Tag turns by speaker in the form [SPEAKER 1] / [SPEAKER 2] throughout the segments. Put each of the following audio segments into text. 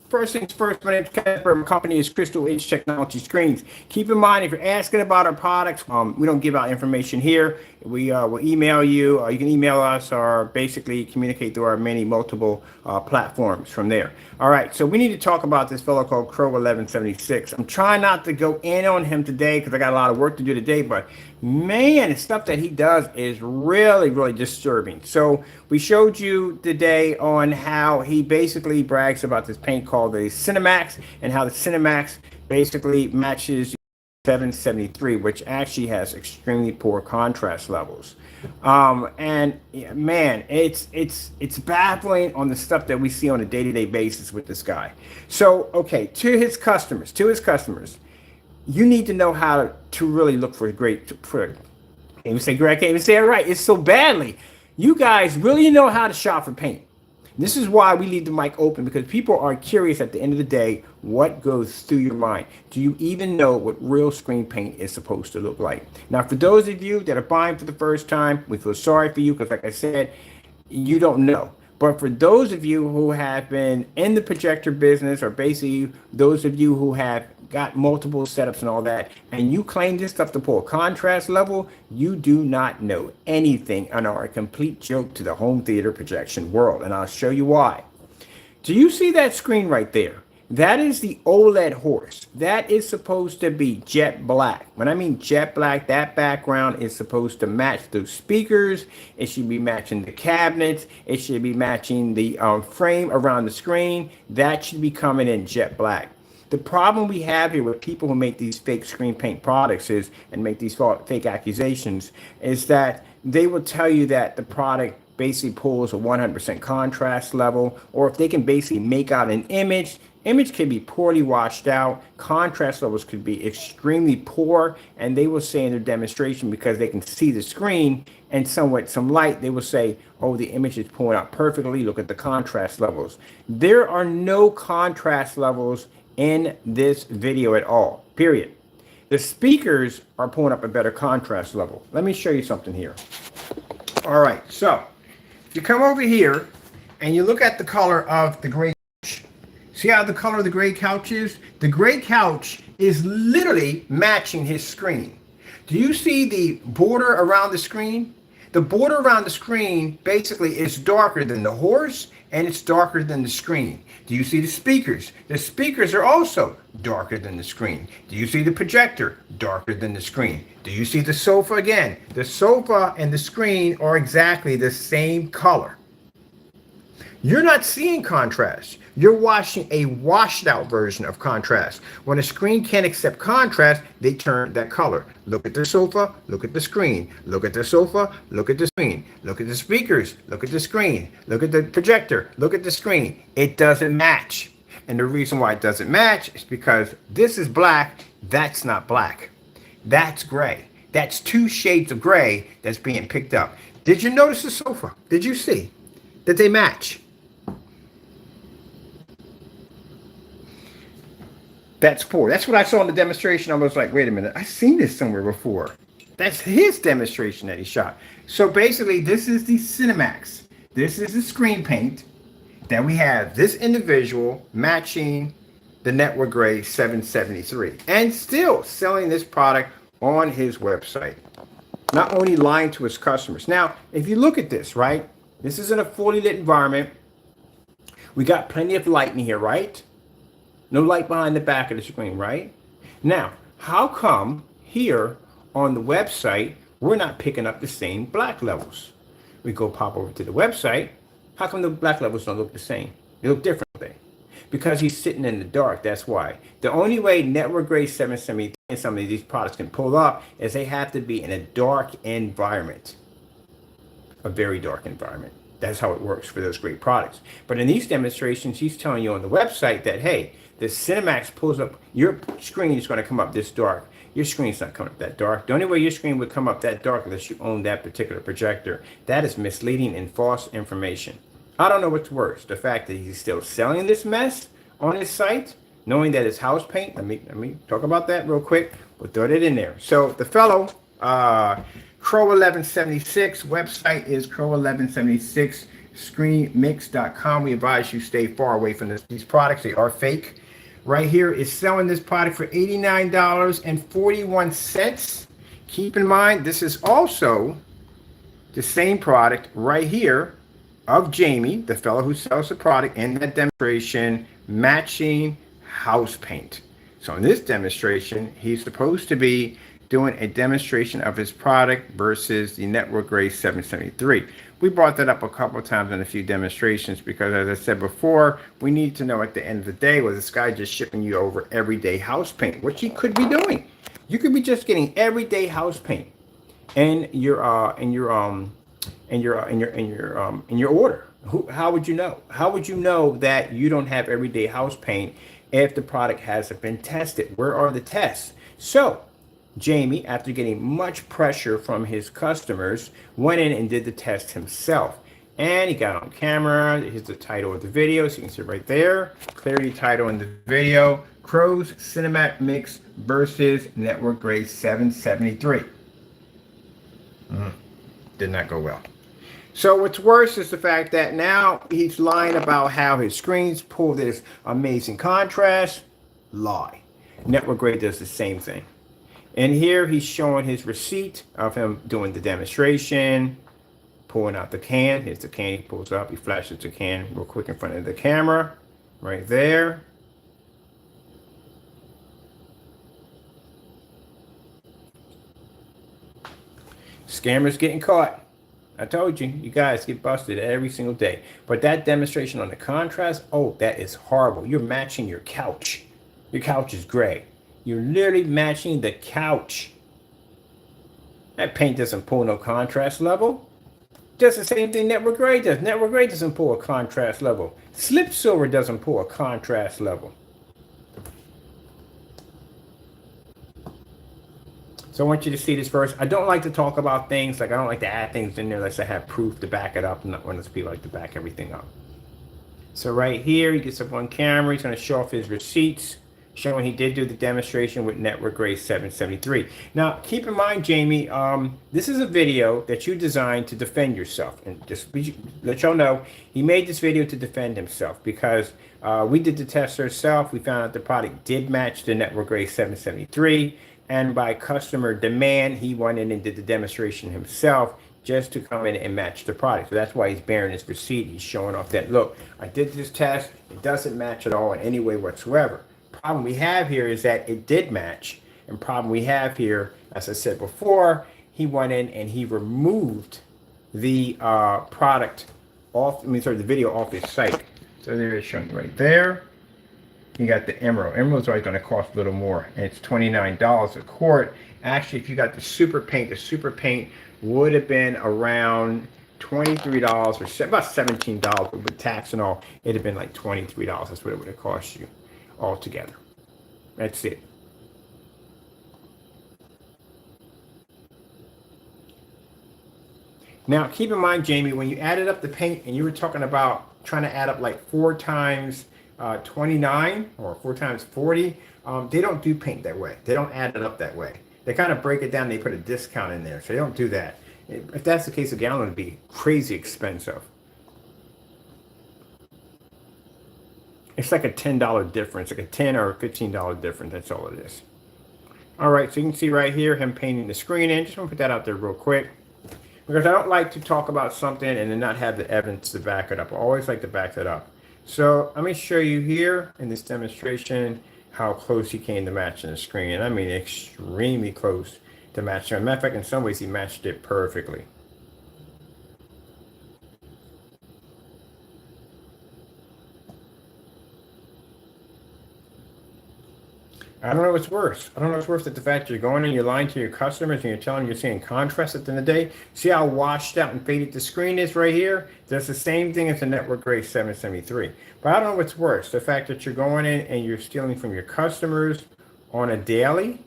[SPEAKER 1] First things first, my name's Casper. My company is Crystal Edge Technology Screens. Keep in mind, if you're asking about our products, we don't give out information here. We will email you. You can email us or basically communicate through our many multiple platforms from there. All right, so we need to talk about this fellow called Crow 1176. I'm trying not to go in on him today because I got a lot of work to do today, but man, the stuff that he does is really, really disturbing. So we showed you today on how he basically brags about this paint called the Cinemax and how the Cinemax basically matches 773, which actually has extremely poor contrast levels. And yeah, man, it's baffling on the stuff that we see on a day-to-day basis with this guy. So, okay, to his customers, you need to know how to really look for can't even say great, I can't even say it right. It's so badly. You guys really know how to shop for paint. This is why we leave the mic open, because people are curious at the end of the day, what goes through your mind? Do you even know what real screen paint is supposed to look like? Now, for those of you that are buying for the first time, we feel sorry for you because, like I said, you don't know. But for those of you who have been in the projector business, or basically those of you who have got multiple setups and all that, and you claim this stuff to pull a contrast level, you do not know anything and are a complete joke to the home theater projection world. And I'll show you why. Do you see that screen right there? That is the OLED horse. That is supposed to be jet black. When I mean jet black, that background is supposed to match those speakers. It should be matching the cabinets. It should be matching the frame around the screen. That should be coming in jet black. The problem we have here with people who make these fake screen paint products and make these fake accusations is that they will tell you that the product basically pulls a 100% contrast level, or if they can basically make out an image can be poorly washed out, contrast levels could be extremely poor, and they will say in their demonstration, because they can see the screen and somewhat some light, they will say, oh, the image is pulling out perfectly, look at the contrast levels. There are no contrast levels in this video at all, period. The speakers are pulling up a better contrast level. Let me show you something here. All right, so if you come over here and you look at the color of the gray couch, see how the color of the gray couch is? The gray couch is literally matching his screen. Do you see the border around the screen? The border around the screen basically is darker than the horse, and it's darker than the screen. Do you see the speakers? The speakers are also darker than the screen. Do you see the projector? Darker than the screen. Do you see the sofa again? The sofa and the screen are exactly the same color. You're not seeing contrast. You're watching a washed out version of contrast. When a screen can't accept contrast, they turn that color. Look at the sofa, look at the screen. Look at the sofa, look at the screen. Look at the speakers, look at the screen. Look at the projector, look at the screen. It doesn't match. And the reason why it doesn't match is because this is black, that's not black. That's gray. That's two shades of gray that's being picked up. Did you notice the sofa? Did you see that they match? That's poor. That's what I saw in the demonstration. I was like, wait a minute, I've seen this somewhere before. That's his demonstration that he shot. So basically, this is the Cinemax. This is the screen paint that we have this individual matching the Network Gray 773 and still selling this product on his website. Not only lying to his customers. Now, if you look at this, right? This is in a fully lit environment. We got plenty of light in here, right? No light behind the back of the screen, right? Now, how come here on the website, we're not picking up the same black levels? We go pop over to the website. How come the black levels don't look the same? They look different, don't they? Because he's sitting in the dark, that's why. The only way Network Gray 773 and some of these products can pull up is they have to be in a dark environment. A very dark environment. That's how it works for those great products. But in these demonstrations, he's telling you on the website that, hey, the Cinemax pulls up, your screen is going to come up this dark. Your screen's not coming up that dark. The only way your screen would come up that dark unless you own that particular projector. That is misleading and false information. I don't know what's worse. The fact that he's still selling this mess on his site, knowing that it's house paint. Let me talk about that real quick. We'll throw it in there. So the fellow, Crow 1176, website is Crow 1176 ScreenMix.com. We advise you stay far away from these products. They are fake. Right here is selling this product for $89.41. Keep in mind, this is also the same product right here of Jamie, the fellow who sells the product in that demonstration, matching house paint. So in this demonstration, he's supposed to be doing a demonstration of his product versus the Network Grade 773. We brought that up a couple of times in a few demonstrations because, as I said before, we need to know at the end of the day, was this guy just shipping you over everyday house paint, which he could be doing. You could be just getting everyday house paint in your order. How would you know? How would you know that you don't have everyday house paint if the product hasn't been tested? Where are the tests? So Jamie, after getting much pressure from his customers, went in and did the test himself. And he got on camera. Here's the title of the video, so you can see it right there. Clarity title in the video: Crow's Cinemax Mix versus Network Grade 773. Did not go well. So what's worse is the fact that now he's lying about how his screens pull this amazing contrast. Lie. Network Grade does the same thing. And here he's showing his receipt of him doing the demonstration, pulling out the can. Here's the can he pulls up. He flashes the can real quick in front of the camera, right there. Scammers getting caught. I told you, you guys get busted every single day. But that demonstration on the contrast, oh, that is horrible. You're matching your couch. Your couch is gray. You're literally matching the couch. That paint doesn't pull no contrast level. Just the same thing Network Grade does. Network Grade doesn't pull a contrast level. Slip Silver doesn't pull a contrast level. So I want you to see this first. I don't like to talk about things, like I don't like to add things in there unless I have proof to back it up. Not one of those people like to back everything up. So right here, he gets up on camera. He's going to show off his receipts, showing he did do the demonstration with Network Grade 773. Now, keep in mind, Jamie, this is a video that you designed to defend yourself. And just let y'all know, he made this video to defend himself because we did the test ourselves. We found out the product did match the Network Grade 773. And by customer demand, he went in and did the demonstration himself just to come in and match the product. So that's why he's bearing his receipt. He's showing off that, look, I did this test. It doesn't match at all in any way whatsoever. Problem we have here is that it did match. And problem we have here, as I said before, he went in and he removed the product off, the video off his site. So there it's showing right there. You got the emerald. Emerald's always going to cost a little more, and it's $29 a quart. Actually, if you got the super paint would have been around $23 or about $17, but with tax and all, it'd have been like $23. That's what it would have cost you altogether. That's it. Now, keep in mind, Jamie, when you added up the paint and you were talking about trying to add up like 4 times 29 or 4 times 40, they don't do paint that way. They don't add it up that way. They kind of break it down. They put a discount in there, so they don't do that. If that's the case, a gallon would be crazy expensive. It's like a $10 difference, like a $10 or $15 difference. That's all it is. All right, so you can see right here him painting the screen in. Just want to put that out there real quick because I don't like to talk about something and then not have the evidence to back it up. I always like to back that up. So let me show you here in this demonstration how close he came to matching the screen. And I mean extremely close to matching. As a matter of fact, in some ways he matched it perfectly. I don't know what's worse. I don't know what's worse than the fact you're going and you're lying to your customers and you're telling them you're seeing contrast at the end of the day. See how washed out and faded the screen is right here? That's the same thing as the Network Grade 773. But I don't know what's worse. The fact that you're going in and you're stealing from your customers on a daily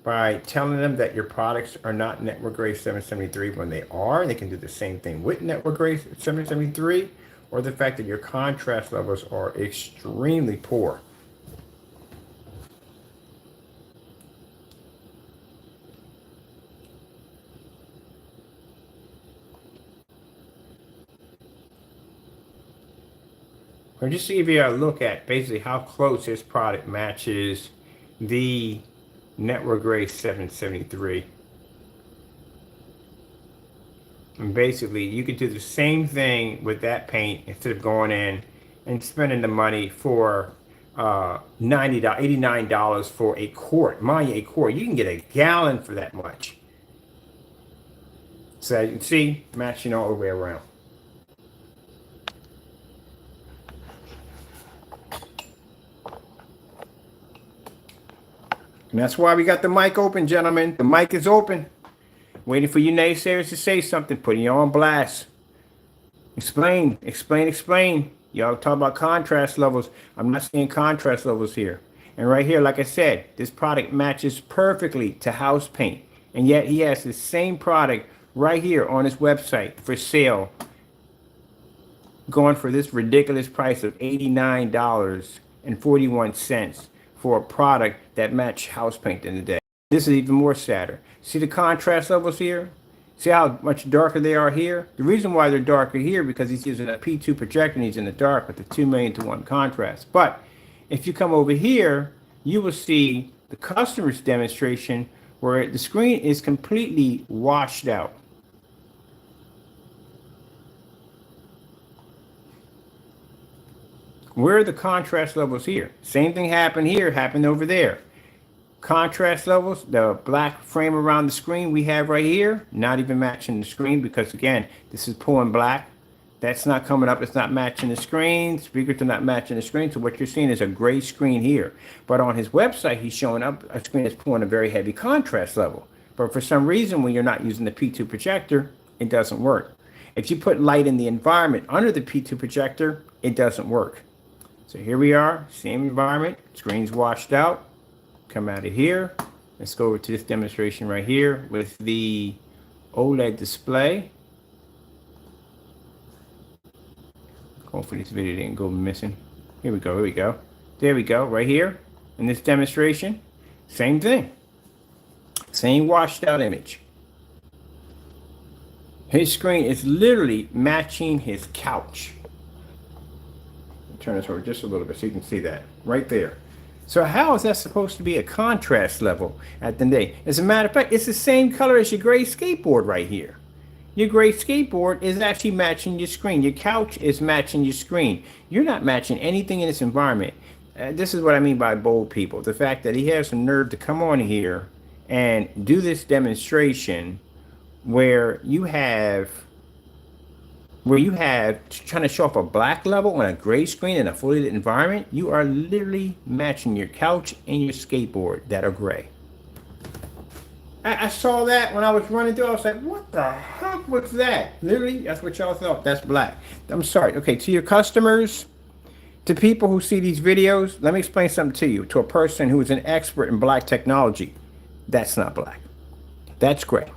[SPEAKER 1] by telling them that your products are not Network Grade 773 when they are. They can do the same thing with Network Grade 773. Or the fact that your contrast levels are extremely poor. Or just to give you a look at basically how close this product matches the Network Grade 773. And basically, you could do the same thing with that paint instead of going in and spending the money for $90, $89 for a quart. Mind you, a quart, you can get a gallon for that much. So as you can see, matching all the way around. And that's why we got the mic open, gentlemen. The mic is open. Waiting for you naysayers to say something, putting you on blast. Explain, explain, explain. Y'all talk about contrast levels. I'm not seeing contrast levels here. And right here, like I said, this product matches perfectly to house paint. And yet he has the same product right here on his website for sale, going for this ridiculous price of $89.41 for a product that matched house paint in the day. This is even more sadder. See the contrast levels here? See how much darker they are here? The reason why they're darker here because he's using a P2 projector and he's in the dark with the 2,000,000 to 1 contrast. But if you come over here, you will see the customer's demonstration where the screen is completely washed out. Where are the contrast levels here? Same thing happened here, happened over there. Contrast levels, the black frame around the screen we have right here, not even matching the screen because again, this is pulling black. That's not coming up, it's not matching the screen. Speakers are not matching the screen. So what you're seeing is a gray screen here. But on his website, he's showing up a screen that's pulling a very heavy contrast level. But for some reason, when you're not using the P2 projector, it doesn't work. If you put light in the environment under the P2 projector, it doesn't work. So here we are, same environment, screen's washed out. Come out of here. Let's go over to this demonstration right here with the OLED display. Hopefully this video didn't go missing. Here we go, here we go. There we go, right here in this demonstration. Same thing. Same washed out image. His screen is literally matching his couch. Turn this over just a little bit so you can see that right there. So how is that supposed to be a contrast level at the end of the day? As a matter of fact, it's the same color as your gray skateboard right here. Your gray skateboard is actually matching your screen. Your couch is matching your screen. You're not matching anything in this environment. This is what I mean by bold people. The fact that he has the nerve to come on here and do this demonstration where you have trying to show off a black level on a gray screen in a fully lit environment. You are literally matching your couch and your skateboard that are gray. I saw that when I was running through. I was like, what the heck was that? Literally, that's what y'all thought. That's black. I'm sorry. Okay, to your customers, to people who see these videos, let me explain something to you. To a person who is an expert in black technology, that's not black. That's gray.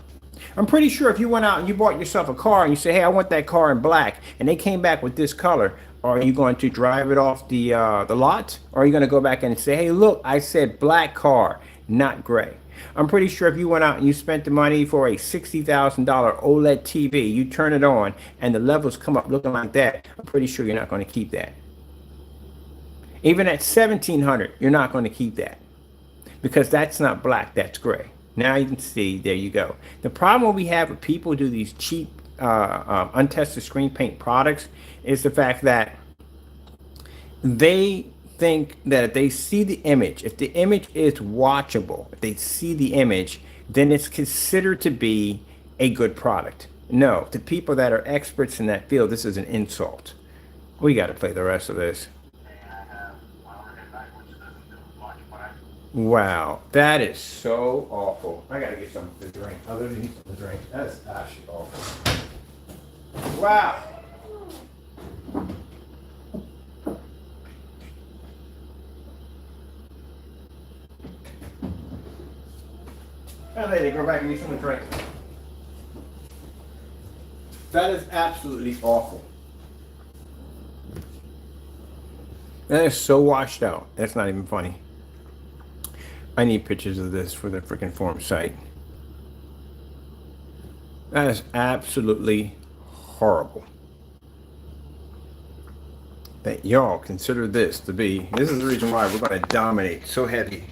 [SPEAKER 1] I'm pretty sure if you went out and you bought yourself a car and you say, hey, I want that car in black, and they came back with this color, are you going to drive it off the lot? Or are you going to go back and say, hey, look, I said black car, not gray? I'm pretty sure if you went out and you spent the money for a $60,000 OLED TV, you turn it on and the levels come up looking like that, I'm pretty sure you're not going to keep that. Even at $1,700, you're not going to keep that because that's not black, that's gray. Now you can see, there you go. The problem we have with people who do these cheap, untested screen paint products is the fact that they think that if they see the image, if the image is watchable, if they see the image, then it's considered to be a good product. No, to people that are experts in that field, this is an insult. We got to play the rest of this. Wow, that is so awful. I gotta get something to drink. I literally need something to drink. That's actually awful. Wow. Now lady, go back and get something to drink. That is absolutely awful. That is so washed out. That's not even funny. I need pictures of this for the freaking forum site. That is absolutely horrible. that y'all consider this to be. This is the reason why we're going to dominate so heavy.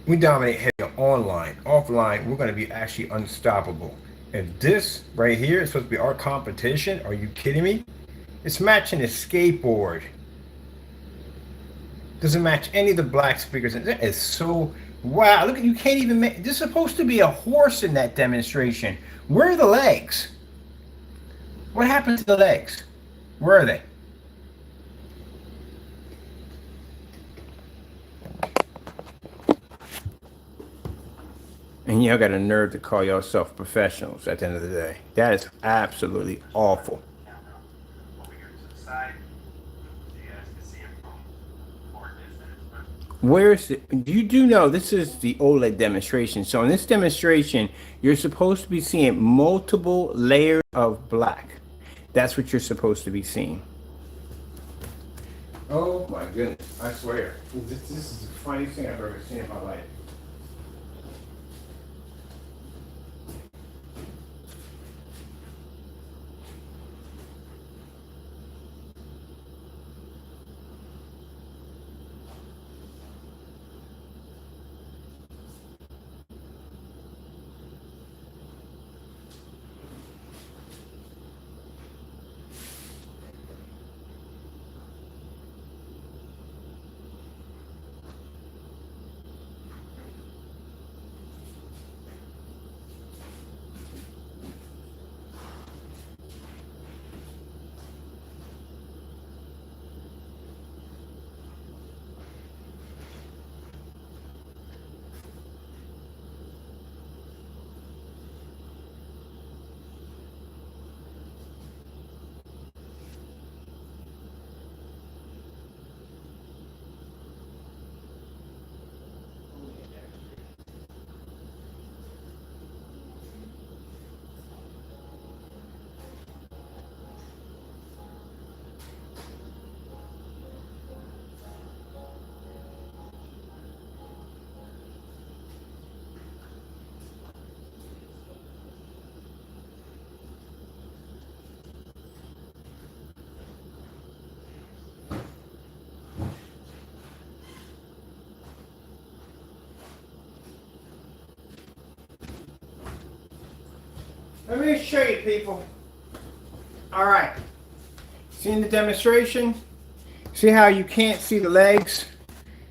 [SPEAKER 1] We dominate heavy online. Offline, we're going to be actually unstoppable. If this right here is supposed to be our competition, are you kidding me? It's matching a skateboard. Doesn't match any of the black speakers. That is so, wow, look, you can't even make, this is supposed to be a horse in that demonstration. Where are the legs? What happened to the legs? Where are they? And y'all got a nerve to call yourself professionals at the end of the day. That is absolutely awful. Where's the, you do know this is the OLED demonstration. So in this demonstration, you're supposed to be seeing multiple layers of black. That's what you're supposed to be seeing. Oh my goodness, I swear. This is the funniest thing I've ever seen in my life. Let me show you, people. All right. Seeing the demonstration? See how you can't see the legs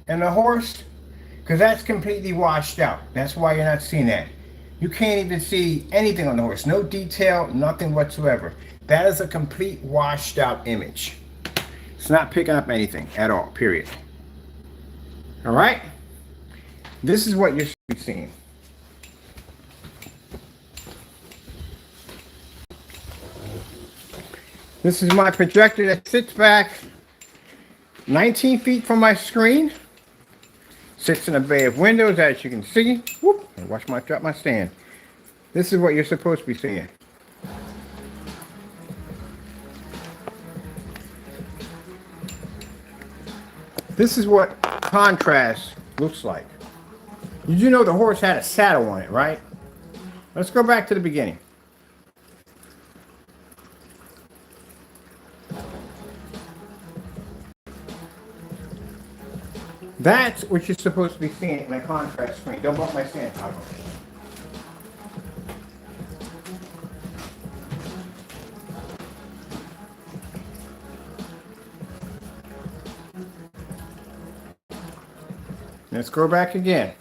[SPEAKER 1] and the horse? Because that's completely washed out. That's why you're not seeing that. You can't even see anything on the horse. No detail, nothing whatsoever. That is a complete washed out image. It's not picking up anything at all, period. All right? This is what you're seeing. This is my projector that sits back 19 feet from my screen. Sits in a bay of windows, as you can see. Whoop, and watch my drop my stand. This is what you're supposed to be seeing. This is what contrast looks like. Did you know the horse had a saddle on it, right? Let's go back to the beginning. That's what you're supposed to be seeing in a contrast screen. Don't bump my stand, Toggle. Let's go back again.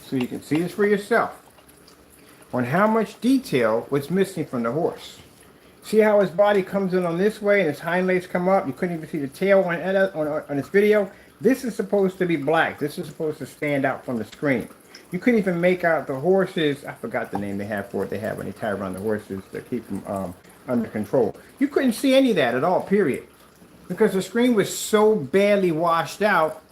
[SPEAKER 1] So you can see this for yourself on how much detail was missing from the horse. See how his body comes in on this way and his hind legs come up? You couldn't even see the tail on this video. This is supposed to be black. This is supposed to stand out from the screen. You couldn't even make out the horses. I forgot the name they have for it. They have when they tie around the horses to keep them under control. You couldn't see any of that at all, period. Because the screen was so badly washed out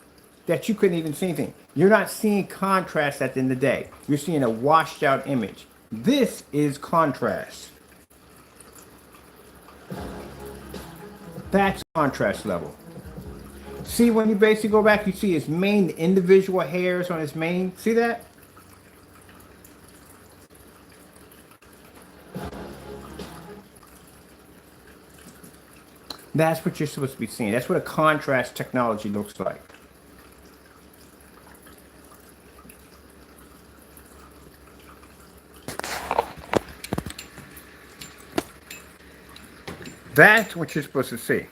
[SPEAKER 1] that you couldn't even see anything. You're not seeing contrast at the end of the day. You're seeing a washed out image. This is contrast. That's contrast level. See, when you basically go back, you see his mane, the individual hairs on his mane. See that? That's what you're supposed to be seeing. That's what a contrast technology looks like. That's what you're supposed to see.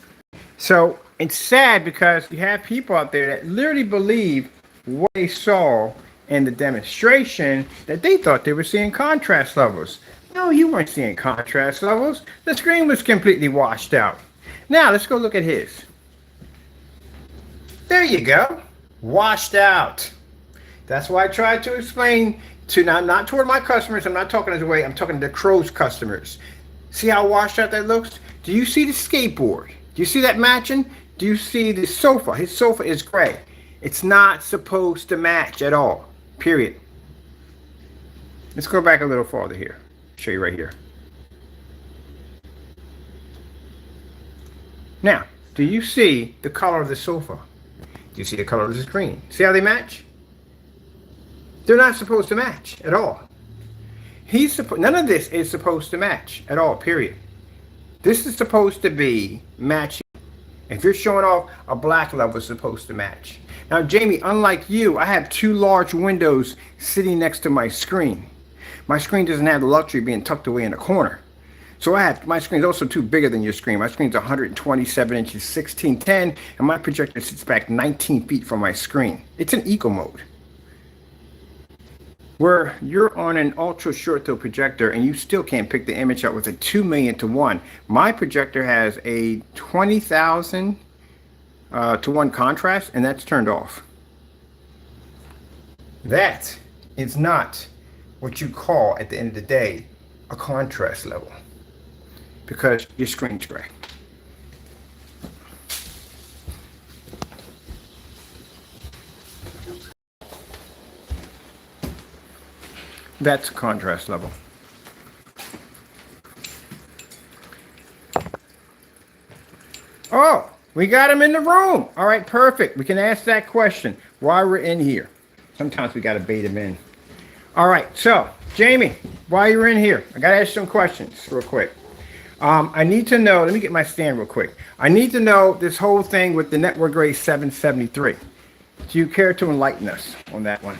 [SPEAKER 1] So it's sad because you have people out there that literally believe what they saw in the demonstration, that they thought they were seeing contrast levels. No, you weren't seeing contrast levels. The screen was completely washed out. Now let's go look at his. There you go. Washed out. That's why I tried to explain to, not toward my customers, I'm not talking as a way, I'm talking to Crow's customers. See how washed out that looks? Do you see the skateboard? Do you see that matching? Do you see the sofa? His sofa is gray. It's not supposed to match at all, period. Let's go back a little farther here. Show you right here. Now, do you see the color of the sofa? Do you see the color of the screen? See how they match? They're not supposed to match at all. None of this is supposed to match at all, period. This is supposed to be matching. If you're showing off, a black level is supposed to match. Now, Jamie, unlike you, I have two large windows sitting next to my screen. My screen doesn't have the luxury of being tucked away in a corner. So my screen's also too bigger than your screen. My screen's 127 inches, 1610, and my projector sits back 19 feet from my screen. It's in eco mode. Where you're on an ultra short throw projector and you still can't pick the image up with a 2,000,000 to 1. My projector has a 20,000 to 1 contrast, and that's turned off. That is not what you call, at the end of the day, a contrast level, because your screen's gray. That's a contrast level. Oh, we got him in the room. All right, perfect. We can ask that question while we're in here. Sometimes we got to bait him in. All right, so Jamie, while you're in here, I got to ask you some questions real quick. I need to know, let me get my stand real quick. I need to know this whole thing with the network grade 773. Do you care to enlighten us on that one?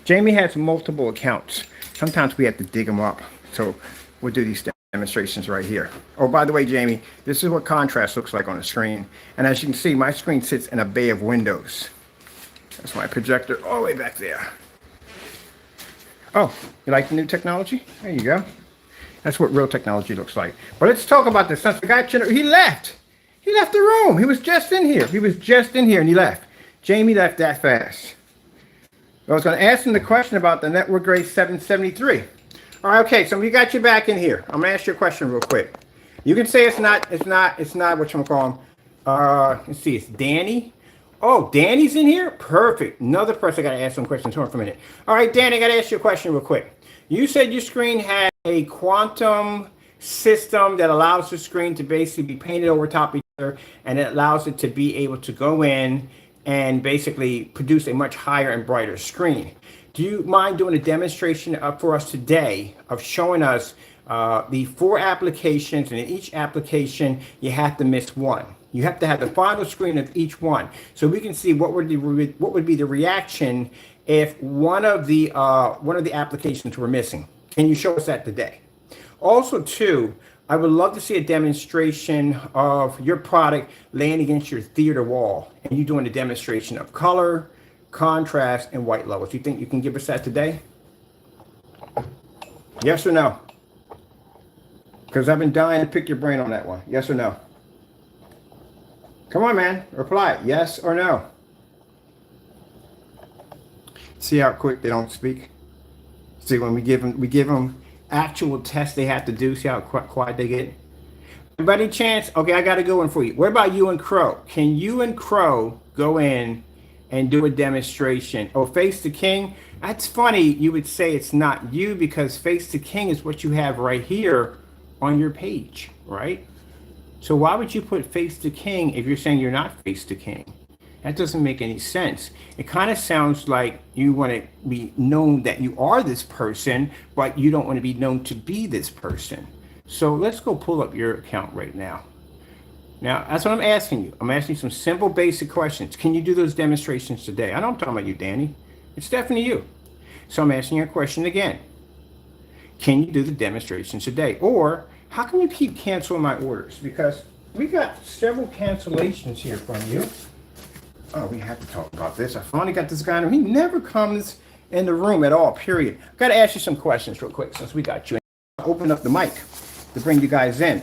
[SPEAKER 1] Jamie has multiple accounts. Sometimes we have to dig them up. So we'll do these demonstrations right here. Oh, by the way, Jamie, this is what contrast looks like on the screen. And as you can see, my screen sits in a bay of windows. That's my projector all the way back there. Oh, you like the new technology? There you go. That's what real technology looks like. But let's talk about this. Since the guy, he left. He left the room. He was just in here. He was just in here and he left. Jamie left that fast. I was going to ask him the question about the network grade 773. All right, okay, so we got you back in here. I'm going to ask you a question real quick. You can say it's not what you call him. Let's see, it's Danny. Oh, Danny's in here? Perfect. Another person I got to ask some questions. Hold on for a minute. All right, Danny, I got to ask you a question real quick. You said your screen had a quantum system that allows the screen to basically be painted over top of each other, and it allows it to be able to go in and basically produce a much higher and brighter screen. Do you mind doing a demonstration for us today of showing us the 4 applications, and in each application you have to miss one. You have to have the final screen of each one, so we can see what would be the reaction if one of the applications were missing. Can you show us that today? Also, too, I would love to see a demonstration of your product laying against your theater wall and you doing a demonstration of color, contrast, and white levels. Do you think you can give us that today? Yes or no? Because I've been dying to pick your brain on that one. Yes or no? Come on, man. Reply. Yes or no? See how quick they don't speak? See, when we give them actual tests they have to do, see how quiet they get? By any chance, okay, I got to go in for you. What about you and Crow? Can you and Crow go in and do a demonstration? Oh, Face the King? That's funny you would say it's not you, because Face the King is what you have right here on your page, right? So why would you put Face the King if you're saying you're not Face the King? That doesn't make any sense. It kind of sounds like you want to be known that you are this person, but you don't want to be known to be this person. So let's go pull up your account right now. Now, that's what I'm asking you. I'm asking you some simple, basic questions. Can you do those demonstrations today? I know I'm talking about you, Danny. It's definitely you. So I'm asking you a question again. Can you do the demonstrations today? Or how can you keep canceling my orders? Because we got several cancellations here from you. Oh, we have to talk about this. I finally got this guy. He never comes in the room at all, period. I've got to ask you some questions real quick since we got you. Open up the mic to bring you guys in.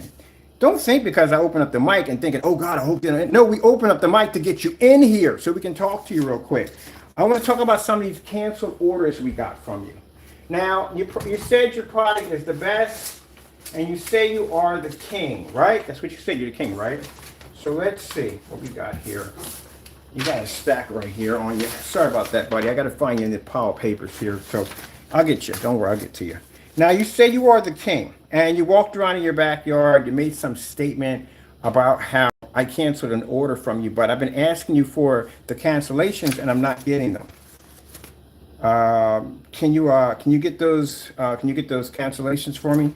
[SPEAKER 1] Don't think because I open up the mic and thinking, oh God, I hope you're in. No, we open up the mic to get you in here so we can talk to you real quick. I want to talk about some of these canceled orders we got from you. Now, you said your product is the best, and you say you are the king, right? That's what you said, you're the king, right? So let's see what we got here. You got a stack right here on you. Sorry about that, buddy. I got to find you in the pile of papers here. So I'll get you. Don't worry, I'll get to you. Now, you say you are the king, and you walked around in your backyard. You made some statement about how I canceled an order from you, but I've been asking you for the cancellations, and I'm not getting them. Can you get those cancellations for me?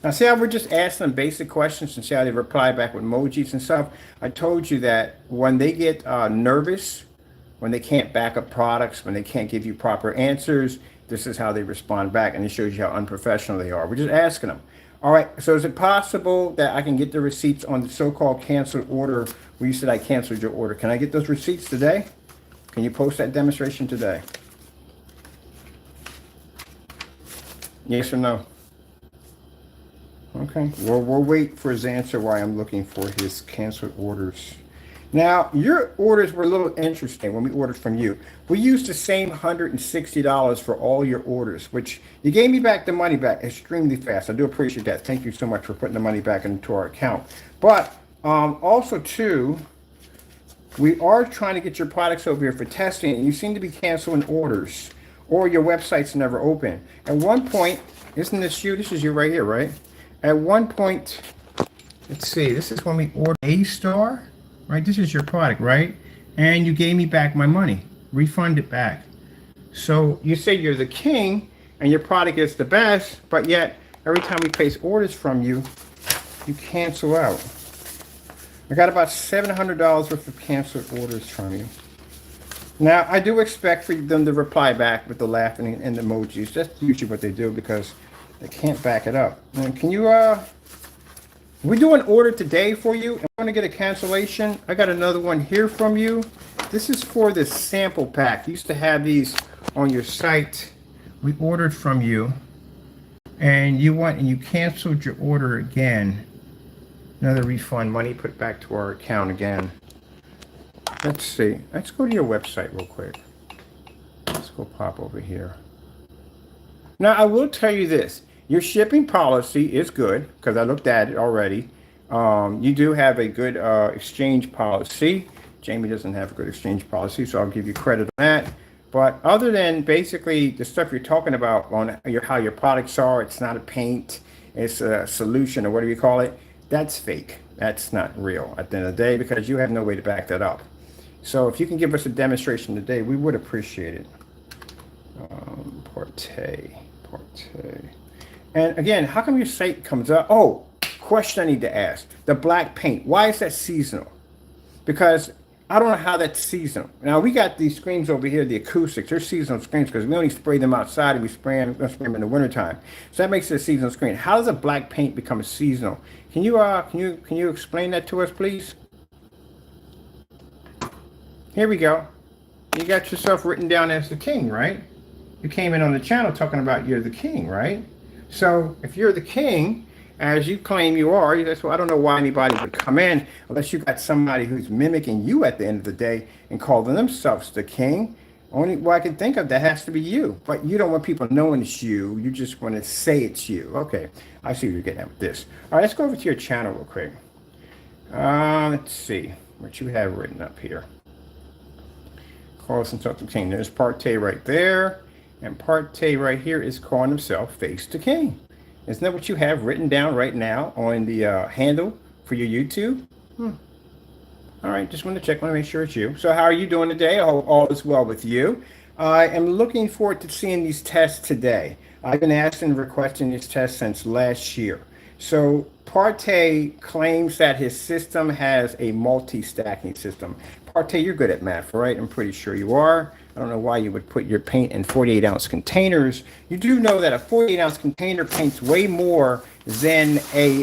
[SPEAKER 1] Now, see how we're just asking them basic questions and see how they reply back with emojis and stuff. I told you that when they get nervous, when they can't back up products, when they can't give you proper answers, this is how they respond back, and it shows you how unprofessional they are. We're just asking them. All right, so is it possible that I can get the receipts on the so-called canceled order where you said I canceled your order? Can I get those receipts today? Can you post that demonstration today? Yes or no? Okay, well, we'll wait for his answer while I'm looking for his canceled orders. Now, your orders were a little interesting when we ordered from you. We used the same $160 for all your orders, which you gave me back the money back extremely fast. I do appreciate that. Thank you so much for putting the money back into our account. But also, too, we are trying to get your products over here for testing, and you seem to be canceling orders, or your website's never open. At one point, isn't this you? This is you right here, right? At one point, let's see, this is when we ordered A-Star, right? This is your product, right? And you gave me back my money, refund it back. So you say you're the king and your product is the best, but yet every time we place orders from you, you cancel out. I got about $700 worth of canceled orders from you. Now, I do expect for them to reply back with the laughing and the emojis. That's usually what they do because they can't back it up. And can you, we do an order today for you. I'm going to get a cancellation. I got another one here from you. This is for the sample pack. You used to have these on your site. We ordered from you, and you went and you canceled your order again. Another refund, money put back to our account again. Let's see. Let's go to your website real quick. Let's go pop over here. Now, I will tell you this. Your shipping policy is good because I looked at it already. You do have a good exchange policy. Jamie doesn't have a good exchange policy, so I'll give you credit on that. But other than basically the stuff you're talking about on how your products are, it's not a paint, it's a solution or whatever you call it, that's fake. That's not real at the end of the day because you have no way to back that up. So if you can give us a demonstration today, we would appreciate it. Partay. And again, how come your site comes up? Oh, question I need to ask. The black paint, why is that seasonal? Because I don't know how that's seasonal. Now, we got these screens over here, the acoustics. They're seasonal screens because we only spray them outside and we spray them in the wintertime. So that makes it a seasonal screen. How does a black paint become a seasonal? Can you explain that to us, please? Here we go. You got yourself written down as the king, right? You came in on the channel talking about you're the king, right? So if you're the king, as you claim you are, that's why I don't know why anybody would come in unless you got somebody who's mimicking you at the end of the day and calling themselves the king. Only what I can think of that has to be you. But you don't want people knowing it's you. You just want to say it's you. Okay, I see what you're getting at with this. All right, let's go over to your channel real quick. Let's see what you have written up here. Call us and talk to the king. There's Partay right there. And Partay right here is calling himself Face the King. Isn't that what you have written down right now on the handle for your YouTube? All right, just want to check, want to make sure it's you. So how are you doing today? I hope all is well with you. I am looking forward to seeing these tests today. I've been asking and requesting these tests since last year. So Partay claims that his system has a multi-stacking system. Partay, you're good at math, right? I'm pretty sure you are. I don't know why you would put your paint in 48-ounce containers. You do know that a 48-ounce container paints way more than a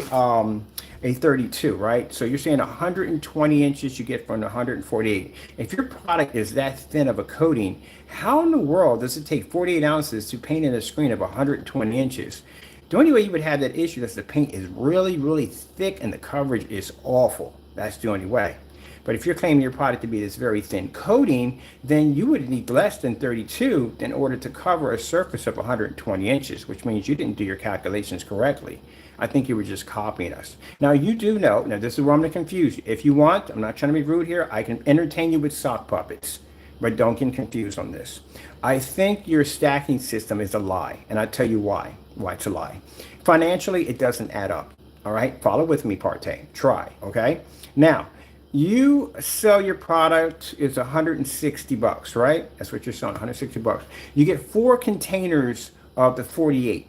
[SPEAKER 1] 32, right? So you're saying 120 inches you get from the 148. If your product is that thin of a coating, how in the world does it take 48 ounces to paint in a screen of 120 inches? The only way you would have that issue is the paint is really, really thick and the coverage is awful. That's the only way. But if you're claiming your product to be this very thin coating, then you would need less than 32 in order to cover a surface of 120 inches, which means you didn't do your calculations correctly. I think you were just copying us. Now, you do know, now this is where I'm going to confuse you. If you want, I'm not trying to be rude here, I can entertain you with sock puppets, but don't get confused on this. I think your stacking system is a lie, and I'll tell you why it's a lie. Financially, it doesn't add up. All right, follow with me, Partay. Try, okay? Now, you sell your product is 160 bucks, right? That's what you're selling, 160 bucks. You get 4 containers of the 48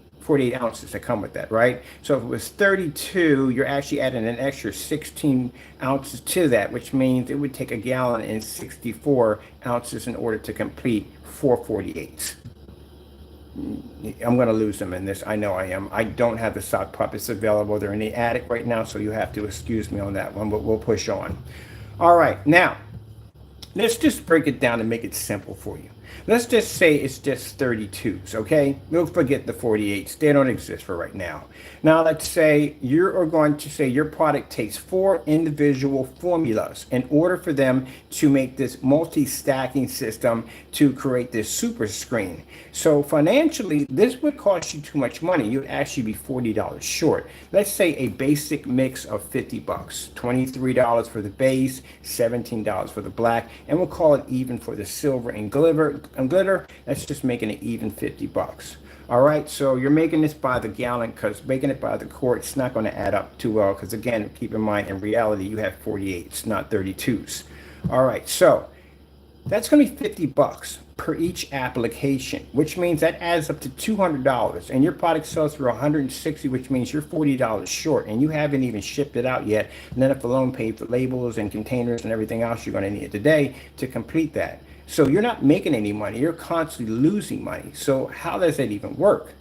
[SPEAKER 1] ounces that come with that, right? So if it was 32, you're actually adding an extra 16 ounces to that, which means it would take a gallon and 64 ounces in order to complete 4 48s. I'm going to lose them in this. I know I am. I don't have the sock puppets available. They're in the attic right now, so you have to excuse me on that one, but we'll push on. All right, now, let's just break it down and make it simple for you. Let's just say it's just 32s, okay? We'll forget the 48s. They don't exist for right now. Now, let's say you are going to say your product takes 4 individual formulas in order for them to make this multi-stacking system to create this super screen. So financially, this would cost you too much money. You'd actually be $40 short. Let's say a basic mix of 50 bucks, $23 for the base, $17 for the black, and we'll call it even for the silver and glitter. That's just making it even 50 bucks. All right, so you're making this by the gallon, because making it by the quart, it's not going to add up too well, because again, keep in mind, in reality, you have 48s, not 32s. All right, so that's going to be 50 bucks per each application, which means that adds up to $200, and your product sells for 160, which means you're $40 short, and you haven't even shipped it out yet, and then if alone paid for labels and containers and everything else you're going to need today to complete that. So you're not making any money. You're constantly losing money. So how does that even work?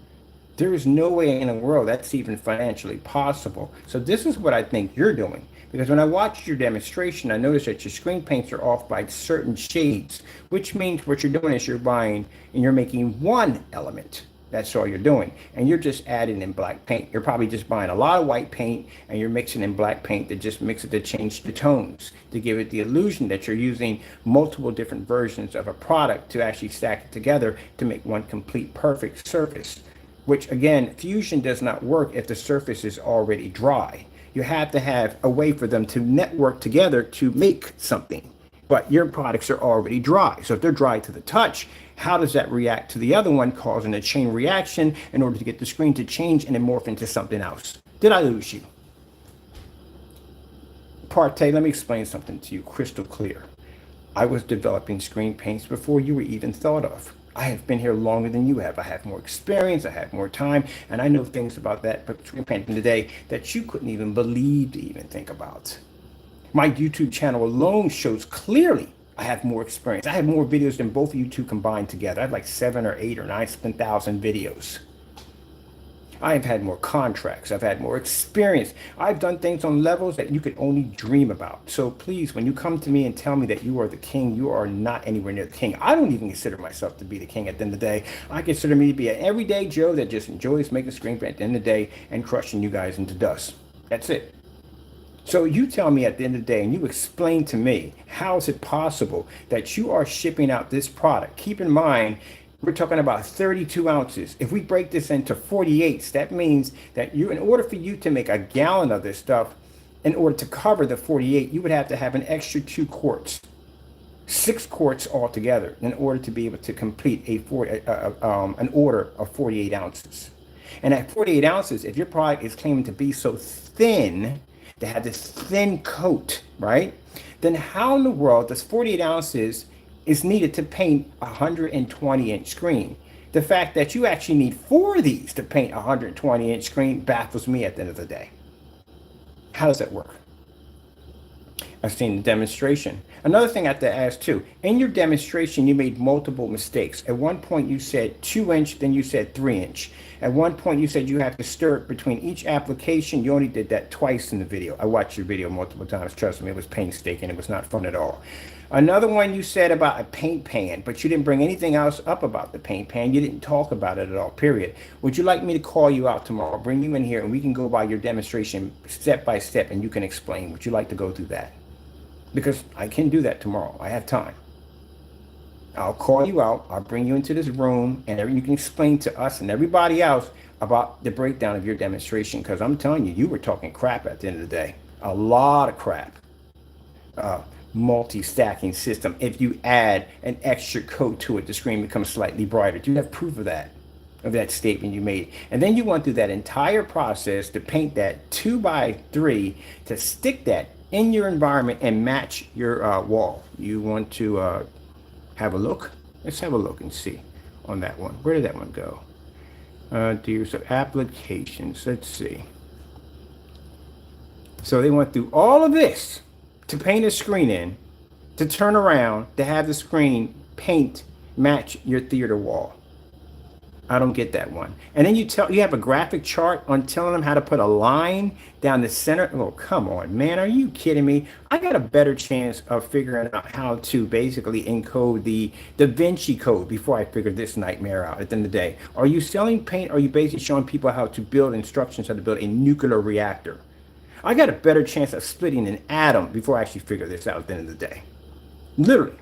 [SPEAKER 1] There is no way in the world that's even financially possible. So this is what I think you're doing. Because when I watched your demonstration, I noticed that your screen paints are off by certain shades, which means what you're doing is you're buying and you're making one element. That's all you're doing. And you're just adding in black paint. You're probably just buying a lot of white paint and you're mixing in black paint to just mix it to change the tones, to give it the illusion that you're using multiple different versions of a product to actually stack it together to make one complete perfect surface. Which again, fusion does not work if the surface is already dry. You have to have a way for them to network together to make something. But your products are already dry. So if they're dry to the touch, how does that react to the other one, causing a chain reaction in order to get the screen to change and then morph into something else? Did I lose you? Partay, let me explain something to you crystal clear. I was developing screen paints before you were even thought of. I have been here longer than you have. I have more experience, I have more time, and I know things about that screen painting today that you couldn't even believe to even think about. My YouTube channel alone shows clearly I have more experience. I have more videos than both of you two combined together. I have like 7 or 8 or 9,000 videos. I have had more contracts. I've had more experience. I've done things on levels that you could only dream about. So please, when you come to me and tell me that you are the king, you are not anywhere near the king. I don't even consider myself to be the king at the end of the day. I consider me to be an everyday Joe that just enjoys making screen paint at the end of the day and crushing you guys into dust. That's it. So you tell me at the end of the day, and you explain to me, how is it possible that you are shipping out this product? Keep in mind, we're talking about 32 ounces. If we break this into 48s, that means that in order for you to make a gallon of this stuff, in order to cover the 48, you would have to have an extra 2 quarts, 6 quarts altogether, in order to be able to complete an order of 48 ounces. And at 48 ounces, if your product is claiming to be so thin, to have this thin coat, right? Then how in the world does 48 ounces is needed to paint a 120-inch screen? The fact that you actually need 4 of these to paint a 120-inch screen baffles me at the end of the day. How does that work? I've seen the demonstration. Another thing I have to ask too, in your demonstration, you made multiple mistakes. At one point you said 2-inch, then you said 3-inch. At one point you said you have to stir it between each application. You only did that twice in the video. I watched your video multiple times. Trust me, it was painstaking. It was not fun at all. Another one you said about a paint pan, but you didn't bring anything else up about the paint pan. You didn't talk about it at all, period. Would you like me to call you out tomorrow, bring you in here, and we can go by your demonstration step by step, and you can explain? Would you like to go through that? Because I can do that tomorrow. I have time. I'll call you out. I'll bring you into this room, and you can explain to us and everybody else about the breakdown of your demonstration. Because I'm telling you, you were talking crap at the end of the day. A lot of crap. Multi-stacking system. If you add an extra coat to it, the screen becomes slightly brighter. Do you have proof of that statement you made? And then you went through that entire process to paint that 2x3 to stick that in your environment and match your wall. You want to have a look? Let's have a look and see on that one. Where did that one go? There's applications. Let's see. So they went through all of this to paint a screen in, to turn around, to have the screen paint match your theater wall. I don't get that one. And then you have a graphic chart on telling them how to put a line down the center. Oh, come on, man. Are you kidding me? I got a better chance of figuring out how to basically encode the Da Vinci Code before I figure this nightmare out at the end of the day. Are you selling paint, or are you basically showing people how to build instructions, how to build a nuclear reactor? I got a better chance of splitting an atom before I actually figure this out at the end of the day. Literally.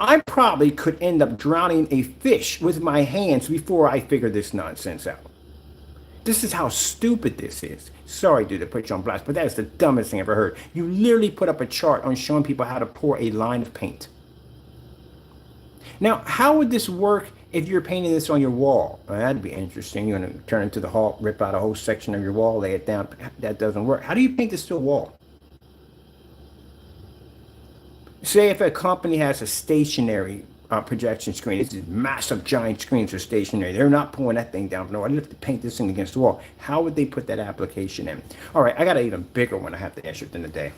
[SPEAKER 1] I probably could end up drowning a fish with my hands before I figure this nonsense out. This is how stupid this is. Sorry, dude, to put you on blast, but that is the dumbest thing I ever heard. You literally put up a chart on showing people how to pour a line of paint. Now, how would this work if you're painting this on your wall? Well, that'd be interesting. You're going to turn into the hall, rip out a whole section of your wall, lay it down. That doesn't work. How do you paint this to a wall? Say if a company has a stationary projection screen, it's these massive giant screens are stationary. They're not pulling that thing down. No, I have to paint this thing against the wall. How would they put that application in? All right, I got an even bigger one I have to ask you at the end of the day.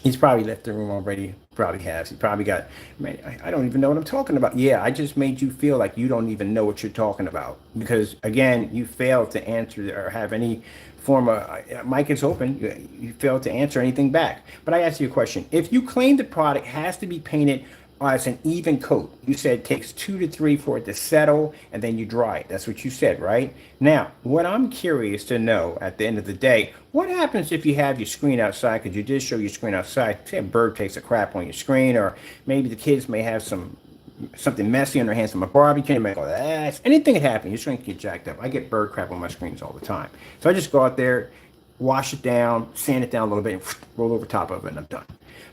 [SPEAKER 1] He's probably left the room already. Probably has. He probably got, man, I don't even know what I'm talking about. Yeah, I just made you feel like you don't even know what you're talking about. Because, again, you failed to answer or have any form of, mic is open, you failed to answer anything back. But I asked you a question. If you claim the product has to be painted as an even coat, you said it takes 2 to 3 for it to settle, and then you dry it. That's what you said, right? Now, what I'm curious to know at the end of the day, what happens if you have your screen outside, because you did show your screen outside, say a bird takes a crap on your screen, or maybe the kids may have something messy on their hands from a barbecue, and make all that. Anything can happen. Your screen can get jacked up. I get bird crap on my screens all the time. So I just go out there, wash it down, sand it down a little bit, and roll over top of it, and I'm done.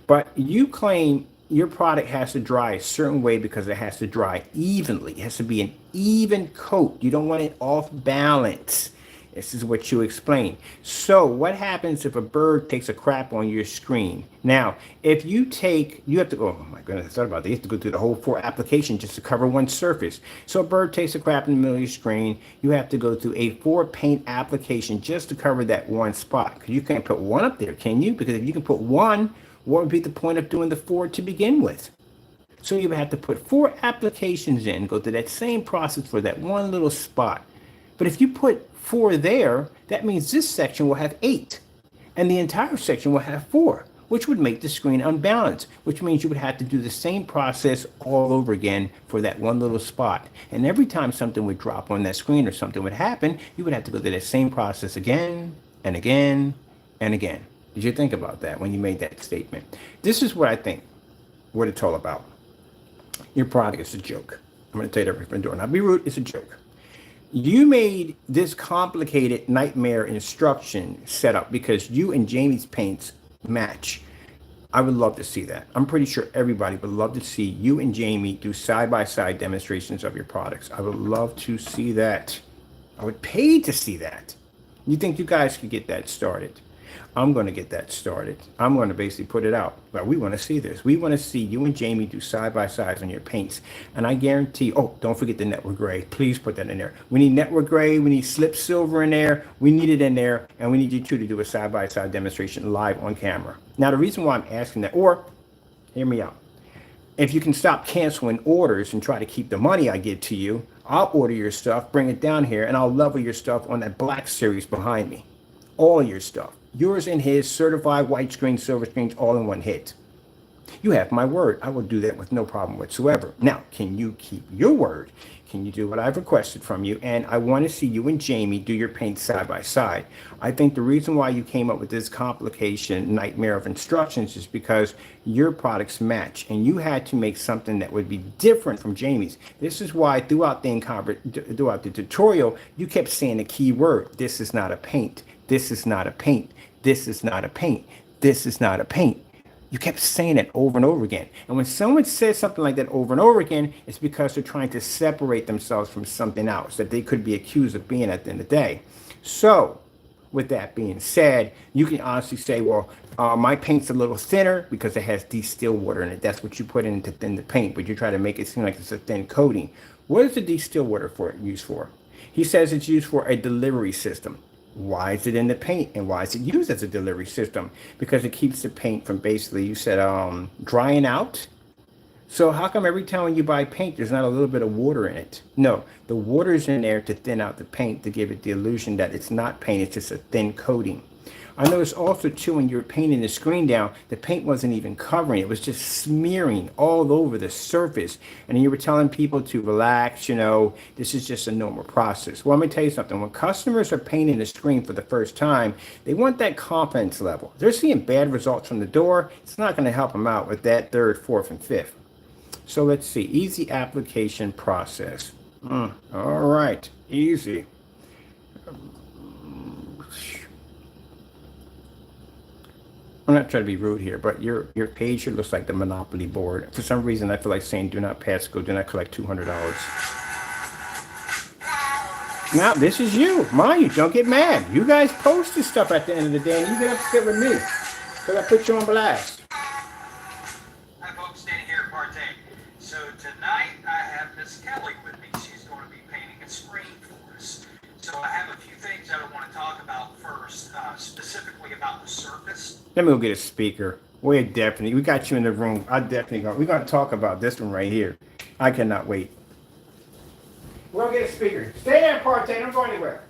[SPEAKER 1] But you claim your product has to dry a certain way because it has to dry evenly. It has to be an even coat. You don't want it off balance. This is what you explain. So what happens if a bird takes a crap on your screen? Now, if you have to go, oh my goodness, I thought about that. You have to go through the whole 4 applications just to cover one surface. So a bird takes a crap in the middle of your screen. You have to go through a 4 paint application just to cover that one spot. Because you can't put one up there, can you? Because if you can put one, what would be the point of doing the 4 to begin with? So you would have to put 4 applications in, go through that same process for that one little spot. But if you put 4 there, that means this section will have 8, and the entire section will have 4, which would make the screen unbalanced, which means you would have to do the same process all over again for that one little spot. And every time something would drop on that screen or something would happen, you would have to go through that same process again and again and again. Did you think about that when you made that statement? This is what I think, what it's all about. Your product is a joke. I'm going to tell you that from the door. Not be rude, it's a joke. You made this complicated nightmare instruction setup because you and Jamie's paints match. I would love to see that. I'm pretty sure everybody would love to see you and Jamie do side-by-side demonstrations of your products. I would love to see that. I would pay to see that. You think you guys could get that started? I'm going to get that started. I'm going to basically put it out. But we want to see this. We want to see you and Jamie do side by sides on your paints. And I guarantee, oh, don't forget the network gray. Please put that in there. We need network gray. We need slip silver in there. We need it in there. And we need you two to do a side by side demonstration live on camera. Now, the reason why I'm asking that, or hear me out. If you can stop canceling orders and try to keep the money I give to you, I'll order your stuff, bring it down here, and I'll level your stuff on that black series behind me. All your stuff. Yours and his, certified white screen, silver screens, all in one hit. You have my word. I will do that with no problem whatsoever. Now, can you keep your word? Can you do what I've requested from you? And I want to see you and Jamie do your paint side by side. I think the reason why you came up with this complication nightmare of instructions is because your products match, and you had to make something that would be different from Jamie's. This is why throughout the tutorial, you kept saying the key word. This is not a paint. This is not a paint. This is not a paint. This is not a paint. You kept saying it over and over again. And when someone says something like that over and over again, it's because they're trying to separate themselves from something else that they could be accused of being at the end of the day. So, with that being said, you can honestly say, well, my paint's a little thinner because it has distilled water in it. That's what you put in to thin the paint, but you try to make it seem like it's a thin coating. What is the distilled water used for? He says it's used for a delivery system. Why is it in the paint, and why is it used as a delivery system? Because it keeps the paint from basically, you said, drying out. So how come every time when you buy paint, there's not a little bit of water in it? No, the water's in there to thin out the paint, to give it the illusion that it's not paint, it's just a thin coating. I noticed also too, when you were painting the screen down, the paint wasn't even covering. It was just smearing all over the surface. And you were telling people to relax, this is just a normal process. Well, let me tell you something. When customers are painting the screen for the first time, they want that confidence level. They're seeing bad results from the door. It's not going to help them out with that third, fourth, and fifth. So let's see. Easy application process. All right. Easy. I'm not trying to be rude here, but your page here looks like the Monopoly board. For some reason, I feel like saying do not pass go, do not collect $200. Now, this is you. Mind you, don't get mad. You guys post this stuff at the end of the day, and you get upset with me because I put you on blast.
[SPEAKER 2] Hi, folks. Danny here at Partay. So tonight, I have Miss Kelly with me. She's going to be painting a screen for us. So I have a few things I want to talk about first, specifically about the surface.
[SPEAKER 1] Let me go get a speaker. We got you in the room. We're going to talk about this one right here. I cannot wait. We're going to get a speaker. Stay there, Partay. Don't go anywhere.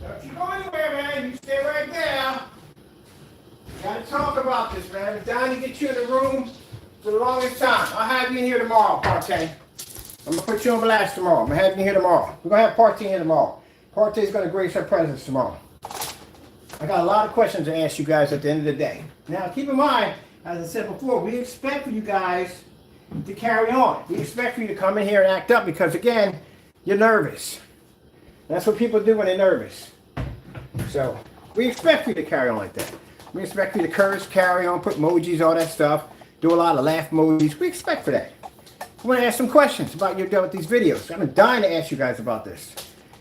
[SPEAKER 1] Don't you go anywhere, man. You stay right there. We gotta talk about this, man. I've been dying to get you in the room for the longest time. I'll have you in here tomorrow, Partay. I'm gonna put you on blast tomorrow. I'm gonna have you here tomorrow. We're gonna have Partay here tomorrow. Partay's gonna grace our presence tomorrow. I got a lot of questions to ask you guys at the end of the day. Now, keep in mind, as I said before, we expect for you guys to carry on. We expect for you to come in here and act up because, again, you're nervous. That's what people do when they're nervous. So, we expect for you to carry on like that. We expect for you to curse, carry on, put emojis, all that stuff, do a lot of laugh emojis. We expect for that. I want to ask some questions about your deal with these videos. I'm dying to ask you guys about this.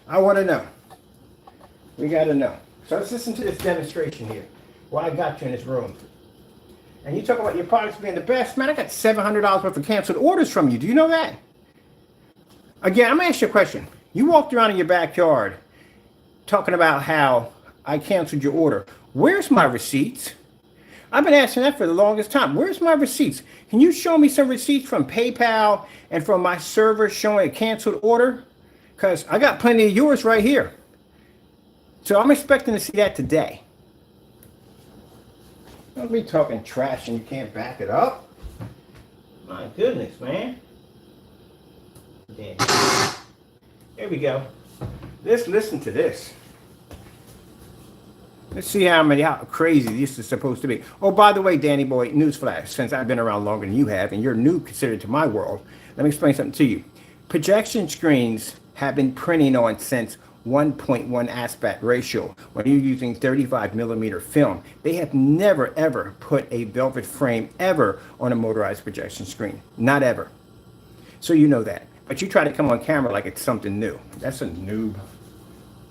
[SPEAKER 1] I want to know. We got to know. So let's listen to this demonstration here. Why I got you in this room. And you talk about your products being the best. Man, I got $700 worth of canceled orders from you. Do you know that? Again, I'm going to ask you a question. You walked around in your backyard talking about how I canceled your order. Where's my receipts? I've been asking that for the longest time. Where's my receipts? Can you show me some receipts from PayPal and from my server showing a canceled order? Because I got plenty of yours right here. So I'm expecting to see that today. Don't be talking trash and you can't back it up. My goodness, man. Yeah. There we go. Let's listen to this. Let's see how crazy this is supposed to be. Oh, by the way, Danny boy, newsflash, since I've been around longer than you have and you're new considered to my world, let me explain something to you. Projection screens have been printing on since 1.1 aspect ratio. When you're using 35 millimeter film, they have never ever put a velvet frame ever on a motorized projection screen. Not ever. So you know that. But you try to come on camera like it's something new. That's a noob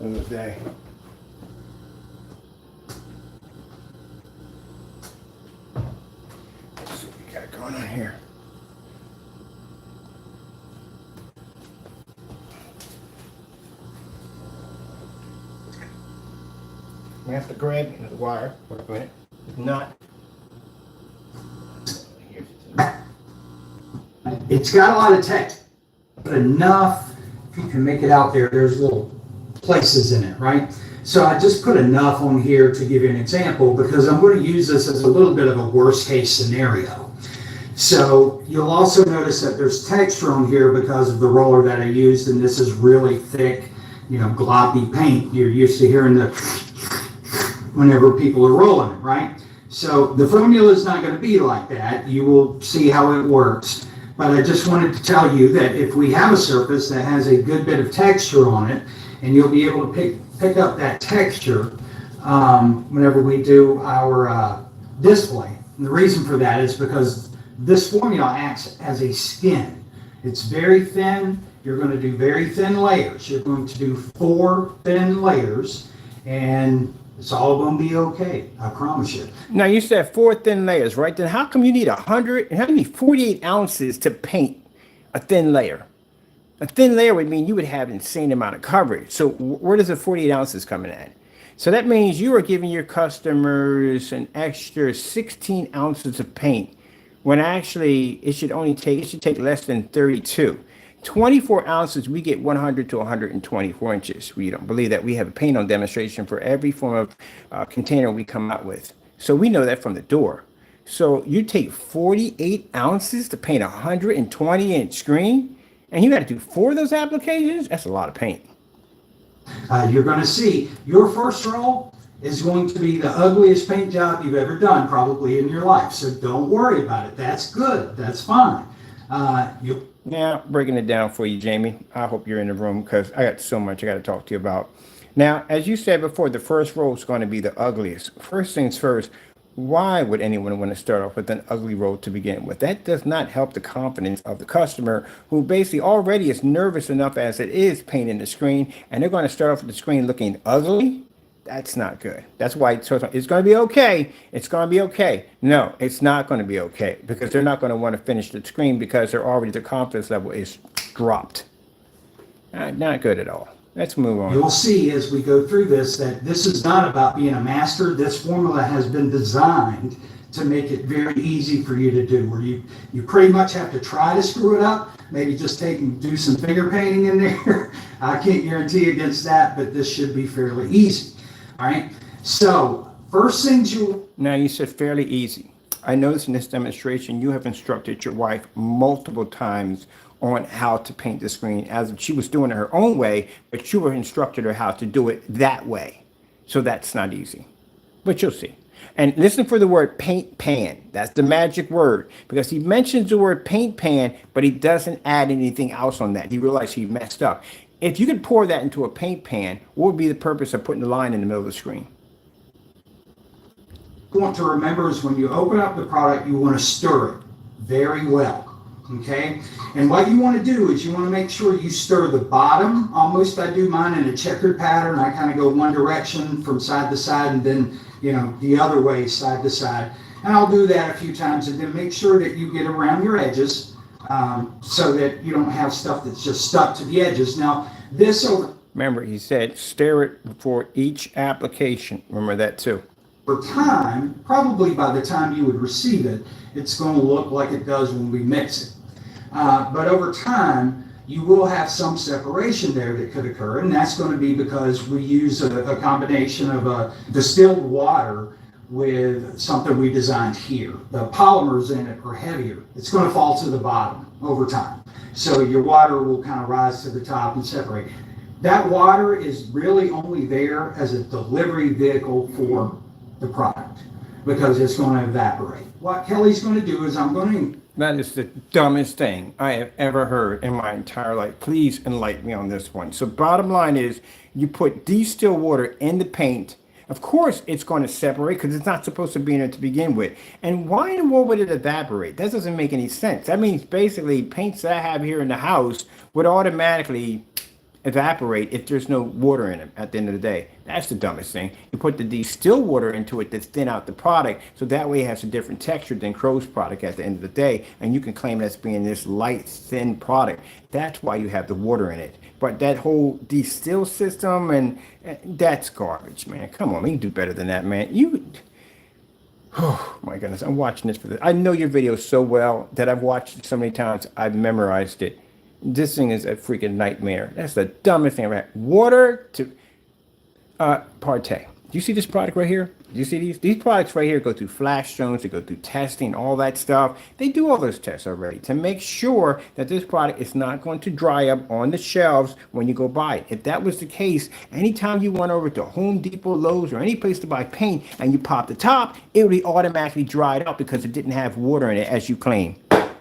[SPEAKER 1] in the day. Let's see what we got going on here. We have to grab the wire. Wait a minute. If not.
[SPEAKER 3] It's got a lot of text, but enough, if you can make it out there, there's little places in it, right? So I just put enough on here to give you an example because I'm going to use this as a little bit of a worst case scenario. So you'll also notice that there's texture on here because of the roller that I used, and this is really thick, gloppy paint. You're used to hearing the whenever people are rolling it, right? So the formula is not going to be like that. You will see how it works. But I just wanted to tell you that if we have a surface that has a good bit of texture on it, and you'll be able to pick up that texture whenever we do our display. And the reason for that is because this formula acts as a skin. It's very thin. You're going to do very thin layers. You're going to do 4 thin layers, and it's all going to be okay. I promise you.
[SPEAKER 1] Now you said 4 thin layers, right? Then how come you need 48 ounces to paint a thin layer? A thin layer would mean you would have an insane amount of coverage. So where does the 48 ounces come in at? So that means you are giving your customers an extra 16 ounces of paint when actually it should take less than 32. 24 ounces, we get 100 to 124 inches. We don't believe that. We have a paint on demonstration for every form of container we come out with. So we know that from the door. So you take 48 ounces to paint a 120-inch screen, and you got to do 4 of those applications? That's a lot of paint.
[SPEAKER 3] You're going to see your first roll is going to be the ugliest paint job you've ever done probably in your life. So don't worry about it. That's good. That's fine.
[SPEAKER 1] Now, breaking it down for you, Jamie, I hope you're in the room because I got so much I got to talk to you about. Now, as you said before, the first roll is going to be the ugliest. First things first, why would anyone want to start off with an ugly roll to begin with? That does not help the confidence of the customer who basically already is nervous enough as it is painting the screen, and they're going to start off with the screen looking ugly. That's not good. That's why it's going to be okay. It's going to be okay. No, it's not going to be okay because they're not going to want to finish the screen because their confidence level is dropped. Not good at all. Let's move on.
[SPEAKER 3] You'll see as we go through this that this is not about being a master. This formula has been designed to make it very easy for you to do, where you pretty much have to try to screw it up. Maybe just take and do some finger painting in there. I can't guarantee against that, but this should be fairly easy. All right, so first things
[SPEAKER 1] Now you said fairly easy. I noticed in this demonstration you have instructed your wife multiple times on how to paint the screen as if she was doing it her own way, but you were instructed her how to do it that way. So that's not easy, but you'll see. And listen for the word paint pan. That's the magic word because he mentions the word paint pan, but he doesn't add anything else on that. He realized he messed up. If you could pour that into a paint pan, what would be the purpose of putting the line in the middle of the screen?
[SPEAKER 3] want to remember is when you open up the product, you want to stir it very well, okay? And what you want to do is you want to make sure you stir the bottom. Almost I do mine in a checkered pattern. I kind of go one direction from side to side and then, the other way side to side. And I'll do that a few times and then make sure that you get around your edges so that you don't have stuff that's just stuck to the edges. Now, this over
[SPEAKER 1] Remember, he said stir it before each application. Remember that too.
[SPEAKER 3] over time, probably by the time you would receive it, it's going to look like it does when we mix it. But over time, you will have some separation there that could occur, and that's going to be because we use a combination of a distilled water with something we designed here. The polymers in it are heavier. It's going to fall to the bottom over time. So your water will kind of rise to the top and separate. That water is really only there as a delivery vehicle for the product because it's going to evaporate. What Kelly's going to do is
[SPEAKER 1] That is the dumbest thing I have ever heard in my entire life. Please enlighten me on this one. So bottom line is you put distilled water in the paint. Of course, it's going to separate because it's not supposed to be in it to begin with. And why in the world would it evaporate? That doesn't make any sense. That means basically paints that I have here in the house would automatically evaporate if there's no water in them at the end of the day. That's the dumbest thing. You put the distilled water into it to thin out the product, so that way it has a different texture than Crow's product at the end of the day, and you can claim that's being this light, thin product. That's why you have the water in it. But that whole distill system, and that's garbage, man. Come on, you can do better than that, man. Oh my goodness, I'm watching this for this. I know your video so well that I've watched it so many times, I've memorized it. This thing is a freaking nightmare. That's the dumbest thing I've ever had. Water to partay. Do you see this product right here? Do you see these? These products right here go through flash zones, they go through testing, all that stuff. They do all those tests already to make sure that this product is not going to dry up on the shelves when you go buy it. If that was the case, anytime you went over to Home Depot, Lowe's, or any place to buy paint and you pop the top, it would be automatically dried up because it didn't have water in it as you claim.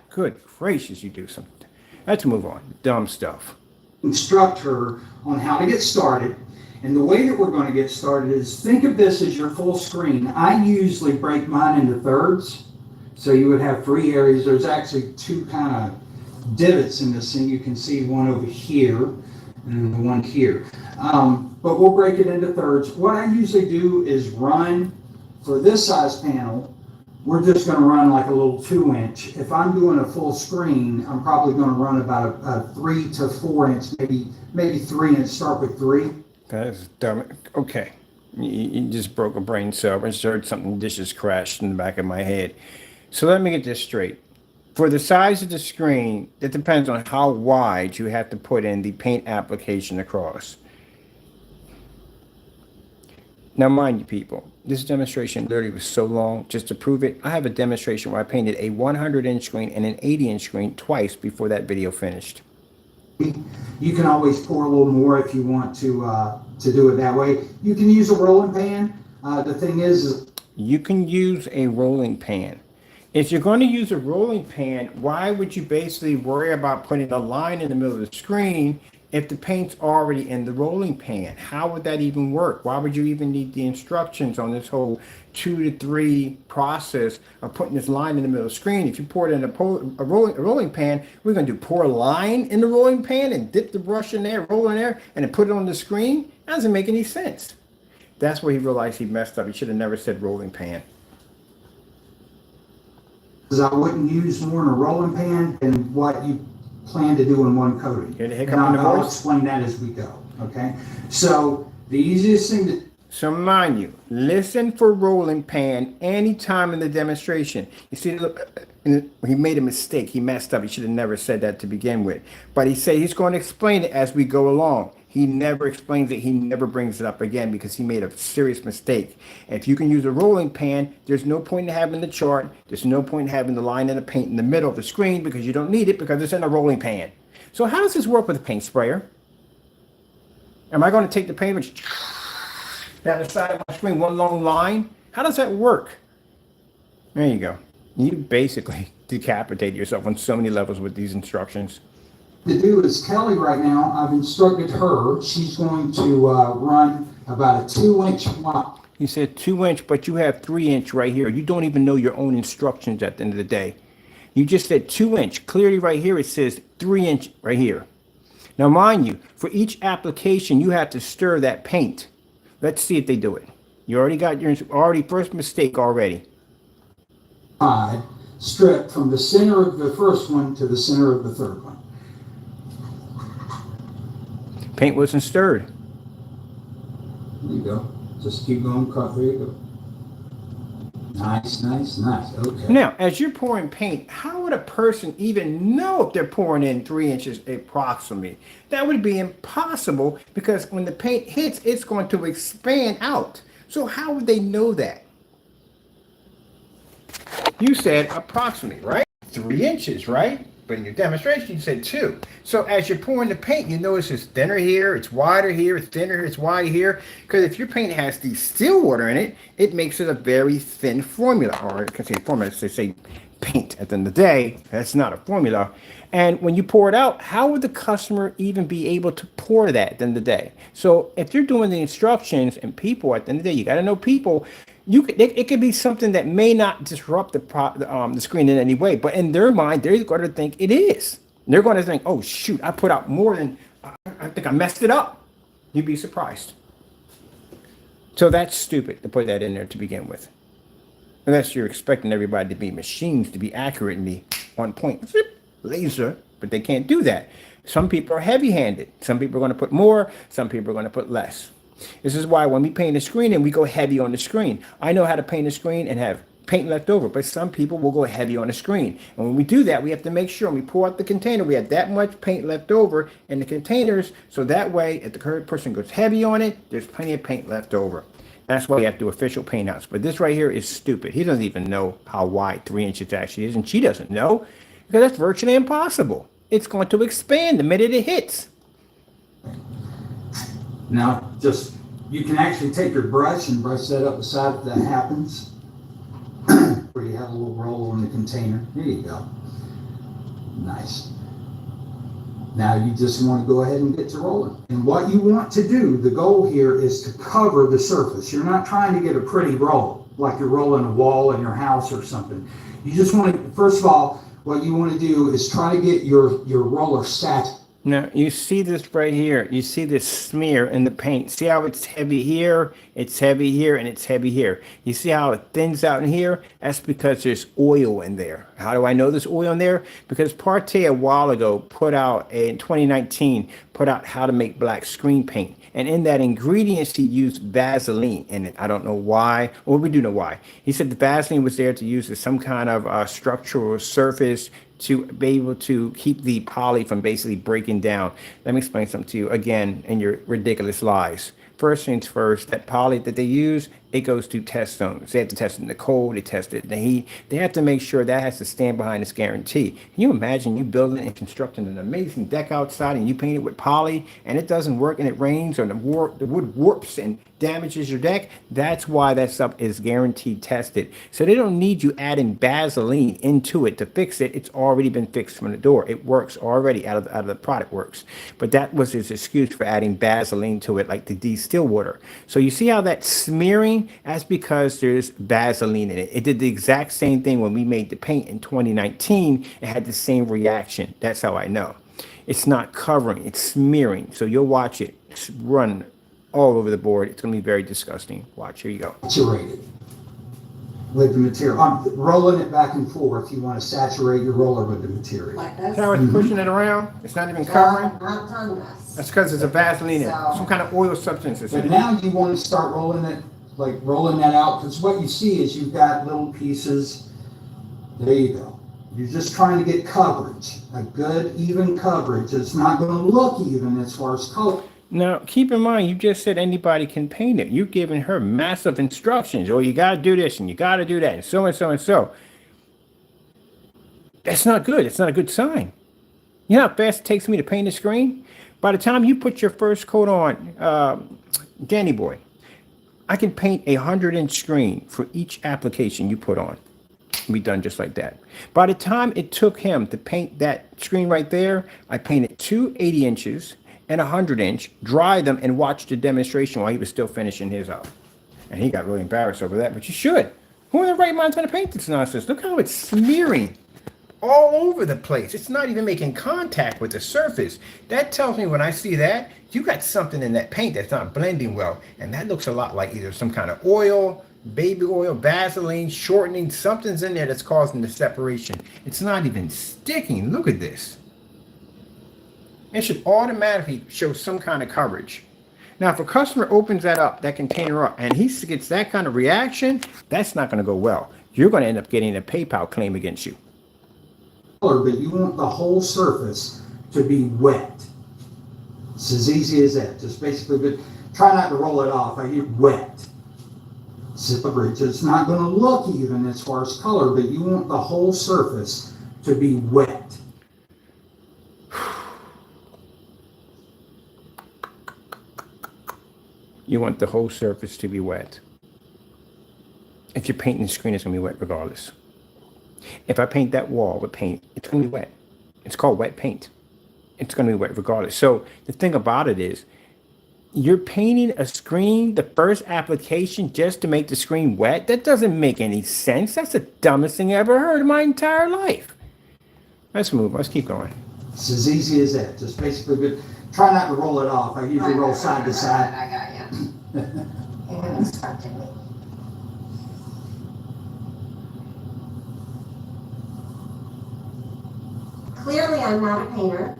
[SPEAKER 1] Good gracious, you do something. Let's move on. Dumb stuff.
[SPEAKER 3] instruct her on how to get started. And the way that we're going to get started is think of this as your full screen. I usually break mine into thirds. So you would have 3 areas. There's actually 2 kind of divots in this thing. You can see one over here and the one here. But we'll break it into thirds. What I usually do is run for this size panel. We're just going to run like a little 2-inch. If I'm doing a full screen, I'm probably going to run about a 3 to 4 inch, maybe 3 inch. Start with 3.
[SPEAKER 1] That's dumb. Okay. You just broke a brain cell. I just heard something, dishes crashed in the back of my head. So let me get this straight. For the size of the screen, it depends on how wide you have to put in the paint application across. Now, mind you, people, this demonstration literally was so long. Just to prove it, I have a demonstration where I painted a 100-inch screen and an 80-inch screen twice before that video finished.
[SPEAKER 3] You can always pour a little more if you want to do it that way. You can use a rolling pan. The thing is
[SPEAKER 1] you can use a rolling pan. If you're going to use a rolling pan, why would you basically worry about putting a line in the middle of the screen if the paint's already in the rolling pan? How would that even work? Why would you even need the instructions on this whole 2 to 3 process of putting this line in the middle of the screen? If you pour it in a rolling pan, we're going to pour a line in the rolling pan and dip the brush in there, roll in there, and then put it on the screen? That doesn't make any sense. That's where he realized he messed up. He should have never said rolling pan.
[SPEAKER 3] I wouldn't use more in a rolling pan than what you plan to do in one coating.
[SPEAKER 1] Hear the hiccup
[SPEAKER 3] And
[SPEAKER 1] in the
[SPEAKER 3] I'll
[SPEAKER 1] voice?
[SPEAKER 3] explain that as we go, okay? So the easiest thing to
[SPEAKER 1] So mind you, listen for rolling pan anytime in the demonstration. You see, look, he made a mistake. He messed up. He should have never said that to begin with. But he said he's going to explain it as we go along. He never explains it. He never brings it up again because he made a serious mistake. If you can use a rolling pan, there's no point in having the chart. There's no point in having the line and the paint in the middle of the screen because you don't need it because it's in a rolling pan. So how does this work with a paint sprayer? Am I going to take the paint and down the side of my screen, one long line? How does that work? There you go. You basically decapitate yourself on so many levels with these instructions.
[SPEAKER 3] do is Kelly right now, I've instructed her, she's going to run about a 2-inch line.
[SPEAKER 1] You said 2-inch, but you have 3-inch right here. You don't even know your own instructions at the end of the day. You just said 2-inch. Clearly right here it says 3-inch right here. Now mind you, for each application you have to stir that paint. Let's see if they do it. You already got your first mistake already.
[SPEAKER 3] Strip from the center of the first one to the center of the third one.
[SPEAKER 1] Paint wasn't stirred.
[SPEAKER 3] There you go. Just keep going. There you go. Nice, nice, nice. Okay.
[SPEAKER 1] Now, as you're pouring paint, how would a person even know if they're pouring in 3 inches approximately? That would be impossible because when the paint hits, it's going to expand out. So how would they know that? You said approximately, right? 3 inches, right? But in your demonstration, you said 2. So as you're pouring the paint, you notice it's thinner here, it's wider here, it's thinner here, it's wider here. Because if your paint has the still water in it, it makes it a very thin formula. Or I can say formula, they say paint at the end of the day. That's not a formula. And when you pour it out, how would the customer even be able to pour that at the end of the day? So if you're doing the instructions and people at the end of the day, you got to know people. It could be something that may not disrupt the screen in any way, but in their mind, they're going to think it is. They're going to think, oh, shoot, I put out more than, I think I messed it up. You'd be surprised. So that's stupid to put that in there to begin with. Unless you're expecting everybody to be machines, to be accurate and be on point. Laser, but they can't do that. Some people are heavy-handed. Some people are going to put more. Some people are going to put less. This is why when we paint a screen and we go heavy on the screen. I know how to paint a screen and have paint left over, but some people will go heavy on the screen. And when we do that, we have to make sure when we pour out the container, we have that much paint left over in the containers. So that way, if the current person goes heavy on it, there's plenty of paint left over. That's why you have to do official paint outs. But this right here is stupid. He doesn't even know how wide 3 inches actually is, and she doesn't know because that's virtually impossible. It's going to expand the minute it hits.
[SPEAKER 3] Now, you can actually take your brush and brush that up the side if that happens. Where you have a little roll on the container. There you go. Nice. Now you just want to go ahead and get to rolling. And what you want to do, the goal here is to cover the surface. You're not trying to get a pretty roll, like you're rolling a wall in your house or something. You just want to, first of all, what you want to do is try to get your roller saturated.
[SPEAKER 1] Now, you see this right here. You see this smear in the paint. See how it's heavy here, it's heavy here, and it's heavy here. You see how it thins out in here? That's because there's oil in there. How do I know there's oil in there? Because Partay a while ago in 2019, put out how to make black screen paint. And in that ingredients, he used Vaseline in it. I don't know why. Well, we do know why. He said the Vaseline was there to use as some kind of structural surface to be able to keep the poly from basically breaking down. Let me explain something to you again in your ridiculous lies. First things first, that poly that they use, it goes to test zones. They have to test it in the cold, they test it in the heat. They have to make sure that has to stand behind its guarantee. Can you imagine you building and constructing an amazing deck outside and you paint it with poly and it doesn't work and it rains or the wood warps and damages your deck? That's why that stuff is guaranteed tested. So they don't need you adding Vaseline into it to fix it. It's already been fixed from the door. It works already out of the product works. But that was his excuse for adding Vaseline to it, like the de-still water. So you see how that's smearing? That's because there's Vaseline in it. It did the exact same thing when we made the paint in 2019. It had the same reaction. That's how I know. It's not covering, it's smearing. So you'll watch it run all over the board. It's going to be very disgusting. Watch, here you go.
[SPEAKER 3] Saturated with the material. I'm rolling it back and forth. You want to saturate your roller with the material.
[SPEAKER 4] Like this.
[SPEAKER 1] See how it's pushing it around? It's not even covering.
[SPEAKER 4] I've done this.
[SPEAKER 1] That's because there's a Vaseline in it. Some kind of oil substance.
[SPEAKER 3] But now you want to start rolling that out, because what you see is you've got little pieces. There you go. You're just trying to get coverage, a good, even coverage. It's not going to look even as far as color.
[SPEAKER 1] Now, keep in mind, you just said anybody can paint it. You're giving her massive instructions. Oh, you got to do this and you got to do that and so and so and so. That's not good. It's not a good sign. You know how fast it takes me to paint a screen? By the time you put your first coat on, Danny Boy, I can paint a 100-inch screen for each application you put on. Be done just like that. By the time it took him to paint that screen right there, I painted 2 80 inches and a 100-inch, dry them, and watched the demonstration while he was still finishing his up. And he got really embarrassed over that, but you should. Who in the right mind's going to paint this nonsense? Look how it's smearing all over the place. It's not even making contact with the surface. That tells me when I see that, you got something in that paint that's not blending well. And that looks a lot like either some kind of oil, baby oil, Vaseline, shortening. Something's in there that's causing the separation. It's not even sticking. Look at this. It should automatically show some kind of coverage. Now, if a customer opens that up, that container up, and he gets that kind of reaction, that's not going to go well. You're going to end up getting a PayPal claim against you.
[SPEAKER 3] But you want the whole surface to be wet. It's as easy as that. Just basically, try not to roll it off. I get wet. It's not going to look even as far as color, but you want the whole surface to be wet.
[SPEAKER 1] You want the whole surface to be wet. If you're painting the screen, it's going to be wet regardless. If I paint that wall with paint, it's going to be wet. It's called wet paint. It's going to be wet regardless. So the thing about it is, you're painting a screen, the first application, just to make the screen wet? That doesn't make any sense. That's the dumbest thing I ever heard in my entire life. Let's move. Let's keep going.
[SPEAKER 3] It's as easy as that. Just basically, try not to roll it off. I usually roll side to side.
[SPEAKER 4] I got you. You're gonna start to me. Clearly, I'm not a painter.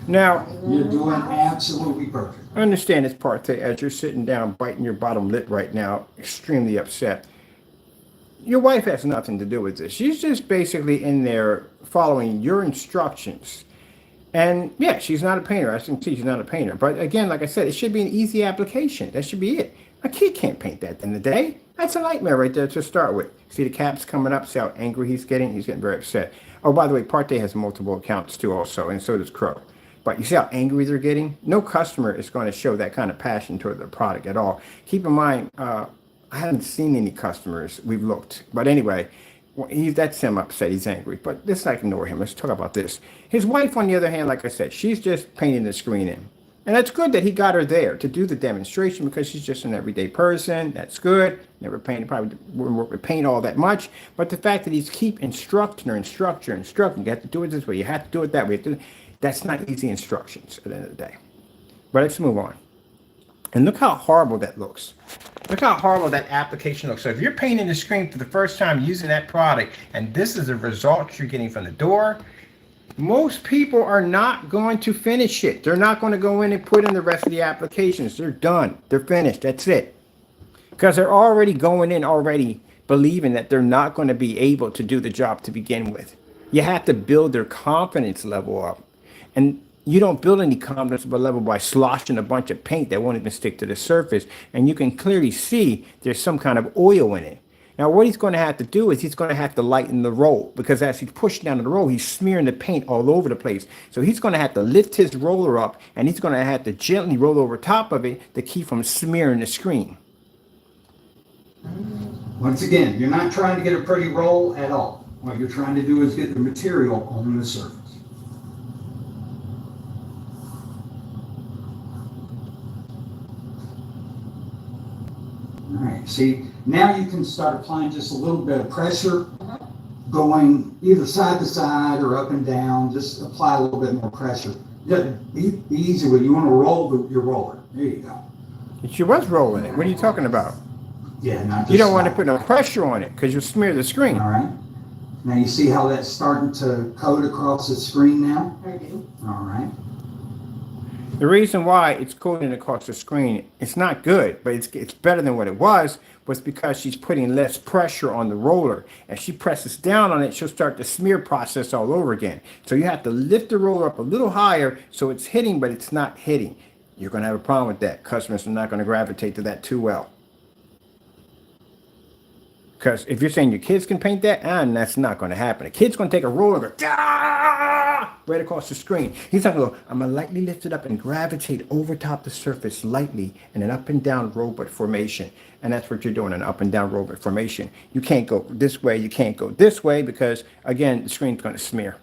[SPEAKER 1] Now,
[SPEAKER 3] You're doing absolutely perfect.
[SPEAKER 1] understand this part, as you're sitting down, biting your bottom lip right now, extremely upset. Your wife has nothing to do with this. She's just basically in there following your instructions. And yeah, she's not a painter. I can see she's not a painter. But again, like I said, it should be an easy application. That should be it. A kid can't paint that in the day. That's a nightmare right there to start with. See the caps coming up? See how angry he's getting? He's getting very upset. Oh, by the way, Partay has multiple accounts too also, and so does Crow. But you see how angry they're getting? No customer is going to show that kind of passion toward their product at all. Keep in mind, I haven't seen any customers. We've looked. But anyway, that's him upset. He's angry. But let's not ignore him. Let's talk about this. His wife, on the other hand, like I said, she's just painting the screen in. And that's good that he got her there to do the demonstration because she's just an everyday person. That's good. Never painted, probably wouldn't work with paint all that much. But the fact that he's keep instructing her. You have to do it this way. You have to do it that way. That's not easy instructions at the end of the day. But let's move on. And look how horrible that looks. Look how horrible that application looks. So if you're painting the screen for the first time using that product, and this is the result you're getting from the door, most people are not going to finish it. They're not going to go in and put in the rest of the applications. They're done. They're finished. That's it. Because they're already going in already believing that they're not going to be able to do the job to begin with. You have to build their confidence level up. And you don't build any confidence level by sloshing a bunch of paint that won't even stick to the surface. And you can clearly see there's some kind of oil in it. Now, what he's going to have to do is he's going to have to lighten the roll, because as he's pushing down the roll, he's smearing the paint all over the place. So he's going to have to lift his roller up, and he's going to have to gently roll over top of it to keep from smearing the screen.
[SPEAKER 3] Once again, you're not trying to get a pretty roll at all. What you're trying to do is get the material on the surface. All right, see, now you can start applying just a little bit of pressure, going either side to side or up and down. Just apply a little bit more pressure. Be easy with it. You want to roll your roller. There you go.
[SPEAKER 1] She was rolling it. What are you talking about?
[SPEAKER 3] Yeah, not just
[SPEAKER 1] You don't want to
[SPEAKER 3] slide.
[SPEAKER 1] put no pressure on it because you'll smear the screen.
[SPEAKER 3] All right. Now you see how that's starting to coat across the screen now?
[SPEAKER 4] I do.
[SPEAKER 3] All right.
[SPEAKER 1] The reason why it's coating across the screen, it's not good, but it's better than what it was because she's putting less pressure on the roller. As she presses down on it, she'll start the smear process all over again. So you have to lift the roller up a little higher so it's hitting, but it's not hitting. You're going to have a problem with that. Customers are not going to gravitate to that too well. Because if you're saying your kids can paint that, and that's not going to happen. A kid's going to take a roller and go, right across the screen. He's not going to go, I'm going to lightly lift it up and gravitate over top the surface lightly in an up and down robot formation. And that's what you're doing, an up and down robot formation. You can't go this way, you can't go this way, because, again, the screen's going to smear.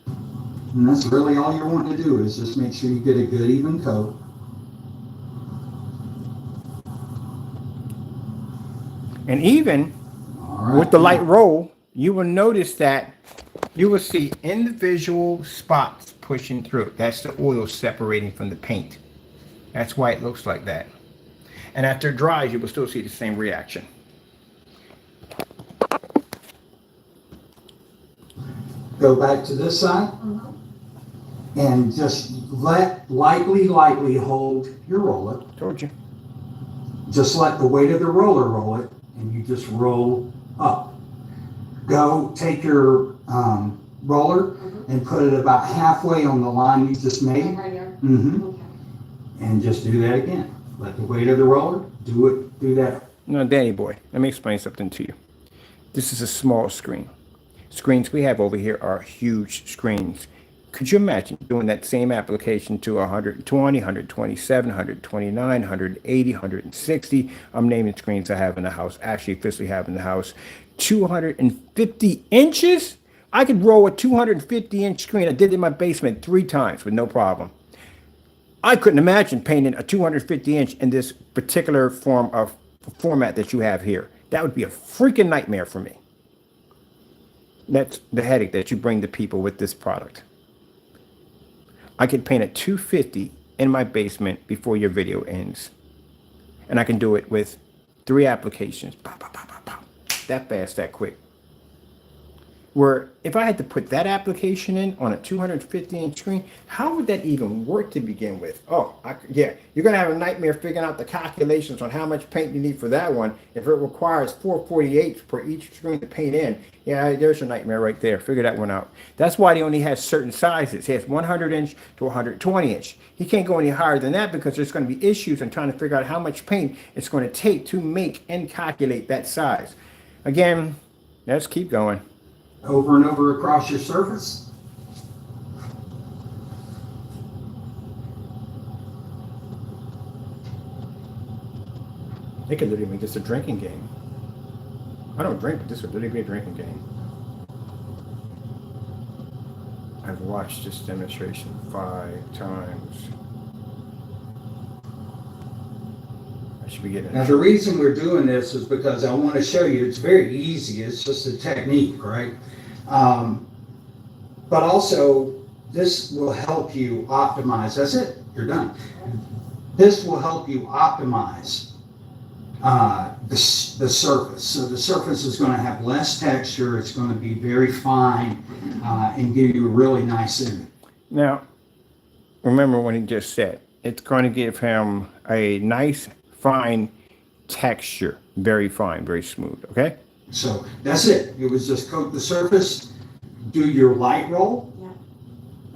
[SPEAKER 3] And that's really all you're wanting to do is just make sure you get a good even coat.
[SPEAKER 1] And even
[SPEAKER 3] All
[SPEAKER 1] with the
[SPEAKER 3] right.
[SPEAKER 1] light roll, you will notice that you will see individual spots pushing through. That's the oil separating from the paint. That's why it looks like that. And after it dries, you will still see the same reaction.
[SPEAKER 3] Go back to this side. And just lightly hold your roller.
[SPEAKER 1] Told you.
[SPEAKER 3] Just let the weight of the roller roll it, and you just roll up. Go take your roller and put it about halfway on the line you just made.
[SPEAKER 4] Right here.
[SPEAKER 3] Okay. And just do that again. Let the weight of the roller do that.
[SPEAKER 1] No, Danny boy, let me explain something to you. This is a small screen. Screens we have over here are huge screens. Could you imagine doing that same application to 120, 127, 129, 180, 160? I'm naming screens I have in the house, actually physically have in the house. 250 inches? I could roll a 250-inch screen. I did it in my basement 3 times with no problem. I couldn't imagine painting a 250-inch in this particular format that you have here. That would be a freaking nightmare for me. That's the headache that you bring to people with this product. I could paint a 250 in my basement before your video ends. And I can do it with 3 applications. Pop, pop, pop, pop, pop. That fast, that quick. Where if I had to put that application in on a 250-inch screen, how would that even work to begin with? Yeah, you're going to have a nightmare figuring out the calculations on how much paint you need for that one. If it requires 448 per each screen to paint in, yeah, there's a nightmare right there. Figure that one out. That's why he only has certain sizes. He has 100-inch to 120-inch. He can't go any higher than that because there's going to be issues in trying to figure out how much paint it's going to take to make and calculate that size. Again, let's keep going.
[SPEAKER 3] Over and over across your surface.
[SPEAKER 1] It could literally make this a drinking game. I don't drink, but this would literally be a drinking game. I've watched this demonstration 5 times. I should be getting
[SPEAKER 3] Now, the reason we're doing this is because I want to show you it's very easy. It's just a technique, right? But also, this will help you optimize. That's it. You're done. This will help you optimize the surface. So the surface is going to have less texture. It's going to be very fine and give you a really nice image.
[SPEAKER 1] Now, remember what he just said. It's going to give him a nice, fine texture. Very fine, very smooth, okay?
[SPEAKER 3] So that's it. It was just coat the surface, do your light roll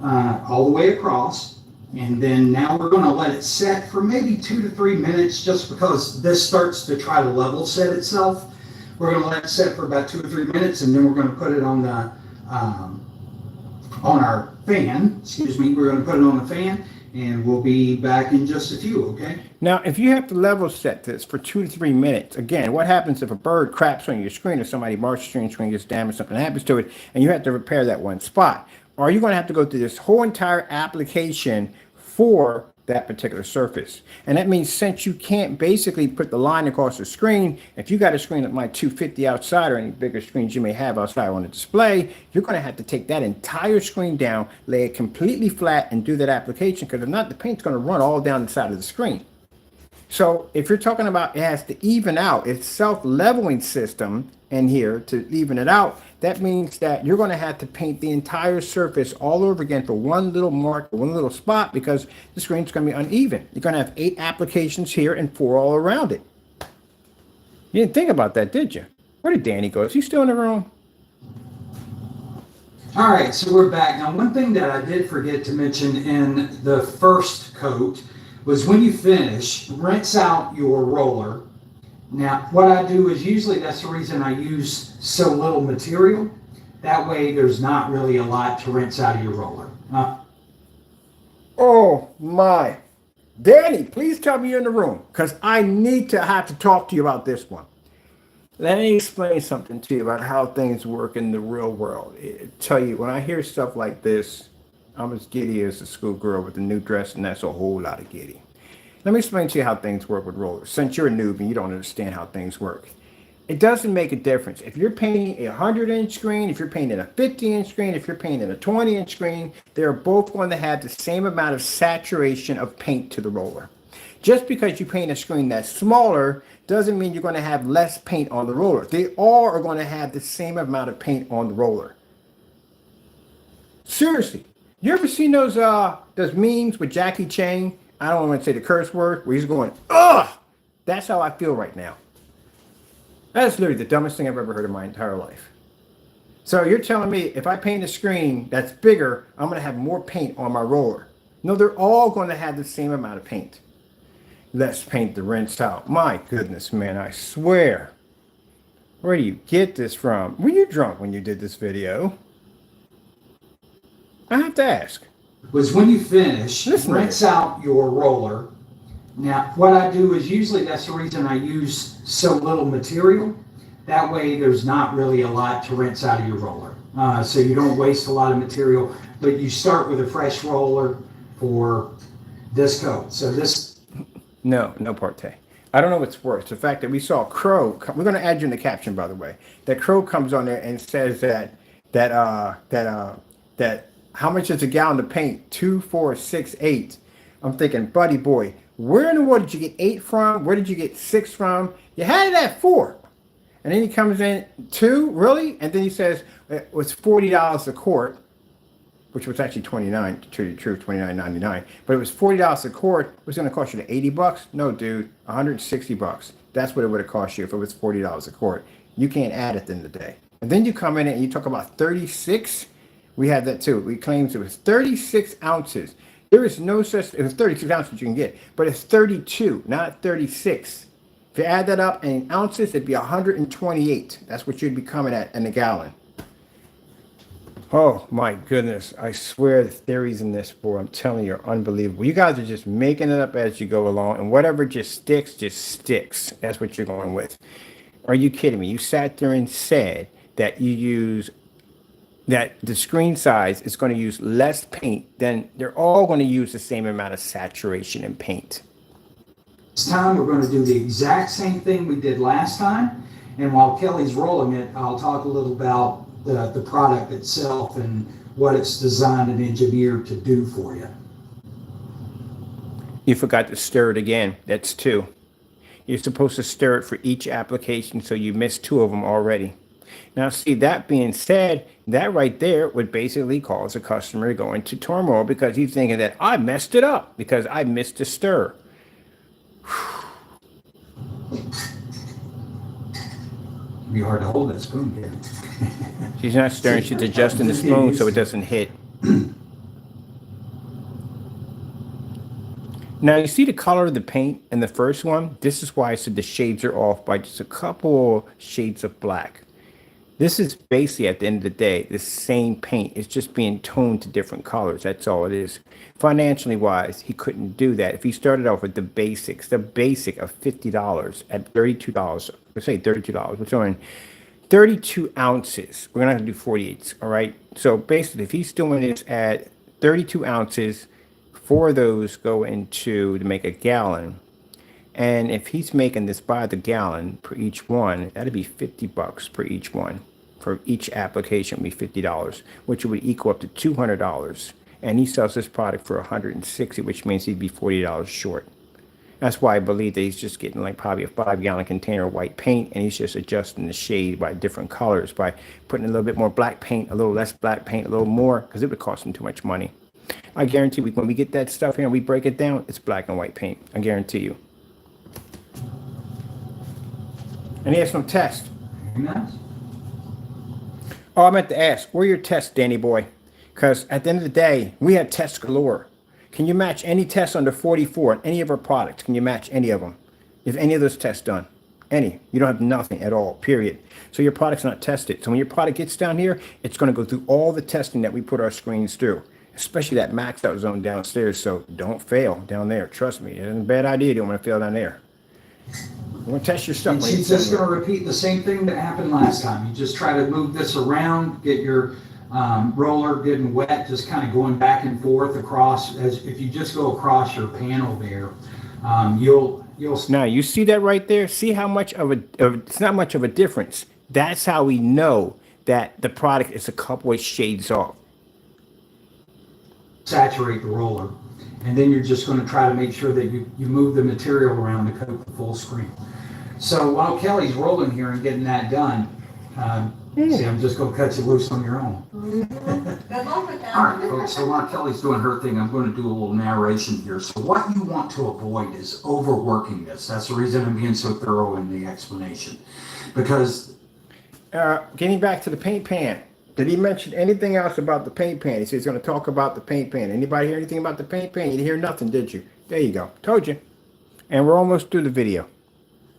[SPEAKER 3] all the way across, and then now we're going to let it set for maybe 2 to 3 minutes just because this starts to try to level set itself. We're going to let it set for about 2 or 3 minutes, and then we're going to put it on the on our fan. Excuse me. We're going to put it on the fan, and we'll be back in just a few, okay?
[SPEAKER 1] Now, if you have to level set this for 2 to 3 minutes, again, what happens if a bird craps on your screen or somebody marks your screen gets damaged, something happens to it, and you have to repair that one spot? Or are you going to have to go through this whole entire application for that particular surface? And that means since you can't basically put the line across the screen, if you got a screen like my 250 outside or any bigger screens you may have outside on the display, you're going to have to take that entire screen down, lay it completely flat, and do that application, because if not, the paint's going to run all down the side of the screen. So if you're talking about it has to even out, it's self-leveling system in here to even it out, that means that you're going to have to paint the entire surface all over again for one little mark, one little spot, because the screen's going to be uneven. You're going to have 8 applications here and 4 all around it. You didn't think about that, did you? Where did Danny go? Is he still in the room?
[SPEAKER 3] All right, so we're back. Now, one thing that I did forget to mention in the first coat was when you finish, rinse out your roller. Now, what I do is usually that's the reason I use so little material. That way there's not really a lot to rinse out of your roller.
[SPEAKER 1] Oh my. Danny, please tell me you're in the room, because I need to have to talk to you about this one. Let me explain something to you about how things work in the real world. I tell you, when I hear stuff like this, I'm as giddy as a schoolgirl with a new dress, and that's a whole lot of giddy. Let me explain to you how things work with rollers, since you're a noob and you don't understand how things work. It doesn't make a difference. If you're painting a 100-inch screen, if you're painting a 50-inch screen, if you're painting a 20-inch screen, they're both going to have the same amount of saturation of paint to the roller. Just because you paint a screen that's smaller doesn't mean you're going to have less paint on the roller. They all are going to have the same amount of paint on the roller. Seriously. You ever seen those memes with Jackie Chan? I don't want to say the curse word, where he's going, ugh! That's how I feel right now. That is literally the dumbest thing I've ever heard in my entire life. So you're telling me if I paint a screen that's bigger, I'm going to have more paint on my roller. No, they're all going to have the same amount of paint. Let's paint the rinse out. My goodness, man, I swear. Where do you get this from? Were you drunk when you did this video? I have to ask.
[SPEAKER 3] Was when you finish,
[SPEAKER 1] Listen,
[SPEAKER 3] rinse out your roller. Now, what I do is usually that's the reason I use so little material. That way there's not really a lot to rinse out of your roller. So you don't waste a lot of material, but you start with a fresh roller for this coat. So this.
[SPEAKER 1] No partay. I don't know what's worse. The fact that we saw Crow, we're going to add you in the caption, by the way, that Crow comes on there and says that how much is a gallon of paint? 2, 4, 6, 8. I'm thinking, buddy boy, where in the world did you get 8 from? Where did you get 6 from? You had it at 4. And then he comes in 2, really? And then he says it was $40 a quart, which was actually $29, to tell you the truth, $29.99. But it was $40 a quart. It was going to cost you $80? No, dude, $160. That's what it would have cost you if it was $40 a quart. You can't add at the end of the day. And then you come in and you talk about 36. We had that too. We claimed it was 36 ounces. There is no such, it was 36 ounces you can get, but it's 32, not 36. If you add that up in ounces, it'd be 128. That's what you'd be coming at in a gallon. Oh my goodness. I swear the theories in this, boy, I'm telling you, are unbelievable. You guys are just making it up as you go along, and whatever just sticks. That's what you're going with. Are you kidding me? You sat there and said that that the screen size is going to use less paint, then they're all going to use the same amount of saturation in paint.
[SPEAKER 3] This time we're going to do the exact same thing we did last time. And while Kelly's rolling it, I'll talk a little about the product itself and what it's designed and engineered to do for you.
[SPEAKER 1] You forgot to stir it again. That's 2. You're supposed to stir it for each application, so you missed 2 of them already. Now, see, that being said, that right there would basically cause a customer to go into turmoil because he's thinking that I messed it up because I missed a stir.
[SPEAKER 3] It'd be hard to hold that spoon here.
[SPEAKER 1] She's not stirring, she's adjusting the spoon so it doesn't hit. Now, you see the color of the paint in the first one? This is why I said the shades are off by just a couple shades of black. This is basically, at the end of the day, the same paint. It's just being toned to different colors. That's all it is. Financially wise, he couldn't do that. If he started off with the basic of $50 at $32, let's say $32, we're showing 32 ounces. We're going to have to do 48s, all right? So basically, if he's doing this at 32 ounces, 4 of those go into to make a gallon. And if he's making this by the gallon per each one, that'd be $50 per each one. For each application would be $50, which would equal up to $200. And he sells this product for $160, which means he'd be $40 short. That's why I believe that he's just getting like probably a 5-gallon container of white paint, and he's just adjusting the shade by different colors by putting a little bit more black paint, a little less black paint, a little more, because it would cost him too much money. I guarantee when we get that stuff here and we break it down, it's black and white paint. I guarantee you. And he has no test.
[SPEAKER 3] Nice.
[SPEAKER 1] Oh, I meant to ask, where are your tests, Danny boy? Because at the end of the day, we have tests galore. Can you match any tests under 44 on any of our products? Can you match any of them? If any of those tests done? Any. You don't have nothing at all, period. So your product's not tested. So when your product gets down here, it's going to go through all the testing that we put our screens through, especially that maxed out zone downstairs. So don't fail down there. Trust me. It's a bad idea. You don't want to fail down there. You want to test your stuff.
[SPEAKER 3] And she's just going to repeat the same thing that happened last time. You just try to move this around, get your roller getting wet, just kind of going back and forth across. As if you just go across your panel there, you'll.
[SPEAKER 1] Now you see that right there. See how much of it's not much of a difference. That's how we know that the product is a couple of shades off.
[SPEAKER 3] Saturate the roller, and then you're just going to try to make sure that you move the material around to coat the full screen. So while Kelly's rolling here and getting that done, See, I'm just gonna cut you loose on your own.
[SPEAKER 4] Good luck with that.
[SPEAKER 3] All right, folks, so while Kelly's doing her thing, I'm going to do a little narration here. So what you want to avoid is overworking this. That's the reason I'm being so thorough in the explanation. Because
[SPEAKER 1] Getting back to the paint pan. Did he mention anything else about the paint pan? He said he's going to talk about the paint pan. Anybody hear anything about the paint pan? You didn't hear nothing, did you? There you go. Told you. And we're almost through the video.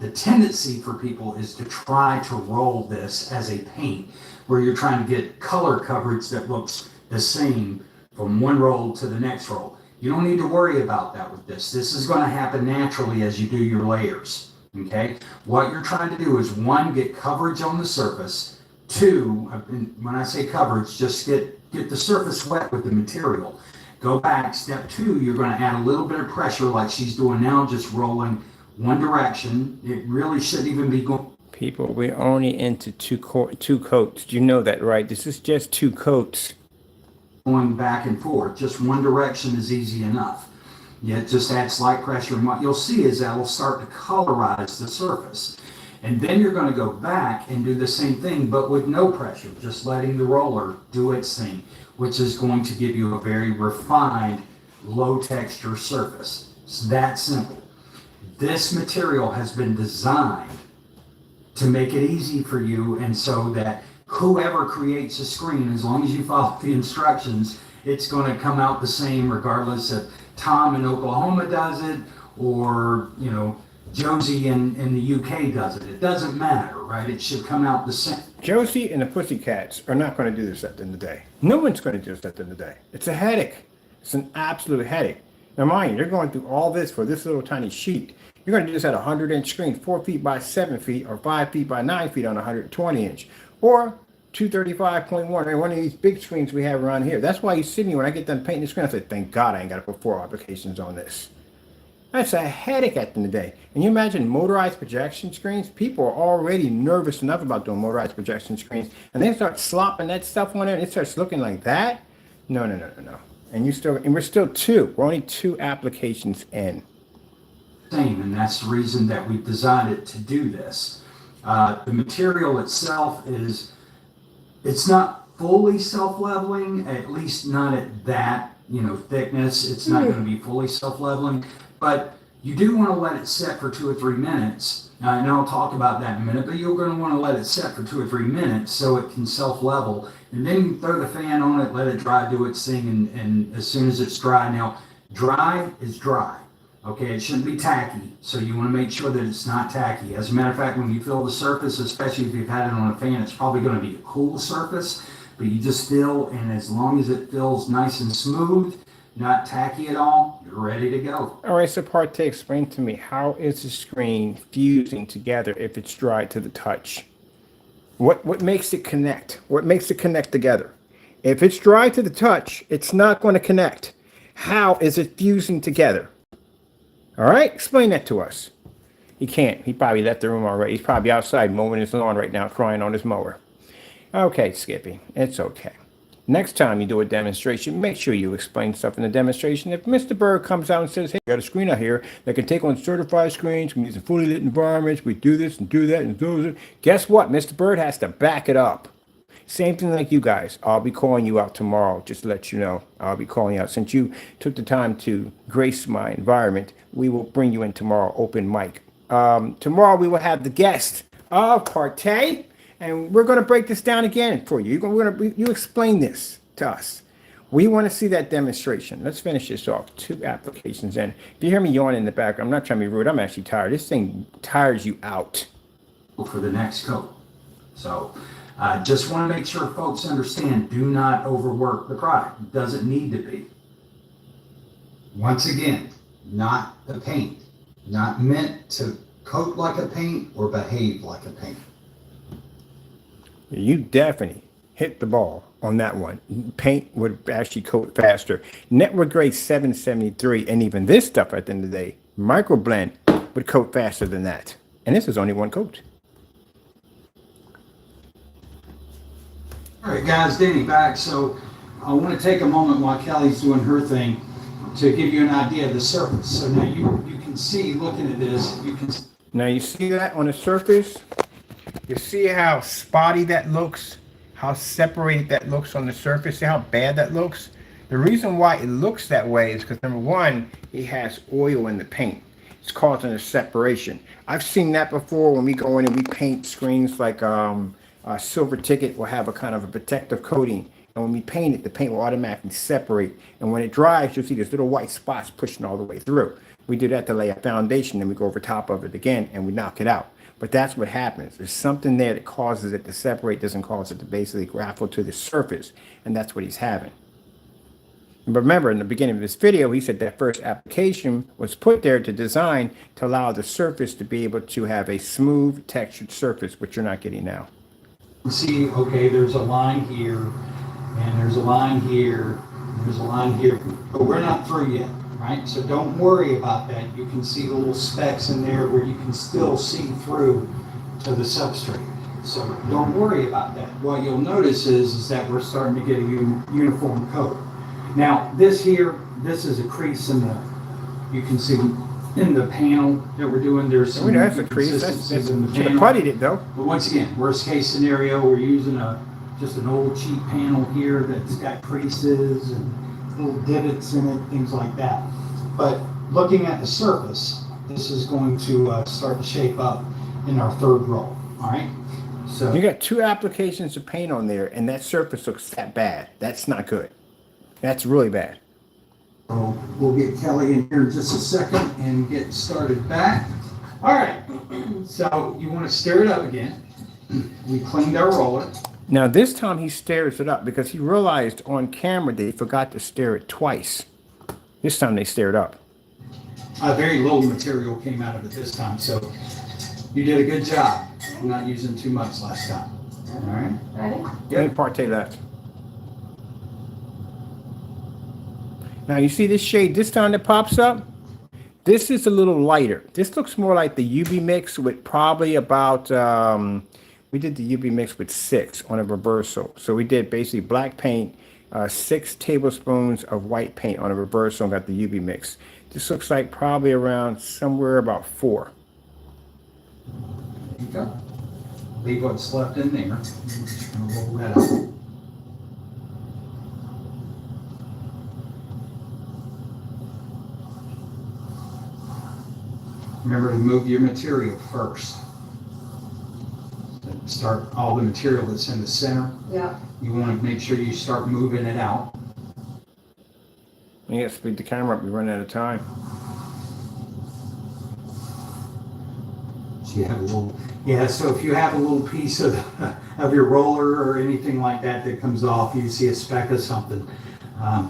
[SPEAKER 3] the tendency for people is to try to roll this as a paint, where you're trying to get color coverage that looks the same from one roll to the next roll. You don't need to worry about that with this. This is going to happen naturally as you do your layers. Okay? What you're trying to do is, one, get coverage on the surface. Two, when I say coverage, just get the surface wet with the material. Go back. Step two, you're going to add a little bit of pressure like she's doing now, just rolling one direction. It really shouldn't even be going.
[SPEAKER 1] People, we're only into two coats. You know that, right? This is just 2 coats.
[SPEAKER 3] Going back and forth. Just one direction is easy enough. Yeah, just add slight pressure, and what you'll see is that will start to colorize the surface. And then you're going to go back and do the same thing, but with no pressure, just letting the roller do its thing, which is going to give you a very refined, low texture surface. It's that simple. This material has been designed to make it easy for you, and so that whoever creates a screen, as long as you follow the instructions, it's going to come out the same regardless if Tom in Oklahoma does it or, you know, Josie in the UK does it. It doesn't matter, right? It should come out the same.
[SPEAKER 1] Josie and the Pussycats are not going to do this at the end of the day. No one's going to do this at the end of the day. It's a headache. It's an absolute headache. Now, mind you, you're going through all this for this little tiny sheet. You're going to do this at a 100-inch screen, 4 feet by 7 feet, or 5 feet by 9 feet on a 120-inch, or 235.1, and one of these big screens we have around here. That's why you see me when I get done painting the screen, I say, thank God I ain't got to put 4 applications on this. That's a headache at the end of the day. And you imagine motorized projection screens? People are already nervous enough about doing motorized projection screens, and they start slopping that stuff on there, and it starts looking like that? No. And we're still 2. We're only 2 applications in.
[SPEAKER 3] Same, and that's the reason that we've designed it to do this. The material itself it's not fully self-leveling, at least not at that, thickness. It's not going to be fully self-leveling, but you do want to let it set for 2 or 3 minutes. And I'll talk about that in a minute, but you're going to want to let it set for 2 or 3 minutes so it can self-level. And then you throw the fan on it, let it dry, do its thing, and as soon as it's dry, now dry is dry. Okay, it shouldn't be tacky, so you want to make sure that it's not tacky. As a matter of fact, when you feel the surface, especially if you've had it on a fan, it's probably going to be a cool surface, but you just feel, and as long as it feels nice and smooth, not tacky at all, you're ready to go.
[SPEAKER 1] All right, so Partay, explain to me, how is the screen fusing together if it's dry to the touch? What makes it connect? What makes it connect together? If it's dry to the touch, it's not going to connect. How is it fusing together? All right, explain that to us. He can't. He probably left the room already. He's probably outside mowing his lawn right now, crying on his mower. Okay, Skippy, it's okay. Next time you do a demonstration, make sure you explain stuff in the demonstration. If Mr. Bird comes out and says, hey, we got a screen out here that can take on certified screens, we use fully lit environments, we do this and do that and do it. Guess what? Mr. Bird has to back it up. Same thing like you guys. I'll be calling you out tomorrow, just to let you know. I'll be calling you out. Since you took the time to grace my environment, we will bring you in tomorrow, open mic. Tomorrow we will have the guest of Partay, and we're going to break this down again for you. You explain this to us. We want to see that demonstration. Let's finish this off. 2 applications in. If you hear me yawning in the back, I'm not trying to be rude. I'm actually tired. This thing tires you out.
[SPEAKER 3] For the next coat. So just want to make sure folks understand, do not overwork the product. It doesn't need to be. Once again, not a paint. Not meant to coat like a paint or behave like a paint.
[SPEAKER 1] You definitely hit the ball on that one. Paint would actually coat faster. Network grade 773, and even this stuff at the end of the day, microblend would coat faster than that. And this is only 1 coat.
[SPEAKER 3] All right, guys, Danny back. So I want to take a moment while Kelly's doing her thing to give you an idea of the surface. So now you can see, looking at this,
[SPEAKER 1] Now you see that on the surface? You see how spotty that looks? How separated that looks on the surface? See how bad that looks? The reason why it looks that way is because, number one, it has oil in the paint. It's causing a separation. I've seen that before when we go in and we paint screens like a silver ticket will have a kind of a protective coating. And when we paint it, the paint will automatically separate. And when it dries, you'll see these little white spots pushing all the way through. We do that to lay a foundation, then we go over top of it again and we knock it out. But that's what happens. There's something there that causes it to separate, doesn't cause it to basically grapple to the surface. And that's what he's having. But remember, in the beginning of this video, he said that first application was put there to design to allow the surface to be able to have a smooth textured surface, which you're not getting now.
[SPEAKER 3] See, okay, there's a line here, and there's a line here, and there's a line here, but we're not through yet, right? So don't worry about that. You can see the little specks in there where you can still see through to the substrate. So don't worry about that. What you'll notice is that we're starting to get a uniform coat. Now, this here, this is a crease in the, you can see in the panel that we're doing, there's some
[SPEAKER 1] that's a crease.
[SPEAKER 3] inconsistencies in the
[SPEAKER 1] Should have
[SPEAKER 3] panel.
[SPEAKER 1] puttied it though.
[SPEAKER 3] But once again, worst case scenario, we're using just an old cheap panel here that's got creases and little divots in it, things like that. But looking at the surface, this is going to start to shape up in our third roll, all right? So
[SPEAKER 1] You got two applications of paint on there, and that surface looks that bad. That's not good. That's really bad.
[SPEAKER 3] So we'll get Kelly in here in just a second and get started back. All right, so you want to stir it up again. We cleaned our roller.
[SPEAKER 1] Now this time he stirs it up because he realized on camera they forgot to stir it twice. This time they stir it up.
[SPEAKER 3] Very little material came out of it this time, so you did a good job. I'm not using too much last time. All right.
[SPEAKER 4] Ready?
[SPEAKER 1] Only partay left. Now you see this shade this time that pops up? This is a little lighter. This looks more like the UV mix with probably about, we did the UV mix with 6 on a reversal. So we did basically black paint, 6 tablespoons of white paint on a reversal and got the UV mix. This looks like probably around somewhere about 4.
[SPEAKER 3] Okay. Leave what's left in there. I'm just gonna roll that up. Remember to move your material first. Start all the material that's in the center.
[SPEAKER 4] Yeah.
[SPEAKER 3] You want to make sure you start moving it out.
[SPEAKER 1] You gotta speed the camera up, we run out of time.
[SPEAKER 3] So you have a little, yeah, so if you have a little piece of your roller or anything like that that comes off, you see a speck of something,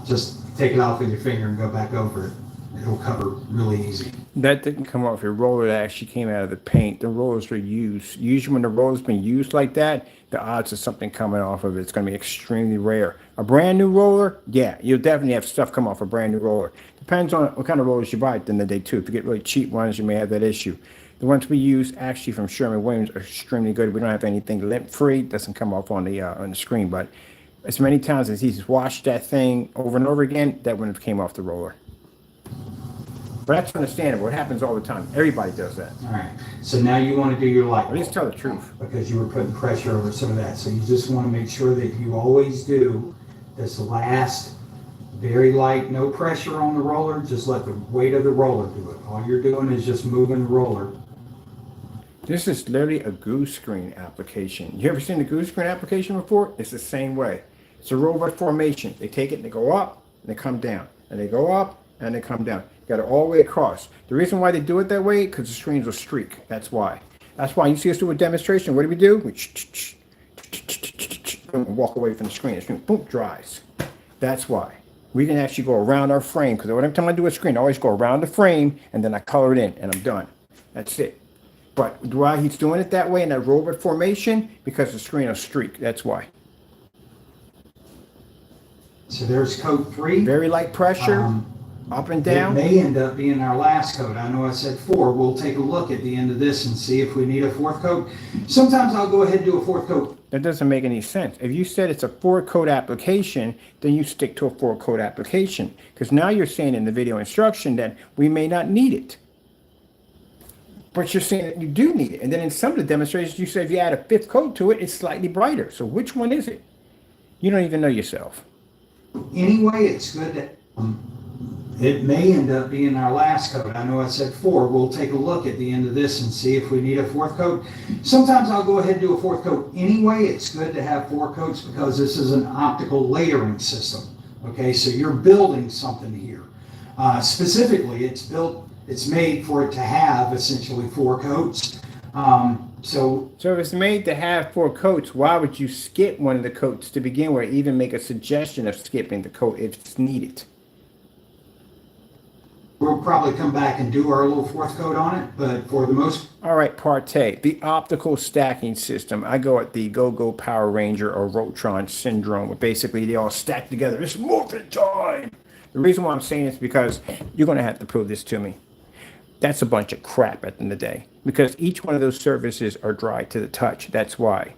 [SPEAKER 3] just take it off with your finger and go back over it. It'll cover really easy.
[SPEAKER 1] That didn't come off your roller, that actually came out of the paint. The rollers were used. Usually when the roller's been used like that, the odds of something coming off of it's going to be extremely rare. A brand new roller, yeah, you'll definitely have stuff come off a brand new roller. Depends on what kind of rollers you buy at the end of the day too. If you get really cheap ones, you may have that issue. The ones we use actually from Sherwin-Williams are extremely good. We don't have anything lint-free. It doesn't come off on the screen, but as many times as he's washed that thing over and over again, that wouldn't have came off the roller. But that's understandable. It happens all the time. Everybody does that.
[SPEAKER 3] All right, so now you want to do your light
[SPEAKER 1] At least tell the truth.
[SPEAKER 3] because you were putting pressure over some of that. So you just want to make sure that you always do this last, very light, no pressure on the roller. Just let the weight of the roller do it. All you're doing is just moving the roller.
[SPEAKER 1] This is literally a glue screen application. You ever seen the glue screen application before? It's the same way. It's a robot formation. They take it and they go up and they come down. And they go up and they come down. Got it all the way across. The reason why they do it that way, because the screens will streak. That's why. That's why you see us do a demonstration. What do? We walk away from the screen. The screen, boom, dries. That's why. We can actually go around our frame, because every time I do a screen, I always go around the frame, and then I color it in, and I'm done. That's it. But why he's doing it that way in that robot formation? Because the screen will streak. That's why.
[SPEAKER 3] So there's coat 3.
[SPEAKER 1] Very light pressure. Up and down.
[SPEAKER 3] It may end up being our last coat. I know I said 4. We'll take a look at the end of this and see if we need a 4th coat. Sometimes I'll go ahead and do a 4th coat.
[SPEAKER 1] That doesn't make any sense. If you said it's a 4-coat application, then you stick to a 4-coat application. Because now you're saying in the video instruction that we may not need it. But you're saying that you do need it. And then in some of the demonstrations, you said if you add a fifth coat to it, it's slightly brighter. So which one is it? You don't even know yourself.
[SPEAKER 3] Anyway, it's good that it may end up being our last coat. I know I said 4. We'll take a look at the end of this and see if we need a 4th coat. Sometimes I'll go ahead and do a 4th coat anyway. It's good to have 4 coats because this is an optical layering system. Okay, so you're building something here. Specifically, it's made for it to have essentially 4 coats. So
[SPEAKER 1] if it's made to have 4 coats, why would you skip one of the coats to begin with, or even make a suggestion of skipping the coat if it's needed?
[SPEAKER 3] we'll probably come back and do our little 4th coat on it, but for the most.
[SPEAKER 1] All right, partay. The optical stacking system. I go at the Go-Go Power Ranger or Rotron syndrome, where basically they all stack together. It's morphin' time. The reason why I'm saying this is because you're going to have to prove this to me. That's a bunch of crap at the end of the day, because each one of those surfaces are dry to the touch. That's why.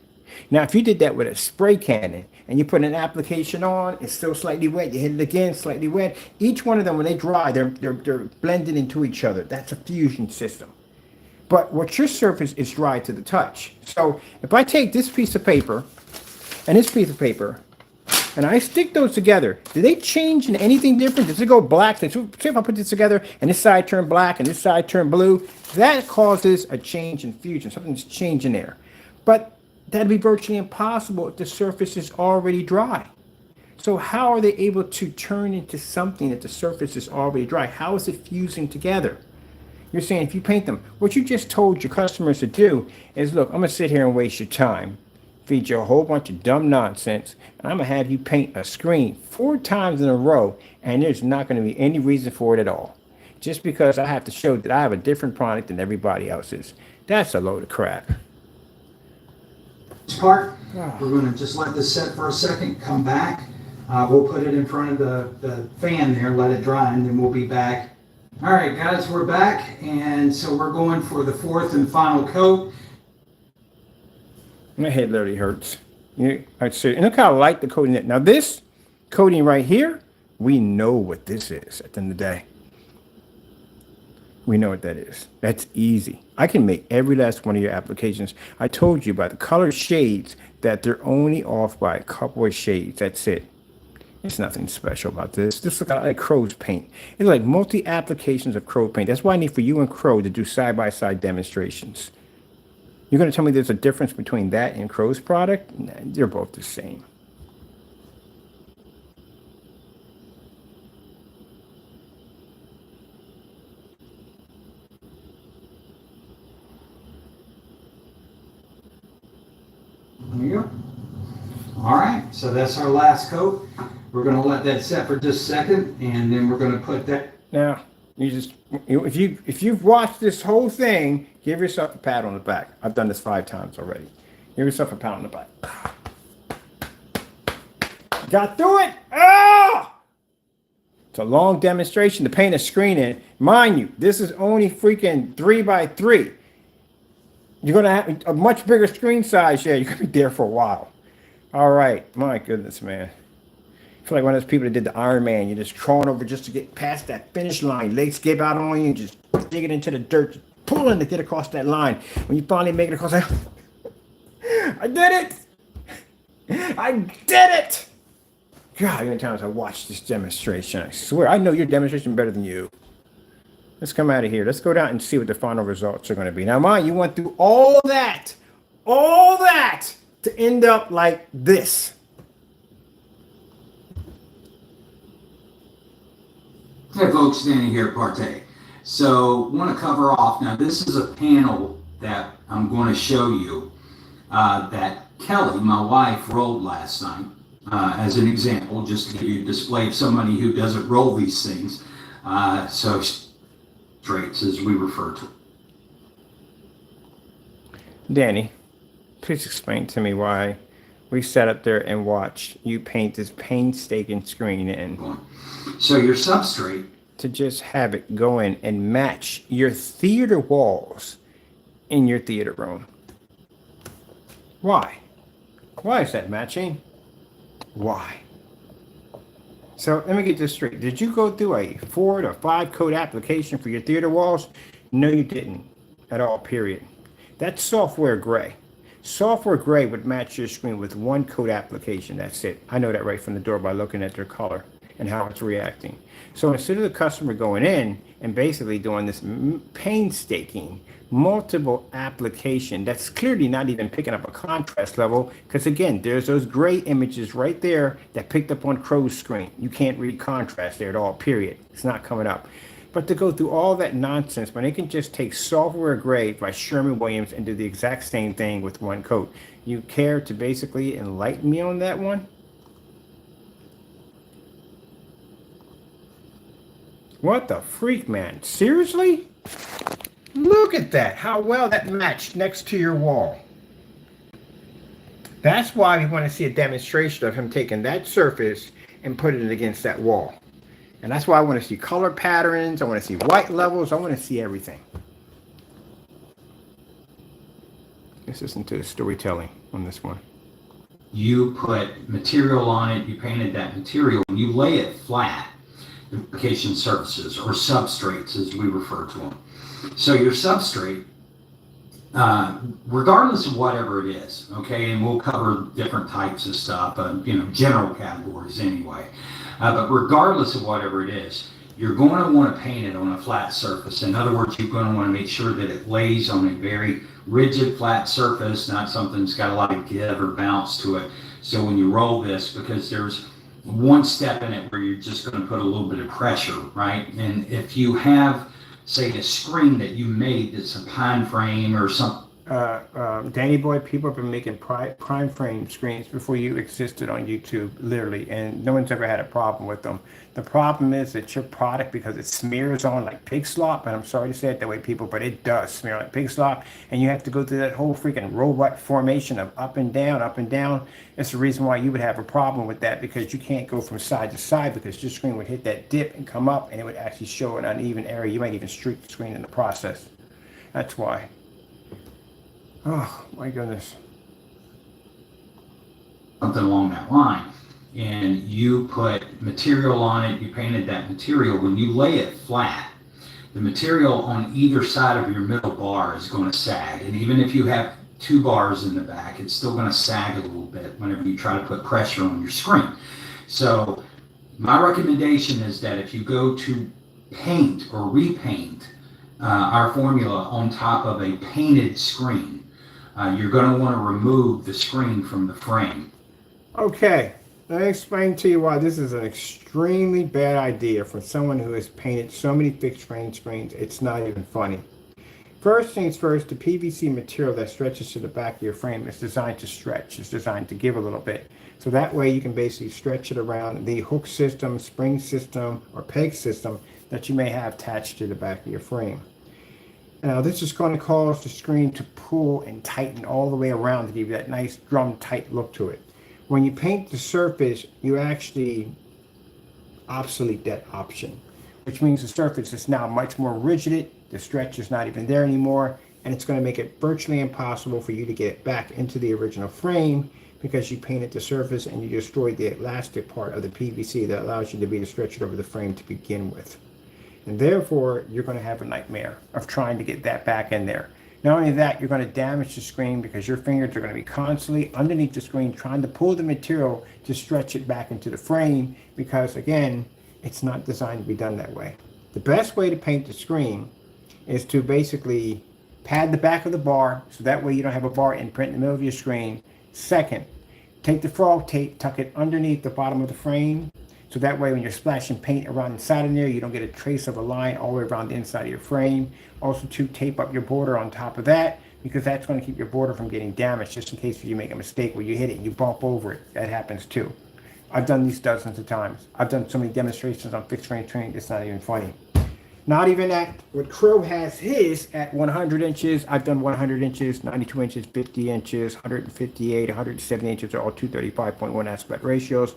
[SPEAKER 1] Now, if you did that with a spray cannon and you put an application on, it's still slightly wet. You hit it again, slightly wet. Each one of them, when they dry, they're blended into each other. That's a fusion system. But what your surface is dry to the touch. So if I take this piece of paper and this piece of paper and I stick those together, do they change in anything different? Does it go black? So if I put this together and this side turn black and this side turn blue, that causes a change in fusion. Something's changing there. But that'd be virtually impossible if the surface is already dry. So how are they able to turn into something if the surface is already dry? How is it fusing together? You're saying if you paint them, what you just told your customers to do is, look, I'm going to sit here and waste your time, feed you a whole bunch of dumb nonsense, and I'm going to have you paint a screen 4 times in a row, and there's not going to be any reason for it at all. Just because I have to show that I have a different product than everybody else's. That's a load of crap.
[SPEAKER 3] Part, we're going to just let this set for a second, come back. We'll put it in front of the fan there, let it dry, and then we'll be back. All right, guys, we're back, and so we're going for the 4th and final coat.
[SPEAKER 1] My head literally hurts. I'd say, and look how light the coating is. Now this coating right here, we know what this is at the end of the day. We know what that is. That's easy. I can make every last one of your applications. I told you by the color shades that they're only off by a couple of shades. That's it. There's nothing special about this. This looks like Crow's paint. It's like multi-applications of Crow paint. That's why I need for you and Crow to do side-by-side demonstrations. You're going to tell me there's a difference between that and Crow's product? Nah, they're both the same.
[SPEAKER 3] There you go. All right, so that's our last coat. We're going to let that set for just a second, and then we're going to put that.
[SPEAKER 1] Now, if you've watched this whole thing, give yourself a pat on the back. I've done this 5 times already. Give yourself a pat on the back. Got through it. Ah! It's a long demonstration to paint a screen in. Mind you, this is only freaking 3x3. You're going to have a much bigger screen size. Yeah, you're going to be there for a while. All right. My goodness, man. I feel like one of those people that did the Iron Man. You're just crawling over just to get past that finish line. Legs give out on you. Just dig it into the dirt. Pulling to get across that line. When you finally make it across, I did it. I did it. God, how many times I watched this demonstration. I swear, I know your demonstration better than you. Let's come out of here. Let's go down and see what the final results are going to be. Now, mind you went through all that to end up like this.
[SPEAKER 3] Hey folks, Danny here at Partay. So, want to cover off, now this is a panel that I'm going to show you that Kelly, my wife, rolled last night as an example, just to give you a display of somebody who doesn't roll these things. So, traits as we refer to.
[SPEAKER 1] Danny, please explain to me why we sat up there and watched you paint this painstaking screen in.
[SPEAKER 3] So your substrate,
[SPEAKER 1] to just have it go in and match your theater walls in your theater room. Why? Why is that matching? Why? So let me get this straight. Did you go through a 4 to 5 coat application for your theater walls? No, you didn't. at all, period. That's software gray. Software gray would match your screen with one coat application. That's it. I know that right from the door by looking at their color and how it's reacting. So instead of the customer going in and basically doing this painstaking multiple application that's clearly not even picking up a contrast level, because again, there's those gray images right there that picked up on Crow's screen. You can't read contrast there at all, period. It's not coming up. But to go through all that nonsense when they can just take software gray by Sherwin-Williams and do the exact same thing with one coat. You care to basically enlighten me on that one? What the freak, man? Seriously? Look at that, how well that matched next to your wall. That's why we want to see a demonstration of him taking that surface and putting it against that wall. And that's why I want to see color patterns, I want to see white levels, I want to see everything. Let's listen to the storytelling on this one.
[SPEAKER 3] You put material on it, you painted that material, and you lay it flat, the application surfaces, or substrates as we refer to them. So your substrate, regardless of whatever it is, okay, and we'll cover different types of stuff, general categories anyway. But regardless of whatever it is, you're going to want to paint it on a flat surface. In other words, you're going to want to make sure that it lays on a very rigid, flat surface, not something that's got a lot of give or bounce to it. So when you roll this, because there's one step in it where you're just going to put a little bit of pressure, right? And if you have, say, a screen that you made that's a pine frame or something.
[SPEAKER 1] Danny Boy, people have been making prime frame screens before you existed on YouTube, literally, and no one's ever had a problem with them. The problem is that your product, because it smears on like pig slop, and I'm sorry to say it that way, people, but it does smear like pig slop, and you have to go through that whole freaking robot formation of up and down, up and down. It's the reason why you would have a problem with that, because you can't go from side to side, because your screen would hit that dip and come up, and it would actually show an uneven area. You might even streak the screen in the process. That's why. Oh, my goodness.
[SPEAKER 3] Something along that line. And you put material on it, you painted that material. When you lay it flat, the material on either side of your middle bar is going to sag. And even if you have two bars in the back, it's still going to sag a little bit whenever you try to put pressure on your screen. So my recommendation is that if you go to paint or repaint our formula on top of a painted screen, you're going to want to remove the screen from the frame.
[SPEAKER 1] Okay, let me explain to you why this is an extremely bad idea for someone who has painted so many fixed frame screens. It's not even funny. First things first, the PVC material that stretches to the back of your frame is designed to stretch. It's designed to give a little bit. So that way you can basically stretch it around the hook system, spring system, or peg system that you may have attached to the back of your frame. Now this is going to cause the screen to pull and tighten all the way around to give you that nice drum tight look to it. When you paint the surface, you actually obsolete that option, which means the surface is now much more rigid, the stretch is not even there anymore, and it's going to make it virtually impossible for you to get it back into the original frame because you painted the surface and you destroyed the elastic part of the PVC that allows you to be able to stretch it over the frame to begin with. And therefore, you're going to have a nightmare of trying to get that back in there. Not only that, you're going to damage the screen because your fingers are going to be constantly underneath the screen trying to pull the material to stretch it back into the frame because, again, it's not designed to be done that way. The best way to paint the screen is to basically pad the back of the bar so that way you don't have a bar imprint in the middle of your screen. Second, take the frog tape, tuck it underneath the bottom of the frame. So that way when you're splashing paint around inside in there, you don't get a trace of a line all the way around the inside of your frame. Also to tape up your border on top of that because that's going to keep your border from getting damaged just in case you make a mistake where you hit it and you bump over it. That happens too. I've done these dozens of times. I've done so many demonstrations on fixed frame training, it's not even funny. Not even at what Crow has his at 100 inches. I've done 100 inches, 92 inches, 50 inches, 158, 170 inches are all 235.1 aspect ratios.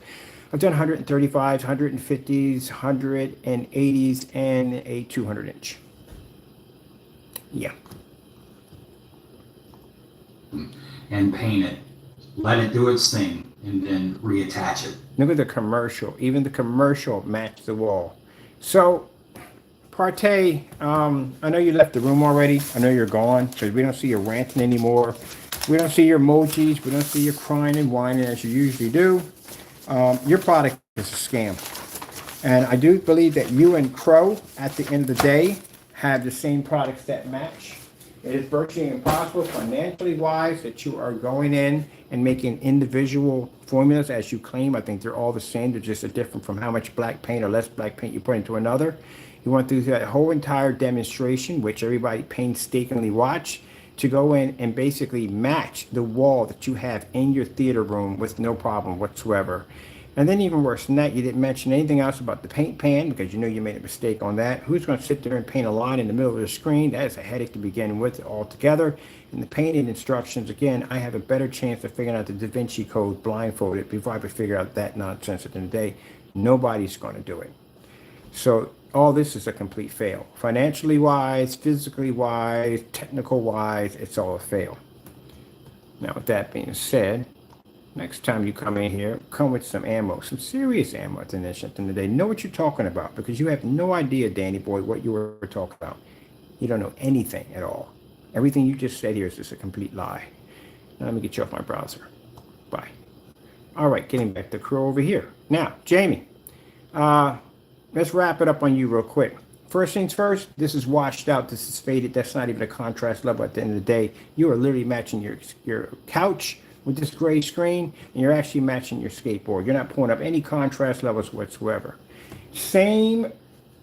[SPEAKER 1] I've done 135s, 150s, 180s, and a 200 inch. Yeah.
[SPEAKER 3] And paint it. Let it do its thing, and then reattach it.
[SPEAKER 1] Look at the commercial. Even the commercial matched the wall. So, Partay, I know you left the room already. I know you're gone because we don't see you ranting anymore. We don't see your emojis. We don't see you crying and whining as you usually do. Your product is a scam. And I do believe that you and Crow, at the end of the day, have the same products that match. It is virtually impossible financially wise that you are going in and making individual formulas as you claim. I think they're all the same. They're just different from how much black paint or less black paint you put into another. You went through that whole entire demonstration, which everybody painstakingly watched, to go in and basically match the wall that you have in your theater room with no problem whatsoever. And then even worse than that, you didn't mention anything else about the paint pan because you know you made a mistake on that. Who's going to sit there and paint a line in the middle of the screen? That is a headache to begin with altogether. And the painting instructions, again, I have a better chance of figuring out the Da Vinci Code blindfolded before I could figure out that nonsense at the end of the day. Nobody's going to do it. So all this is a complete fail. Financially wise, physically wise, technical wise, it's all a fail. Now, with that being said, next time you come in here, come with some ammo, some serious ammo at the end of the day. Know what you're talking about because you have no idea, Danny boy, what you were talking about. You don't know anything at all. Everything you just said here is just a complete lie. Now let me get you off my browser. Bye. All right, getting back to Crow over here. Now, Jamie, let's wrap it up on you real quick. First things first, this is washed out. This is faded. That's not even a contrast level at the end of the day. You are literally matching your couch with this gray screen, and you're actually matching your skateboard. You're not pulling up any contrast levels whatsoever. Same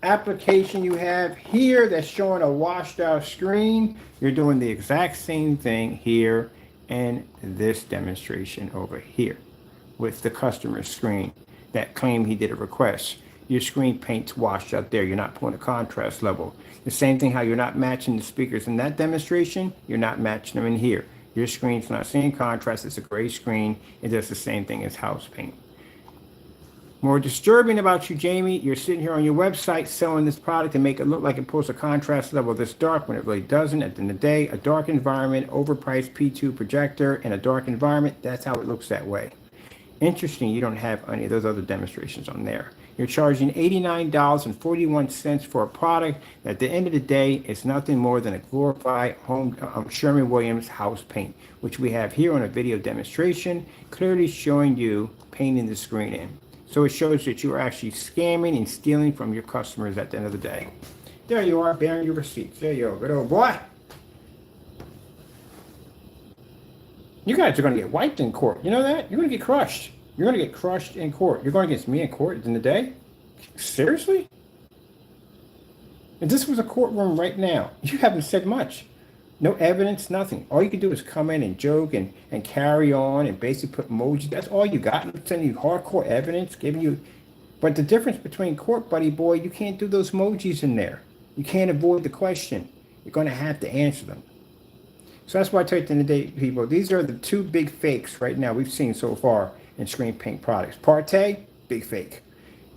[SPEAKER 1] application you have here that's showing a washed out screen. You're doing the exact same thing here in this demonstration over here with the customer screen that claimed he did a request. Your screen paint's washed out there. You're not pulling a contrast level. The same thing how you're not matching the speakers in that demonstration, you're not matching them in here. Your screen's not seeing contrast. It's a gray screen. It does the same thing as house paint. More disturbing about you, Jamie, you're sitting here on your website selling this product to make it look like it pulls a contrast level this dark when it really doesn't. At the end of the day, a dark environment, overpriced P2 projector in a dark environment, that's how it looks that way. Interesting, you don't have any of those other demonstrations on there. You're charging $89.41 for a product that at the end of the day is nothing more than a glorified home Sherwin-Williams house paint, which we have here on a video demonstration, clearly showing you painting the screen in. So it shows that you are actually scamming and stealing from your customers at the end of the day. There you are, bearing your receipts. There you go, good old boy. You guys are going to get wiped in court. You know that? You're going to get crushed. You're going to get crushed in court. You're going against me in court at the end of the day? Seriously? If this was a courtroom right now, you haven't said much. No evidence, nothing. All you can do is come in and joke and carry on and basically put emojis. That's all you got. I'm sending you hardcore evidence, giving you... But the difference between court, buddy boy, you can't do those emojis in there. You can't avoid the question. You're going to have to answer them. So that's why I tell you at the end of the day, people, these are the two big fakes right now we've seen so far in screen paint products. Partay, big fake.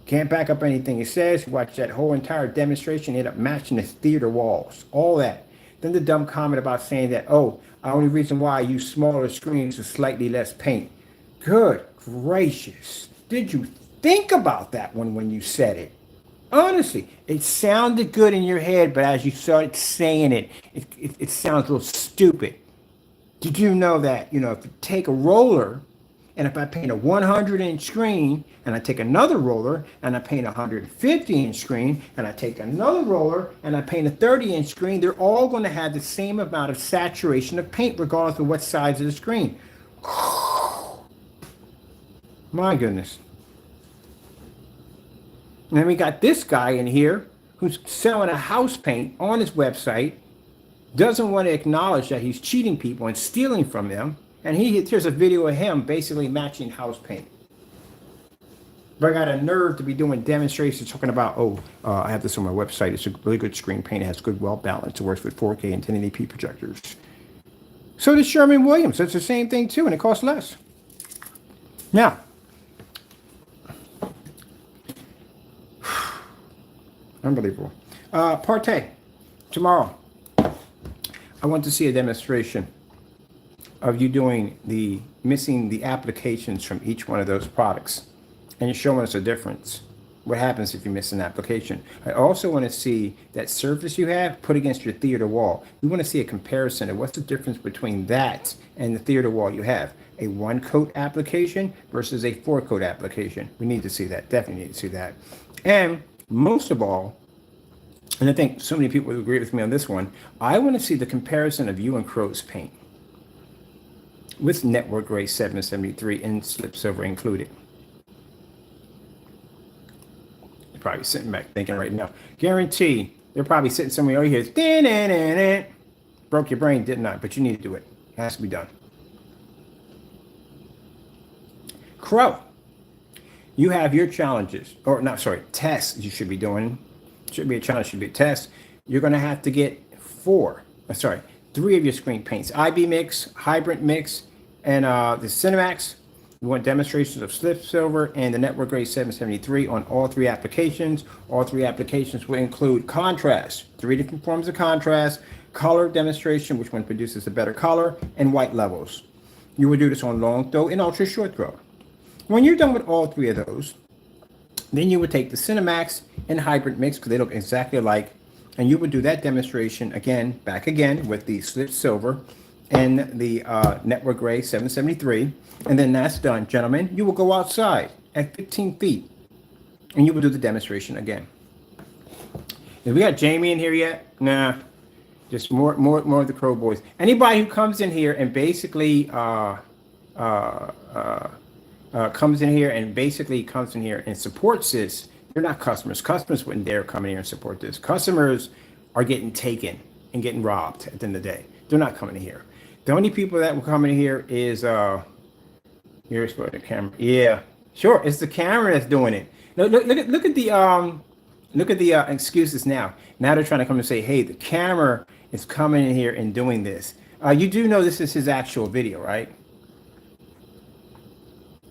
[SPEAKER 1] Can't back up anything it says. Watch that whole entire demonstration, end up matching the theater walls. All that. Then the dumb comment about saying that, oh, the only reason why I use smaller screens is slightly less paint. Good gracious. Did you think about that one when you said it? Honestly, it sounded good in your head, but as you started saying it, it sounds a little stupid. Did you know that, if you take a roller, and if I paint a 100-inch screen, and I take another roller, and I paint a 150-inch screen, and I take another roller, and I paint a 30-inch screen, they're all going to have the same amount of saturation of paint, regardless of what size of the screen. My goodness. And then we got this guy in here who's selling a house paint on his website, doesn't want to acknowledge that he's cheating people and stealing from them. And here's a video of him basically matching house paint. But I got a nerve to be doing demonstrations talking about, I have this on my website. It's a really good screen paint. It has good, well balance. It works with 4K and 1080p projectors. So does Sherwin-Williams. It's the same thing too, and it costs less. Now, unbelievable. Partay, tomorrow, I want to see a demonstration of you missing the applications from each one of those products and you're showing us a difference. what happens if you miss an application. I also want to see that surface you have put against your theater wall. We want to see a comparison of what's the difference between that and the theater wall you have. A 1-coat application versus a 4-coat application. We need to see that, definitely need to see that. And most of all, and I think so many people would agree with me on this one, I want to see the comparison of you and Crow's paint with network grade 773 and slip silver included. You're probably sitting back thinking right now, guarantee they're probably sitting somewhere over here, broke your brain, didn't I? But you need to do it. It has to be done. Crow, you have your challenges, or not, sorry, tests you should be doing. Should be a challenge, should be a test. You're going to have to get 3 of your screen paints. IB mix, hybrid mix, and the Cinemax. You want demonstrations of slip silver and the network grade 773 on all 3 applications. All 3 applications will include contrast, 3 different forms of contrast, color demonstration, which one produces a better color, and white levels. You will do this on long throw and ultra short throw. When you're done with all 3 of those, then you would take the Cinemax and hybrid mix, because they look exactly alike, and you would do that demonstration again, back again with the slip silver and the network gray 773. And then that's done, gentlemen. You will go outside at 15 feet and you will do the demonstration again. Have we got Jamie in here yet? Nah, just more of the Crow boys. Anybody who comes in here and basically comes in here and supports this, they're not customers. Customers wouldn't dare come in here and support this. Customers are getting taken and getting robbed at the end of the day. They're not coming in here. The only people that will come in here is here's where the camera. Yeah, sure, it's the camera that's doing it. Look at the excuses now. Now they're trying to come and say, hey, the camera is coming in here and doing this. You do know this is his actual video, right?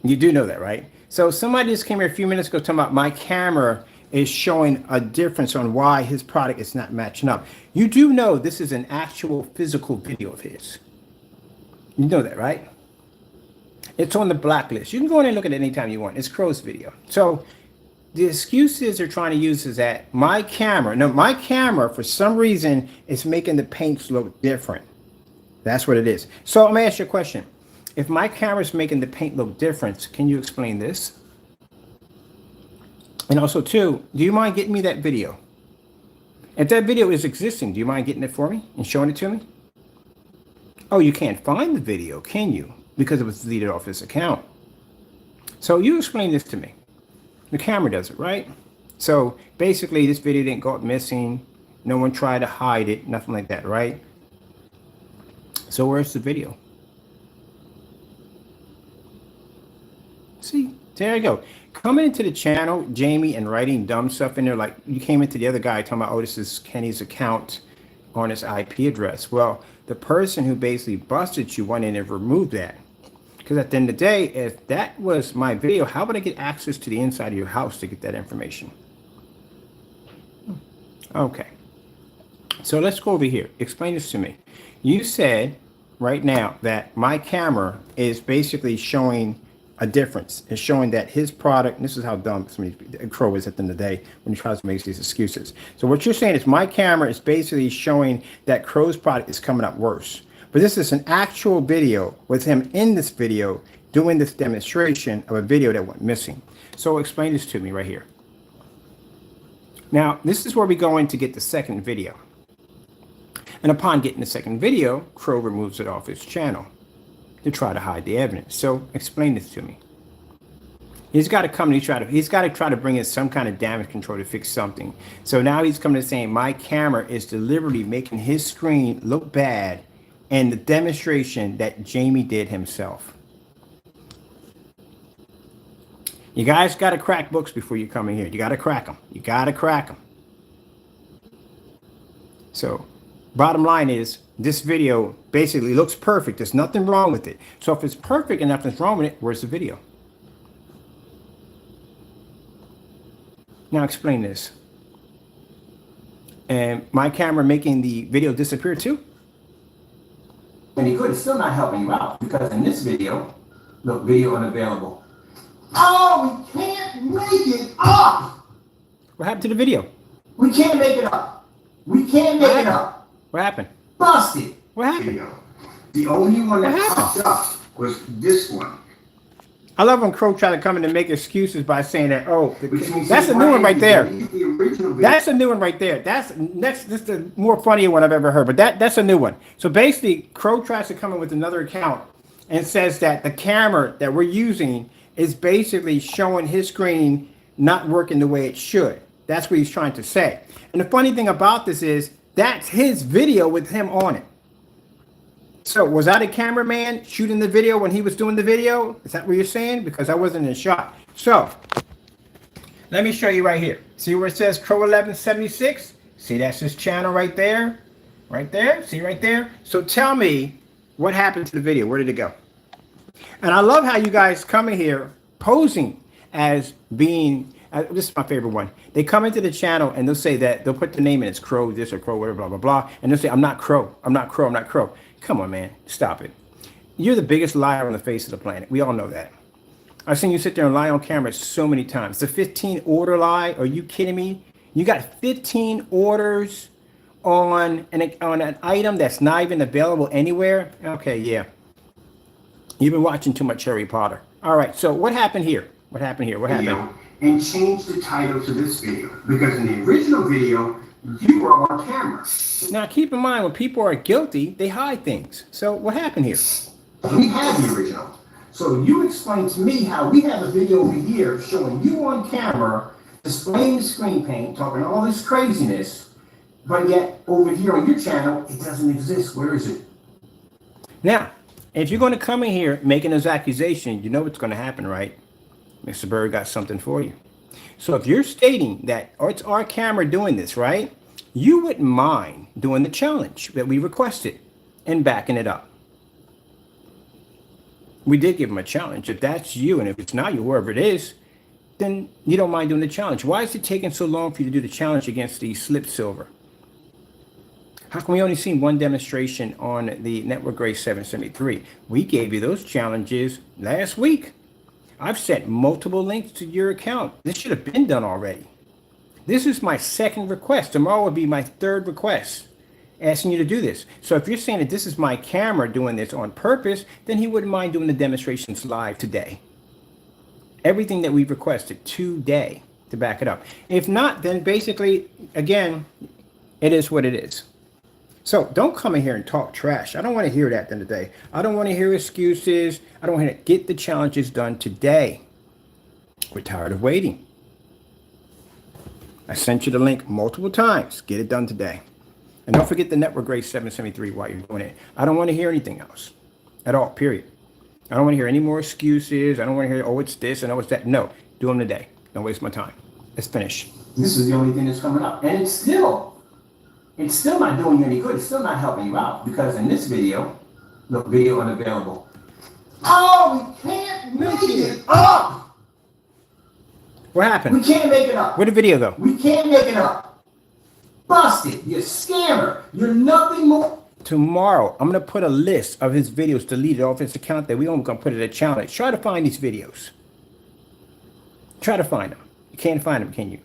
[SPEAKER 1] You do know that, right? So somebody just came here a few minutes ago talking about my camera is showing a difference on why his product is not matching up. You do know this is an actual physical video of his. You know that, right? It's on the blacklist. You can go in and look at it anytime you want. It's Crow's video. So the excuses they're trying to use is that my camera, for some reason, is making the paints look different. That's what it is. So let me ask you a question. If my camera is making the paint look different, can you explain this? And also, too, do you mind getting me that video? If that video is existing, do you mind getting it for me and showing it to me? Oh, you can't find the video, can you? Because it was deleted off this account. So you explain this to me. The camera does it, right? So basically, this video didn't go up missing. No one tried to hide it, nothing like that, right? So where's the video? See, there you go. Coming into the channel, Jamie, and writing dumb stuff in there, like you came into the other guy talking about, oh, this is Kenny's account on his IP address. Well, the person who basically busted you went in and removed that. Because at the end of the day, if that was my video, how would I get access to the inside of your house to get that information? Okay. So let's go over here. Explain this to me. You said right now that my camera is basically showing a difference. It's showing that his product, and this is how dumb Crow is at the end of the day when he tries to make these excuses. So what you're saying is my camera is basically showing that Crow's product is coming up worse. But this is an actual video with him in this video doing this demonstration of a video that went missing. So explain this to me right here. Now, this is where we go in to get the second video. And upon getting the second video, Crow removes it off his channel to try to hide the evidence. So explain this to me. He's got to come and he's got to try to bring in some kind of damage control to fix something. So now he's coming to saying my camera is deliberately making his screen look bad and the demonstration that Jamie did himself. You guys got to crack books before you come in here. You got to crack them. You got to crack them. So bottom line is this video basically looks perfect. There's nothing wrong with it. So if it's perfect and nothing's wrong with it, where's the video? Now explain this. And my camera making the video disappear too? And he could, it's still not helping you out because in this video, look, video unavailable. Oh, we can't make it up! What happened to the video?
[SPEAKER 3] We can't make it up. We can't make it up.
[SPEAKER 1] What happened?
[SPEAKER 3] Busted.
[SPEAKER 1] What happened?
[SPEAKER 5] Video. The only one that
[SPEAKER 1] What happened?
[SPEAKER 5] popped up was this one.
[SPEAKER 1] I love when Crow try to come in and make excuses by saying that, oh,
[SPEAKER 5] Which means
[SPEAKER 1] that's a
[SPEAKER 5] he
[SPEAKER 1] new one right there.
[SPEAKER 5] deleted the original video.
[SPEAKER 1] That's a new one right there. That's the more funnier one I've ever heard, but that's a new one. So basically, Crow tries to come in with another account and says that the camera that we're using is basically showing his screen not working the way it should. That's what he's trying to say. And the funny thing about this is that's his video with him on it. So was I the cameraman shooting the video when he was doing the video? Is that what you're saying? Because I wasn't in shot. So let me show you right here. See where it says Crow 1176? See, that's his channel right there. Right there. See right there? So tell me what happened to the video. Where did it go? And I love how you guys come in here posing as being, this is my favorite one. They come into the channel and they'll say that, they'll put the name in, it's Crow this or Crow whatever, blah, blah, blah. And they'll say, I'm not Crow. I'm not Crow. I'm not Crow. Come on, man. Stop it. You're the biggest liar on the face of the planet. We all know that. I've seen you sit there and lie on camera so many times. The 15 order lie. Are you kidding me? You got 15 orders on an item that's not even available anywhere? Okay, yeah. You've been watching too much Harry Potter. All right, so what happened here? What happened here? What happened?
[SPEAKER 5] Video and change the title to this video because in the original video you were on camera.
[SPEAKER 1] Now, keep in mind, when people are guilty, they hide things. So what happened here?
[SPEAKER 5] We have the original.
[SPEAKER 3] So you explain to me how we have a video over here showing you on camera displaying the screen paint, talking all this craziness, but yet over here on your channel, it doesn't exist. Where is it?
[SPEAKER 1] Now, if you're going to come in here making those accusations, you know what's going to happen, right? Mr. Bird got something for you. So if you're stating that it's our camera doing this, right? You wouldn't mind doing the challenge that we requested and backing it up. We did give him a challenge. If that's you, and if it's not you, whoever it is, then you don't mind doing the challenge. Why is it taking so long for you to do the challenge against the Slip Silver? How come we only seen one demonstration on the Network Grace 773? We gave you those challenges last week. I've sent multiple links to your account. This should have been done already. This is my second request. Tomorrow will be my third request asking you to do this. So if you're saying that this is my camera doing this on purpose, then he wouldn't mind doing the demonstrations live today. Everything that we've requested today to back it up. If not, then basically, again, it is what it is. So don't come in here and talk trash. I don't want to hear that at the end of the day. I don't want to hear excuses. I don't want to get the challenges done today. We're tired of waiting. I sent you the link multiple times. Get it done today. And don't forget the Network Grace 773 while you're doing it. I don't want to hear anything else at all, period. I don't want to hear any more excuses. I don't want to hear, oh, it's this and oh, it's that. No, do them today. Don't waste my time. Let's finish.
[SPEAKER 3] This is the only thing that's coming up. And it's still not doing you any good. It's still not helping you out because in this video, look, video unavailable. Oh, we can't make it up.
[SPEAKER 1] What
[SPEAKER 3] We
[SPEAKER 1] happened?
[SPEAKER 3] can't make it up.
[SPEAKER 1] Where'd the video go?
[SPEAKER 3] We can't make it up. Busted. You scammer. You're nothing more.
[SPEAKER 1] Tomorrow, I'm going to put a list of his videos deleted off his account that we're going to put it a challenge. Try to find these videos. Try to find them. You can't find them, can you?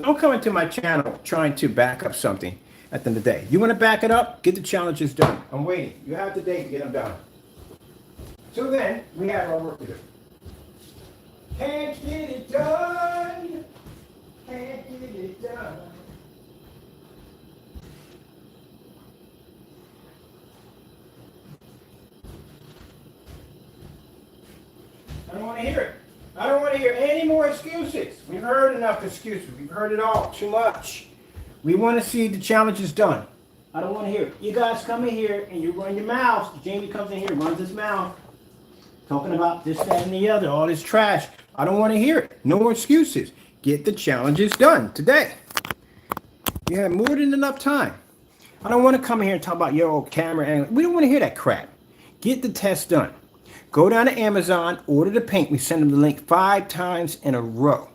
[SPEAKER 1] Don't come into my channel trying to back up something at the end of the day. You want to back it up? Get the challenges done. I'm waiting. You have the day to get them done. So then, we have our work to do. Can't get it done. Can't get it done. I don't want to hear it. I don't want to hear any more excuses. We've heard enough excuses. We've heard it all. Too much. We want to see the challenges done. I don't want to hear it. You guys come in here and you run your mouths. Jamie comes in here, runs his mouth, talking about this, that, and the other, all this trash. I don't want to hear it. No more excuses. Get the challenges done today. You have more than enough time. I don't want to come in here and talk about your old camera angle. We don't want to hear that crap. Get the test done. Go down to Amazon, order the paint. We send them the link 5 times in a row.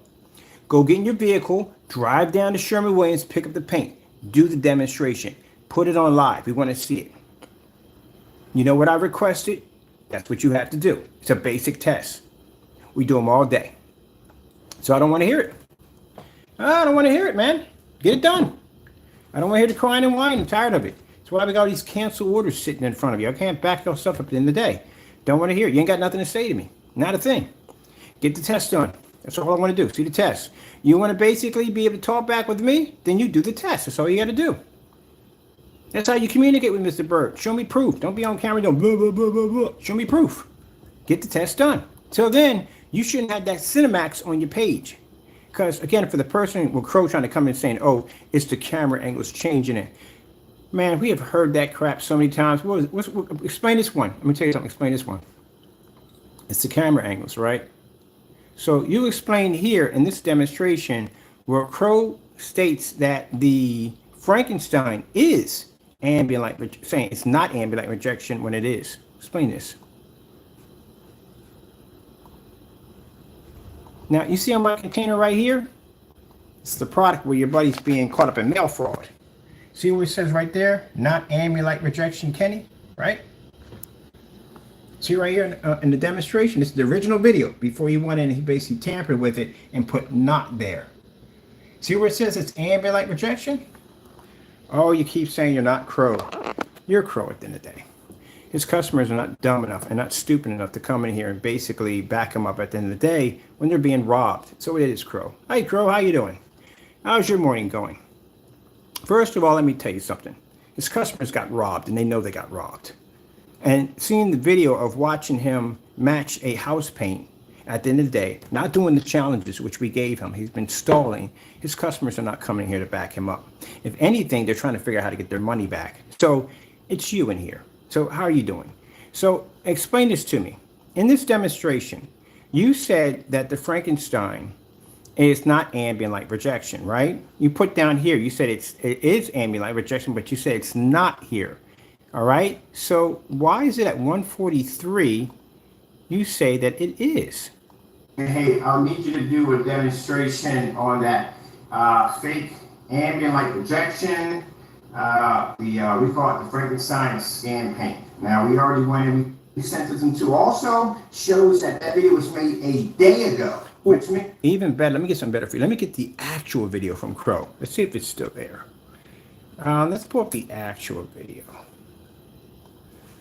[SPEAKER 1] Go get in your vehicle, drive down to Sherman-Williams, pick up the paint. Do the demonstration. Put it on live. We want to see it. You know what I requested? That's what you have to do. It's a basic test. We do them all day. So I don't want to hear it. I don't want to hear it, man. Get it done. I don't want to hear the crying and whining. I'm tired of it. That's why we got all these cancel orders sitting in front of you. I can't back your stuff up at the end of the day. Don't want to hear it. You ain't got nothing to say to me. Not a thing. Get the test done. That's all I want to do. See the test. You want to basically be able to talk back with me? Then you do the test. That's all you got to do. That's how you communicate with Mr. Bird. Show me proof. Don't be on camera doing blah, blah, blah, blah, blah. Show me proof. Get the test done. Till then, you shouldn't have that Cinemax on your page. Because, again, for the person with Crow trying to come in saying, oh, it's the camera angles changing it. Man, we have heard that crap so many times. Explain this one. Let me tell you something. Explain this one. It's the camera angles, right? So you explain here in this demonstration where Crow states that the Frankenstein is ambient light, saying it's not ambient light rejection when it is. Explain this. Now, you see on my container right here? It's the product where your buddy's being caught up in mail fraud. See what it says right there? Not ambient light rejection, Kenny, right? See right here in the demonstration, this is the original video. Before he went in, he basically tampered with it and put not there. See where it says it's ambient light rejection? Oh, you keep saying you're not Crow. You're Crow at the end of the day. His customers are not dumb enough and not stupid enough to come in here and basically back him up at the end of the day when they're being robbed. So it is Crow. Hey, Crow, how you doing? How's your morning going? First of all, let me tell you something. His customers got robbed, and they know they got robbed. And seeing the video of watching him match a house paint at the end of the day, not doing the challenges which we gave him, he's been stalling, his customers are not coming here to back him up. If anything, they're trying to figure out how to get their money back. So it's you in here. So how are you doing? So explain this to me. In this demonstration, you said that the Frankenstein is not ambient light rejection, right? You put down here, you said it is ambient light rejection, but you said it's not here. All right. So why is it at 143 you say that it is?
[SPEAKER 5] Hey, I'll need you to do a demonstration on that fake ambient light rejection. We call it the Frankenstein scan paint. Now, we already went and we sent it to also shows that video was made a day ago. Which means
[SPEAKER 1] even better, let me get something better for you. Let me get the actual video from Crow. Let's see if it's still there. Let's pull up the actual video.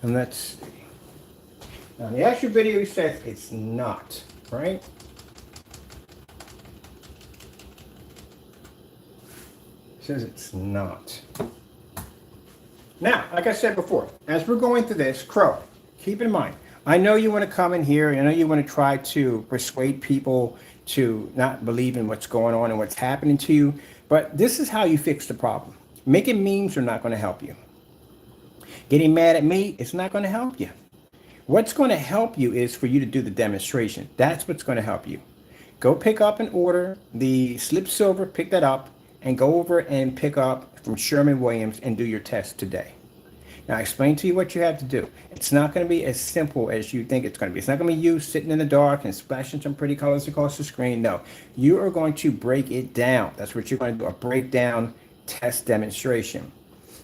[SPEAKER 1] And let's see. Now, the actual video says it's not, right? It says it's not. Now, like I said before, as we're going through this, Crow, keep in mind, I know you want to come in here, I know you want to try to persuade people to not believe in what's going on and what's happening to you, but this is how you fix the problem. Making memes are not going to help you. Getting mad at me, it's not going to help you. What's going to help you is for you to do the demonstration. That's what's going to help you. Go pick up and order the Slip Silver, pick that up, and go over and pick up from Sherman-Williams and do your test today. Now, I explain to you what you have to do. It's not going to be as simple as you think it's going to be. It's not going to be you sitting in the dark and splashing some pretty colors across the screen. No, you are going to break it down. That's what you're going to do, a breakdown test demonstration.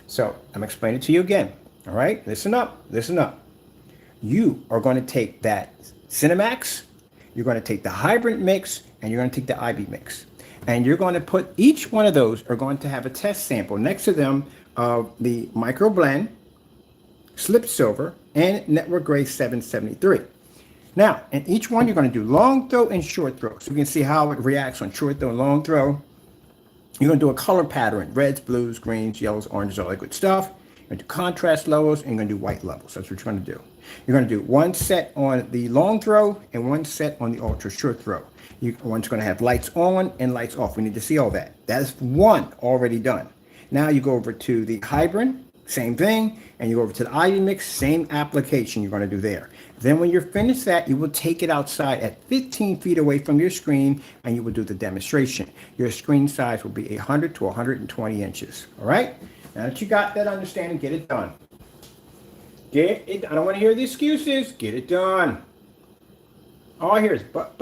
[SPEAKER 1] So I'm explaining it to you again. All right, listen up, listen up. You are going to take that Cinemax, you're going to take the hybrid mix, and you're going to take the IB mix. And you're going to put, each one of those are going to have a test sample next to them of the micro blend, Slip Silver, and Network Gray 773. Now, in each one, you're going to do long throw and short throw. So you can see how it reacts on short throw and long throw. You're going to do a color pattern, reds, blues, greens, yellows, oranges, all that good stuff. You're going to do contrast levels, and you're going to do white levels. That's what you're going to do. You're going to do one set on the long throw and one set on the ultra short throw. One's going to have lights on and lights off. We need to see all that. That's one already done. Now you go over to the hybrid, same thing, and you go over to the IB mix, same application you're going to do there. Then when you're finished that, you will take it outside at 15 feet away from your screen, and you will do the demonstration. Your screen size will be 100 to 120 inches. All right? Now that you got that understanding, get it done. Get it. I don't want to hear the excuses. Get it done. All I hear is but.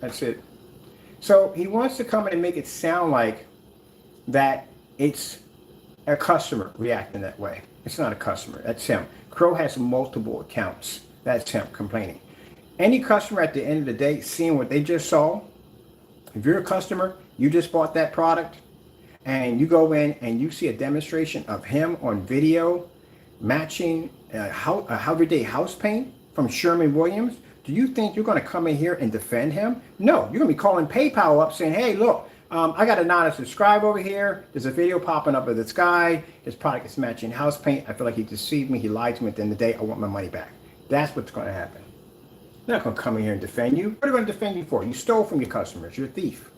[SPEAKER 1] That's it. So he wants to come in and make it sound like that it's a customer reacting that way. It's not a customer. That's him. Crow has multiple accounts. That's him complaining. Any customer at the end of the day seeing what they just saw, if you're a customer, you just bought that product, and you go in and you see a demonstration of him on video matching everyday house paint from Sherwin-Williams, do you think you're going to come in here and defend him? No, you're going to be calling PayPal up saying, hey, look, I got a non-subscribe over here. There's a video popping up of this guy. His product is matching house paint. I feel like he deceived me. He lied to me at the end of the day. I want my money back. That's what's going to happen. They're not going to come in here and defend you. What are they going to defend you for? You stole from your customers. You're a thief.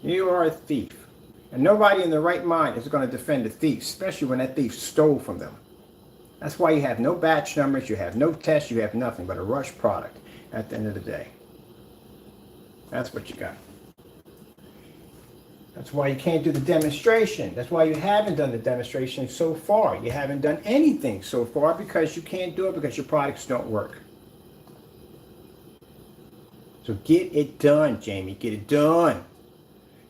[SPEAKER 1] You are a thief. And nobody in their right mind is going to defend a thief, especially when that thief stole from them. That's why you have no batch numbers, you have no tests, you have nothing but a rush product at the end of the day. That's what you got. That's why you can't do the demonstration. That's why you haven't done the demonstration so far. You haven't done anything so far because you can't do it because your products don't work. So get it done, Jamie. Get it done.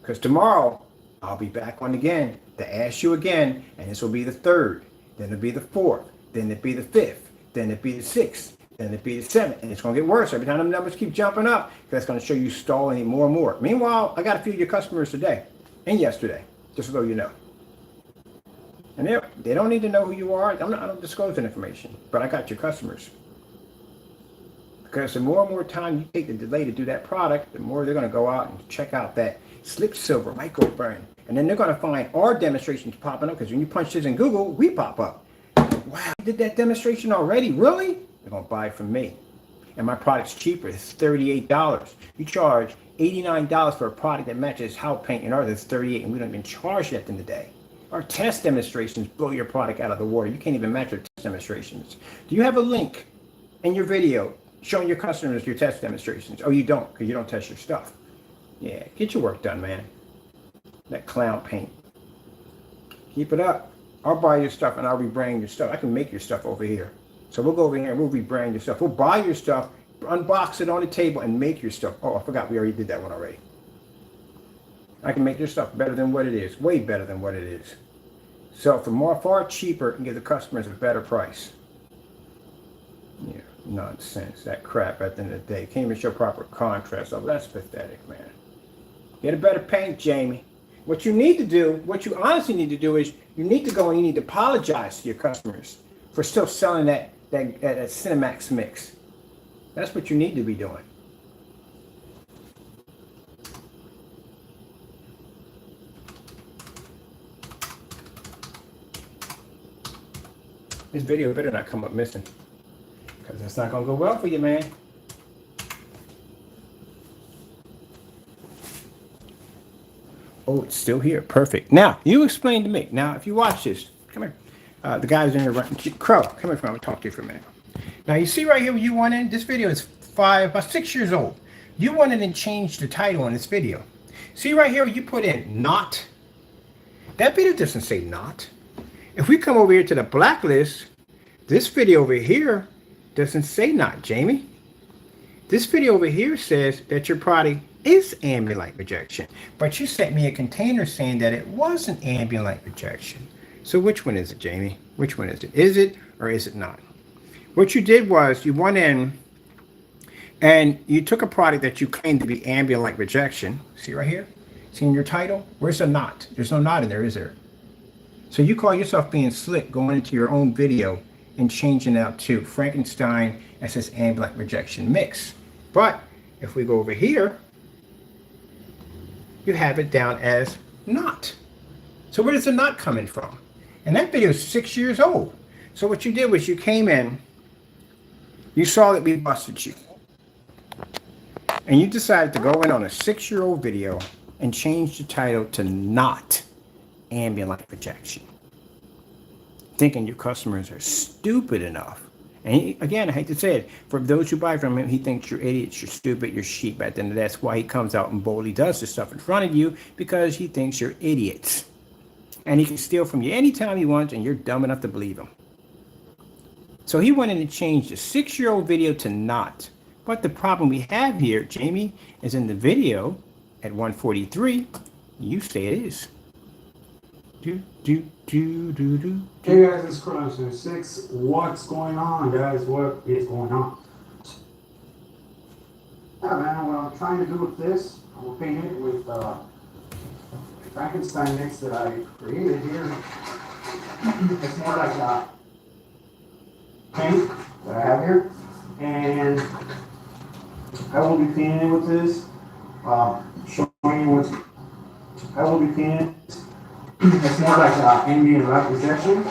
[SPEAKER 1] Because tomorrow, I'll be back on again to ask you again, and this will be the 3rd, then it'll be the 4th, then it'll be the 5th, then it'll be the 6th, then it'll be the 7th, and it's going to get worse every time the numbers keep jumping up. That's going to show you stalling more and more. Meanwhile, I got a few of your customers today and yesterday, just so you know. And they don't need to know who you are. I don't disclose that information, but I got your customers. Because the more and more time you take the delay to do that product, the more they're going to go out and check out that slip silver microburn. And then they're going to find our demonstrations popping up, because when you punch this in Google, we pop up. Wow, you did that demonstration already? Really? They're going to buy from me. And my product's cheaper. It's $38. You charge $89 for a product that matches house paint, and ours is $38, and we don't even charge that in the day. Our test demonstrations blow your product out of the water. You can't even match your test demonstrations. Do you have a link in your video showing your customers your test demonstrations? Oh, you don't, because you don't test your stuff. Yeah, get your work done, man. That clown paint. Keep it up. I'll buy your stuff and I'll rebrand your stuff. I can make your stuff over here. So we'll go over here and we'll rebrand your stuff. We'll buy your stuff, unbox it on the table, and make your stuff. Oh, I forgot we already did that one already. I can make your stuff better than what it is. Way better than what it is. Sell it for far cheaper and give the customers a better price. Yeah, nonsense. That crap at the end of the day. Can't even show proper contrast. Oh, that's pathetic, man. Get a better paint, Jamie. What you need to do, what you honestly need to do is you need to go and you need to apologize to your customers for still selling that Cinemax mix. That's what you need to be doing. This video better not come up missing, because that's not going to go well for you, man. Oh, it's still here. Perfect. Now, you explain to me. Now, if you watch this, come here. The guy's in here running. Crow, come here, I'm going to talk to you for a minute. Now, you see right here what you went in? This video is about 6 years old. You went in and changed the title on this video. See right here, you put in not. That video doesn't say not. If we come over here to the blacklist, this video over here doesn't say not, Jamie. This video over here says that your product is ambient light rejection, but you sent me a container saying that it wasn't ambient light rejection. So which one is it, Jamie? Which one is it? Is it or is it not? What you did was you went in and you took a product that you claimed to be ambient light rejection. See right here? See in your title? Where's the not? There's no not in there, is there? So you call yourself being slick going into your own video and changing out to Frankenstein and says ambient light rejection mix. But if we go over here, you have it down as not. So where does the not coming from? And that video is 6 years old. So what you did was you came in, you saw that we busted you, and you decided to go in on a 6-year-old video and change the title to not ambient light rejection, thinking your customers are stupid enough. And again, I hate to say it, for those who buy from him, he thinks you're idiots, you're stupid, you're sheep. At the end of that's why he comes out and boldly does this stuff in front of you, because he thinks you're idiots. And he can steal from you anytime he wants, and you're dumb enough to believe him. So he went in and changed a 6-year-old video to not. But the problem we have here, Jamie, is in the video at 143, you say it is. Do, do, do, do, do.
[SPEAKER 3] Hey guys, it's Crunch 6. What's going on, guys? What is going on? Yeah, man, what I'm trying to do with this, I'm gonna paint it with Frankenstein mix that I created here. It's more like a paint that I have here, and I will be painting with this. Showing you what I will be painting. It's more like ambient light projection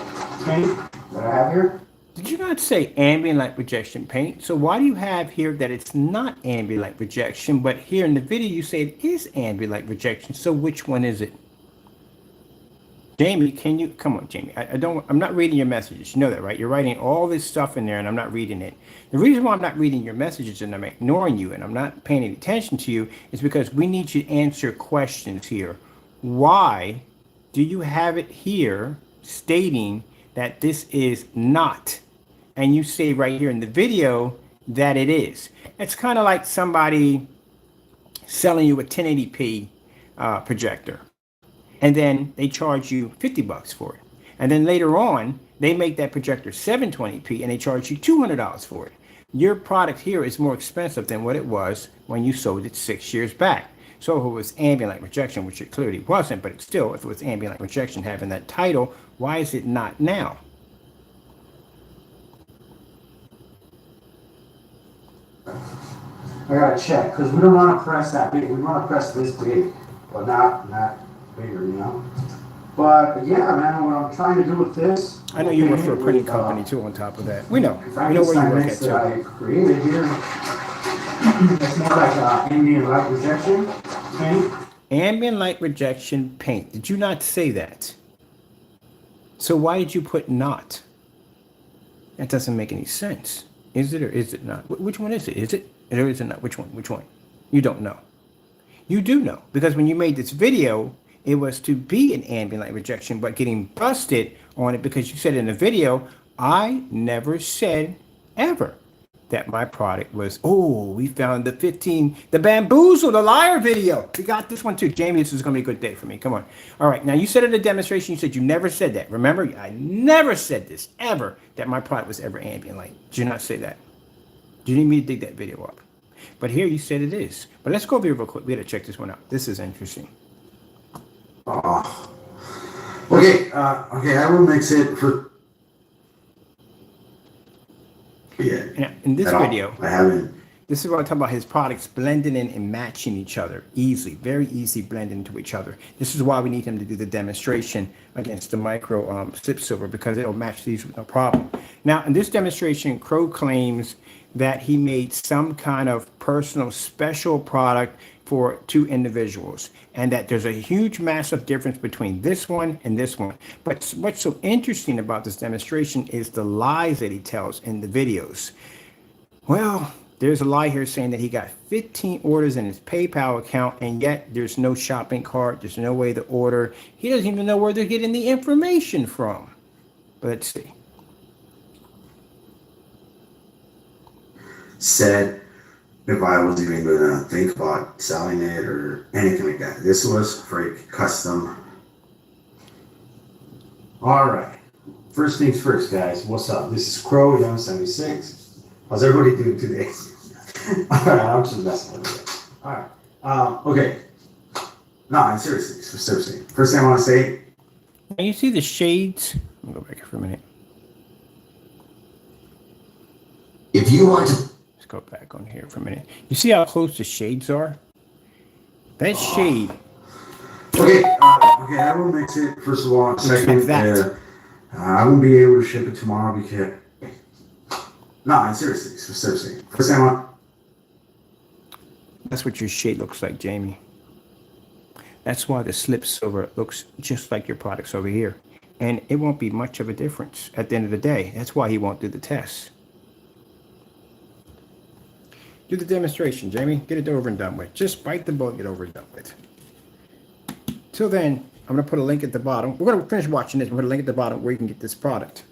[SPEAKER 3] paint that I have here.
[SPEAKER 1] Did you not say ambient light projection paint? So why do you have here that it's not ambient light projection, but here in the video you say it is ambient light projection? So which one is it? Jamie, can you come on, Jamie? I'm not reading your messages. You know that, right? You're writing all this stuff in there and I'm not reading it. The reason why I'm not reading your messages and I'm ignoring you and I'm not paying any attention to you is because we need you to answer questions here. Why do you have it here stating that this is not? And you say right here in the video that it is. It's kind of like somebody selling you a 1080p projector. And then they charge you $50 for it. And then later on, they make that projector 720p and they charge you $200 for it. Your product here is more expensive than what it was when you sold it 6 years back. So if it was ambient light projection, which it clearly wasn't, but still, if it was ambient light projection having that title, why is it not now?
[SPEAKER 3] I gotta check, because we don't want to press that big. We want to press this big, but not bigger, you know? But yeah, man, what I'm trying to do with this...
[SPEAKER 1] I know you work for a printing company, too, on top of that. We know. We know where you work at, too.
[SPEAKER 3] That I created here. It's more like ambient light projection paint.
[SPEAKER 1] Ambient light projection paint. Did you not say that? So why did you put not? That doesn't make any sense. Is it or is it not? Which one is it? Is it or is it not? Which one? Which one? You don't know. You do know, because when you made this video, it was to be an ambient light projection, but getting busted on it because you said in the video, I never said ever that my product was, oh, we found the bamboozle, the liar video. We got this one too. Jamie, this is going to be a good day for me. Come on. All right. Now you said in the demonstration, you said you never said that. Remember, I never said this ever, that my product was ever ambient light. Did you not say that? You didn't need me to dig that video up. But here you said it is. But let's go over here real quick. We got to check this one out. This is interesting.
[SPEAKER 3] Okay, I will mix it for... Yeah.
[SPEAKER 1] Now, in this video,
[SPEAKER 3] I haven't.
[SPEAKER 1] This is what I'm talking about, his products blending in and matching each other easily, very easy blend into each other. This is why we need him to do the demonstration against the micro slip silver, because it'll match these with no problem. Now, in this demonstration, Crow claims that he made some kind of personal special product for two individuals, and that there's a huge massive difference between this one and this one. But what's so interesting about this demonstration is the lies that he tells in the videos. Well, there's a lie here saying that he got 15 orders in his PayPal account, and yet there's no shopping cart, there's no way to order. He doesn't even know where they're getting the information from. Let's see.
[SPEAKER 6] Said if I was even gonna think about selling it or anything like that. This was freak custom.
[SPEAKER 3] All right. First things first, guys. What's up? This is Crow, Young 76. How's everybody doing today? All right, I'm just messing with you. All right. Okay.
[SPEAKER 6] No, seriously. First thing I want to say.
[SPEAKER 1] Can you see the shades? Let me go back here for a minute.
[SPEAKER 6] If you want to.
[SPEAKER 1] Let's go back on here for a minute. You see how close the shades are? That shade.
[SPEAKER 6] Okay, I will mix it. First of all, second, I won't be able to ship it tomorrow because. No, seriously. First thing I want.
[SPEAKER 1] That's what your shade looks like, Jamie. That's why the slip silver looks just like your products over here. And it won't be much of a difference at the end of the day. That's why he won't do the test. Do the demonstration, Jamie. Get it over and done with. Just bite the bullet and get over and done with. Till then, I'm going to put a link at the bottom. We're going to finish watching this. We're going to put a link at the bottom where you can get this product.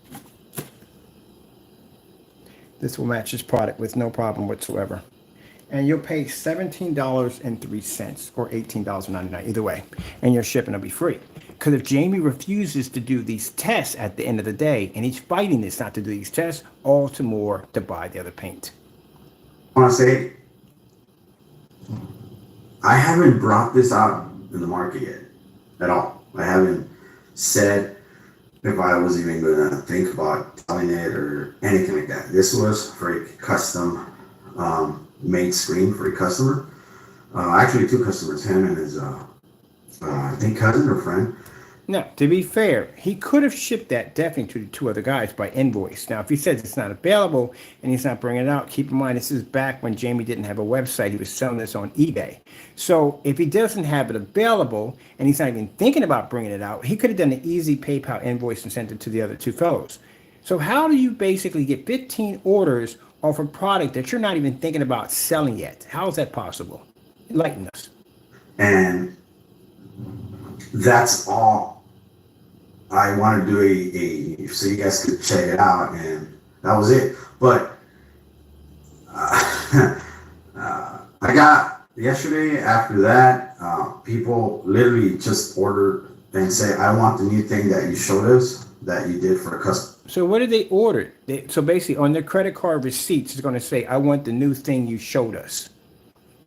[SPEAKER 1] This will match this product with no problem whatsoever. And you'll pay $17.03 or $18.99, either way. And your shipping will be free. Because if Jamie refuses to do these tests at the end of the day, and he's fighting this not to do these tests, all to more to buy the other paint.
[SPEAKER 6] I want to say, I haven't brought this out in the market yet at all. I haven't said if I was even going to think about selling it or anything like that. This was for a custom made screen for a customer. Actually, two customers, him and his, I think, cousin or friend.
[SPEAKER 1] Now, to be fair, he could have shipped that definitely to the two other guys by invoice. Now, if he says it's not available and he's not bringing it out, keep in mind this is back when Jamie didn't have a website. He was selling this on eBay. So if he doesn't have it available and he's not even thinking about bringing it out, he could have done an easy PayPal invoice and sent it to the other two fellows. So how do you basically get 15 orders off a product that you're not even thinking about selling yet? How is that possible? Enlighten us.
[SPEAKER 6] And that's all I want to do so you guys could check it out, and that was it. But I got yesterday after that, people literally just ordered and say, I want the new thing that you showed us that you did for a customer.
[SPEAKER 1] So what did they order? So basically on their credit card receipts, it's going to say, I want the new thing you showed us.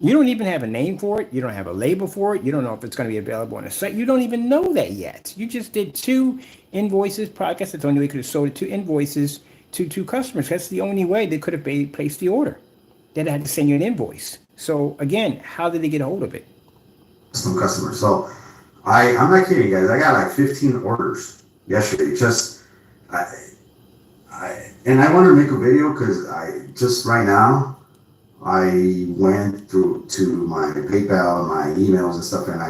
[SPEAKER 1] You don't even have a name for it. You don't have a label for it. You don't know if it's going to be available on the site. You don't even know that yet. You just did 2 invoices. Probably, I guess that's the only way you could have sold it, 2 invoices to 2 customers. That's the only way they could have placed the order. They had to send you an invoice. So again, how did they get a hold of it?
[SPEAKER 6] Some customers. So I'm not kidding, guys. I got like 15 orders yesterday. And I want to make a video because right now, I went through to my PayPal and my emails and stuff, and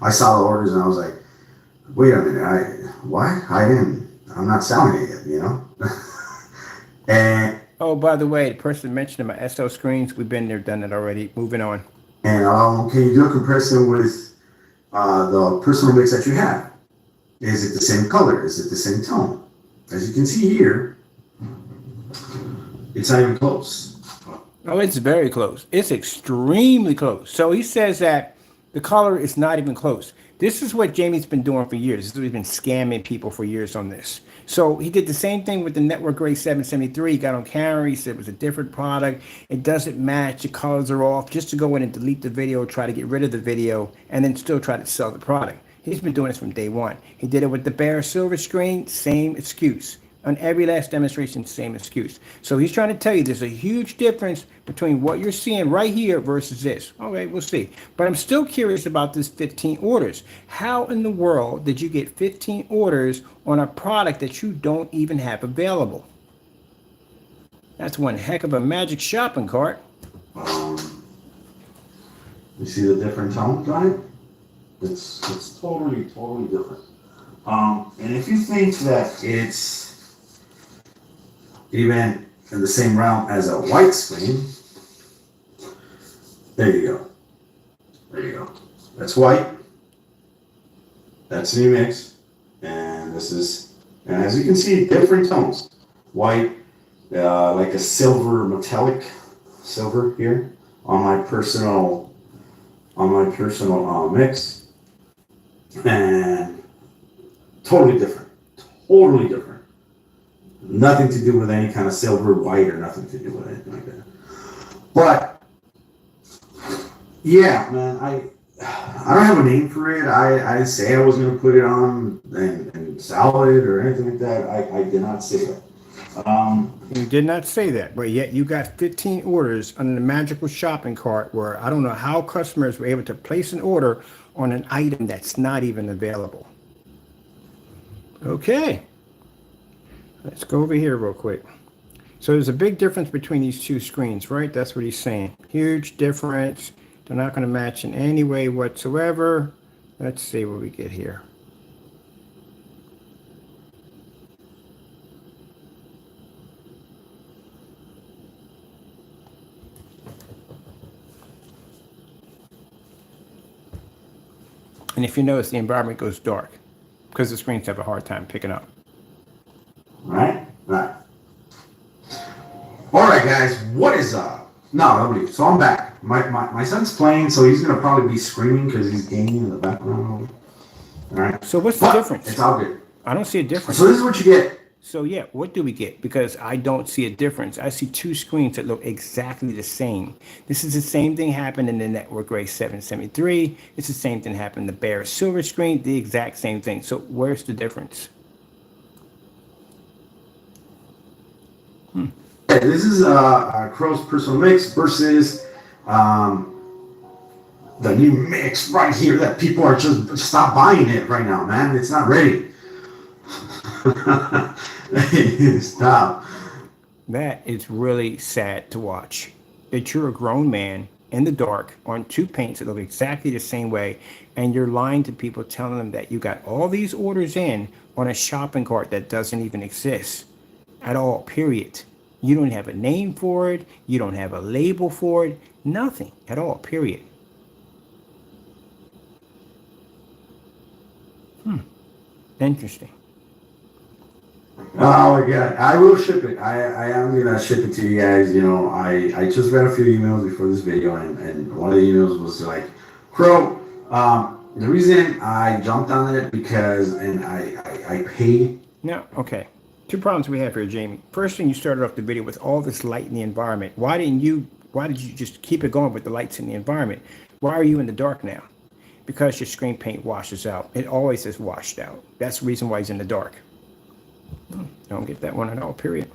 [SPEAKER 6] I saw the orders and I was like, wait a minute, I'm not selling it yet, you know? And
[SPEAKER 1] oh, by the way, the person mentioned my SO screens, we've been there, done it already. Moving on.
[SPEAKER 6] And can you do a comparison with the personal mix that you have? Is it the same color? Is it the same tone? As you can see here, it's not even close.
[SPEAKER 1] Oh, it's very close. It's extremely close. So he says that the color is not even close. This is what Jamie's been doing for years. This is what he's been scamming people for years on this. So he did the same thing with the Network Grade 773. He got on camera. He said it was a different product. It doesn't match. The colors are off. Just to go in and delete the video, try to get rid of the video, and then still try to sell the product. He's been doing this from day one. He did it with the bare silver screen. Same excuse. On every last demonstration, same excuse. So he's trying to tell you there's a huge difference between what you're seeing right here versus this. Okay, we'll see. But I'm still curious about this 15 orders. How in the world did you get 15 orders on a product that you don't even have available? That's one heck of a magic shopping cart.
[SPEAKER 6] You see the different tones on it? It's totally different. And if you think that it's even in the same realm as a white screen, there you go. There you go. That's white. That's Cinemax. And this is, and as you can see, different tones. White, like a silver, metallic silver here on my personal mix. And totally different. Totally different. Nothing to do with any kind of silver, white, or nothing to do with anything like that. But yeah, man, I don't have a name for it. I didn't say I was going to put it on and sell it or anything like that. I did not say that.
[SPEAKER 1] You did not say that, but yet you got 15 orders on the magical shopping cart where I don't know how customers were able to place an order on an item that's not even available. Okay. Let's go over here real quick. So there's a big difference between these 2 screens, right? That's what he's saying. Huge difference. They're not going to match in any way whatsoever. Let's see what we get here. And if you notice, the environment goes dark because the screens have a hard time picking up.
[SPEAKER 6] Right? All right, guys. What is up? No, nobody. So I'm back. My son's playing, so he's gonna probably be screaming because he's gaming in the background. All right.
[SPEAKER 1] So what's the
[SPEAKER 6] But
[SPEAKER 1] difference?
[SPEAKER 6] It's all good.
[SPEAKER 1] I don't see a difference.
[SPEAKER 6] So this is what you get.
[SPEAKER 1] So yeah, what do we get? Because I don't see a difference. I see two screens that look exactly the same. This is the same thing happened in the Network Gray 773. It's the same thing happened in the Bear Silver screen, the exact same thing. So where's the difference?
[SPEAKER 6] Yeah, this is Crow's Personal Mix versus the new mix right here that people are just stop buying it right now, man. It's not ready. Stop.
[SPEAKER 1] That is really sad to watch. That you're a grown man in the dark on two paints that look exactly the same way, and you're lying to people telling them that you got all these orders in on a shopping cart that doesn't even exist at all, period. You don't have a name for it. You don't have a label for it. Nothing at all, period. Interesting.
[SPEAKER 6] Oh my god, I will ship it. I am gonna ship it to you guys. You know, I just read a few emails before this video, and one of the emails was like, Crow, the reason I jumped on it because I paid.
[SPEAKER 1] Now, okay. Two problems we have here, Jamie. First thing, you started off the video with all this light in the environment. Why did you just keep it going with the lights in the environment? Why are you in the dark now? Because your screen paint washes out. It always is washed out. That's the reason why he's in the dark. Don't get that one at all, period.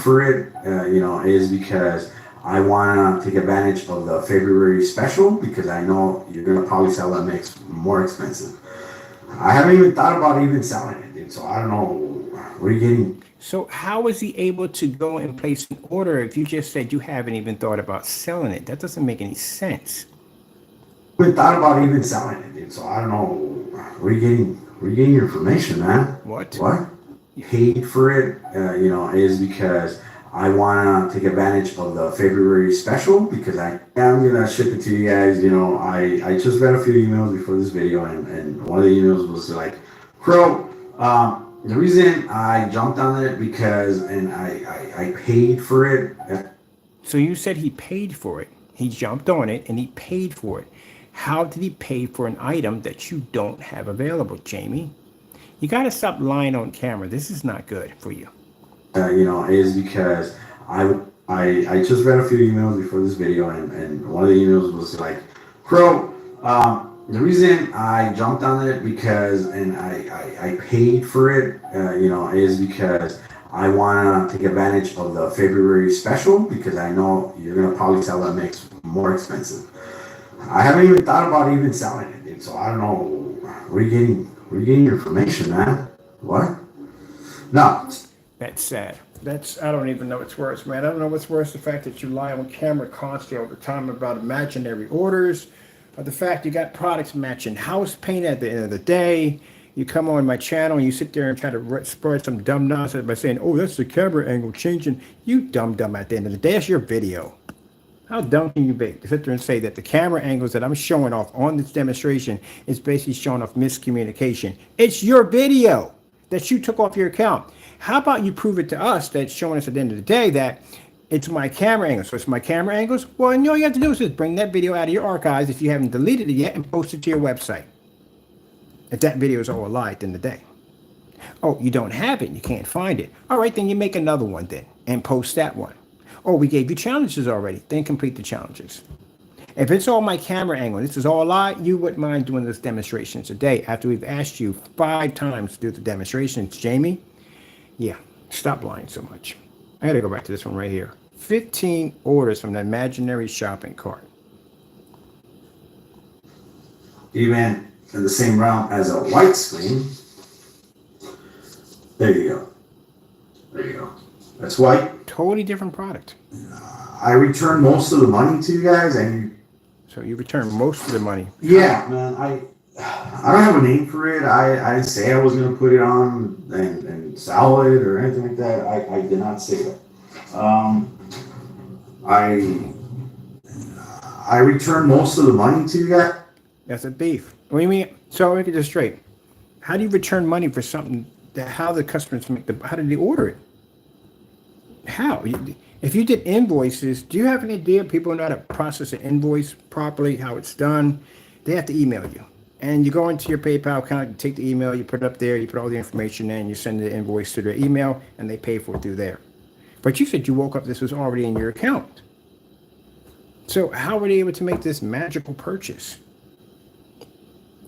[SPEAKER 6] For it, you know, is because I want to take advantage of the February special because I know you're gonna probably sell that mix more expensive. I haven't even thought about even selling it, dude. So I don't know. What are you getting?
[SPEAKER 1] So how was he able to go and place an order if you just said you haven't even thought about selling it? That doesn't make any sense.
[SPEAKER 6] I haven't thought about even selling it, dude. So I don't know. Where are you getting? Where are you getting your information, man?
[SPEAKER 1] What?
[SPEAKER 6] What? Paid for it, you know, is because I want to take advantage of the February special because I am gonna ship it to you guys. You know, I just read a few emails before this video, and one of the emails was like, Crow, the reason I jumped on it because I paid for it.
[SPEAKER 1] So you said he paid for it. He jumped on it and he paid for it. How did he pay for an item that you don't have available, Jamie? You got to stop lying on camera. This is not good for you.
[SPEAKER 6] You know, is because I just read a few emails before this video, and one of the emails was like, Crow, the reason I jumped on it because I paid for it, you know, is because I want to take advantage of the February special because I know you're gonna probably sell that mix more expensive. I haven't even thought about even selling it, dude. So I don't know. Where are you getting your information, man? What? No.
[SPEAKER 1] That's sad. I don't even know what's worse, man. I don't know what's worse, the fact that you lie on camera constantly all the time about imaginary orders, or the fact you got products matching house paint at the end of the day. You come on my channel and you sit there and try to spread some dumb nonsense by saying, oh, that's the camera angle changing. You dumb at the end of the day. That's your video. How dumb can you be to sit there and say that the camera angles that I'm showing off on this demonstration is basically showing off miscommunication? It's your video that you took off your account. How about you prove it to us that's showing us at the end of the day that it's my camera angle. So it's my camera angles. Well, and all you have to do is just bring that video out of your archives if you haven't deleted it yet and post it to your website. If that video is all a lie at the end of the day. Oh, you don't have it. You can't find it. All right, then you make another one then and post that one. Oh, we gave you challenges already. Then complete the challenges. If it's all my camera angle, this is all a lie, you wouldn't mind doing this demonstration today after we've asked you 5 times to do the demonstrations, Jamie. Yeah, stop lying so much. I got to go back to this one right here. 15 orders from the imaginary shopping cart.
[SPEAKER 6] Even in the same realm as a white screen. There you go. There you go. That's white.
[SPEAKER 1] Totally different product.
[SPEAKER 6] I return most of the money to you guys, and
[SPEAKER 1] So you return most of the money.
[SPEAKER 6] yeah, man. I don't have a name for it. I didn't say I was gonna put it on and sell it or anything like that. I did not say that. I return most of the money to you guys.
[SPEAKER 1] That's a thief. What do you mean? So let me get this straight. How do you return money for something that how the customers how did they order it? How? If you did invoices, do you have an idea people know how to process an invoice properly, how it's done? They have to email you. And you go into your PayPal account, you take the email, you put it up there, you put all the information in, you send the invoice to their email, and they pay for it through there. But you said you woke up, this was already in your account. So how were they able to make this magical purchase?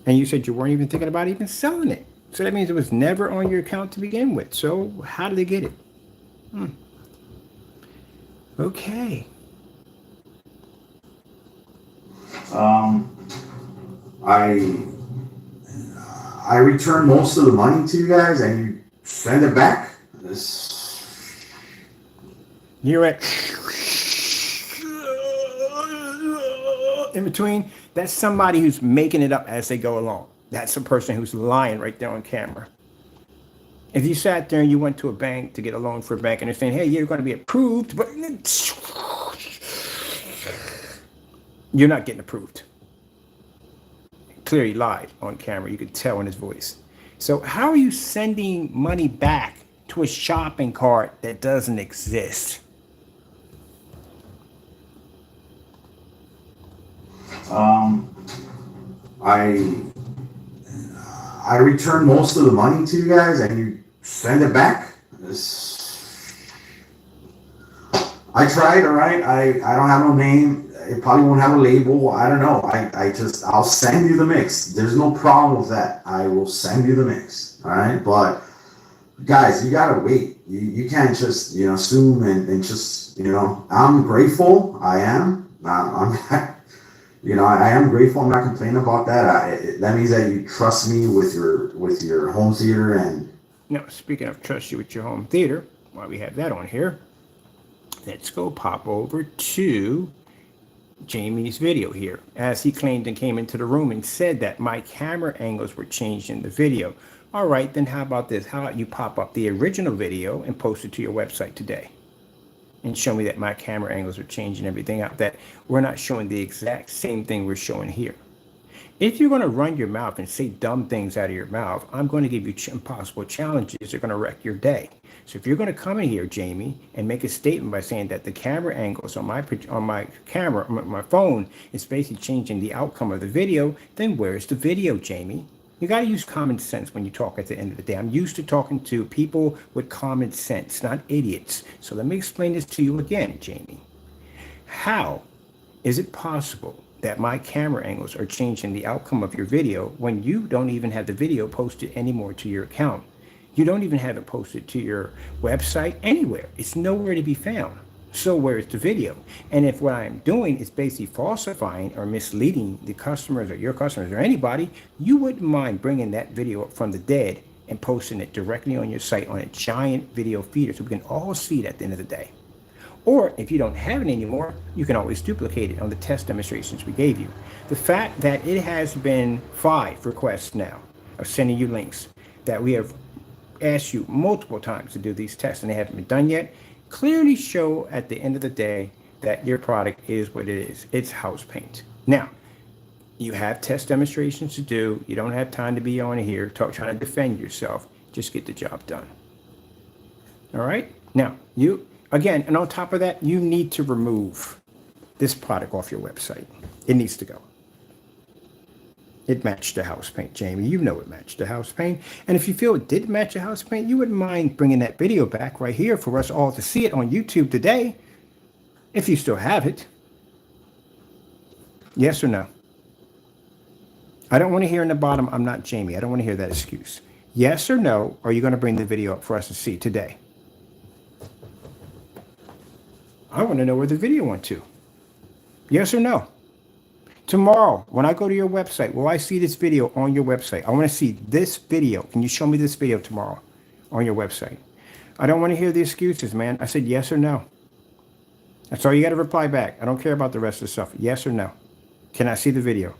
[SPEAKER 1] And you said you weren't even thinking about even selling it. So that means it was never on your account to begin with. So how did they get it? Okay.
[SPEAKER 6] I return most of the money to you guys and you send it back.
[SPEAKER 1] You're at in between. That's somebody who's making it up as they go along. That's a person who's lying right there on camera. If you sat there and you went to a bank to get a loan for a bank and they're saying, hey, you're going to be approved, but you're not getting approved. Clearly lied on camera. You could tell in his voice. So how are you sending money back to a shopping cart that doesn't exist?
[SPEAKER 6] I return most of the money to you guys and you send it back. I tried, all right. I don't have no name. It probably won't have a label. I don't know. I'll send you the mix. There's no problem with that. I will send you the mix. All right. But guys, you gotta wait. You can't just, assume and just, I'm grateful. I am. I am grateful. I'm not complaining about that. That means that you trust me with your home theater. And
[SPEAKER 1] now, speaking of trust you with your home theater, while we have that on here, let's go pop over to Jamie's video here, as he claimed and came into the room and said that my camera angles were changed in the video. All right, then how about this? How about you pop up the original video and post it to your website today? And show me that my camera angles are changing everything out, that we're not showing the exact same thing we're showing here. If you're going to run your mouth and say dumb things out of your mouth, I'm going to give you impossible challenges that are going to wreck your day. So if you're going to come in here, Jamie, and make a statement by saying that the camera angles on my camera, my phone, is basically changing the outcome of the video, then where's the video, Jamie? You got to use common sense when you talk at the end of the day. I'm used to talking to people with common sense, not idiots. So let me explain this to you again, Jamie. How is it possible that my camera angles are changing the outcome of your video when you don't even have the video posted anymore to your account? You don't even have it posted to your website anywhere. It's nowhere to be found. So where's the video? And if what I'm doing is basically falsifying or misleading the customers or your customers or anybody, you wouldn't mind bringing that video up from the dead and posting it directly on your site on a giant video feeder so we can all see it at the end of the day. Or if you don't have it anymore, you can always duplicate it on the test demonstrations we gave you. The fact that it has been 5 requests now of sending you links that we have asked you multiple times to do these tests and they haven't been done yet, clearly show at the end of the day that your product is what it is. It's house paint. Now, you have test demonstrations to do. You don't have time to be on here trying to defend yourself. Just get the job done. All right? Now, again, and on top of that, you need to remove this product off your website. It needs to go. It matched the house paint, Jamie. You know it matched the house paint. And if you feel it didn't match the house paint, you wouldn't mind bringing that video back right here for us all to see it on YouTube today, if you still have it. Yes or no? I don't want to hear in the bottom, I'm not Jamie. I don't want to hear that excuse. Yes or no, are you going to bring the video up for us to see today? I want to know where the video went to. Yes or no? Tomorrow, when I go to your website, will I see this video on your website? I want to see this video. Can you show me this video tomorrow on your website? I don't want to hear the excuses, man. I said yes or no. That's all you got to reply back. I don't care about the rest of the stuff. Yes or no. Can I see the video?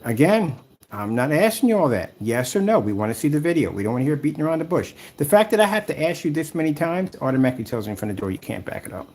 [SPEAKER 1] Again, I'm not asking you all that. Yes or no. We want to see the video. We don't want to hear beating around the bush. The fact that I have to ask you this many times automatically tells me in front of the door you can't back it up.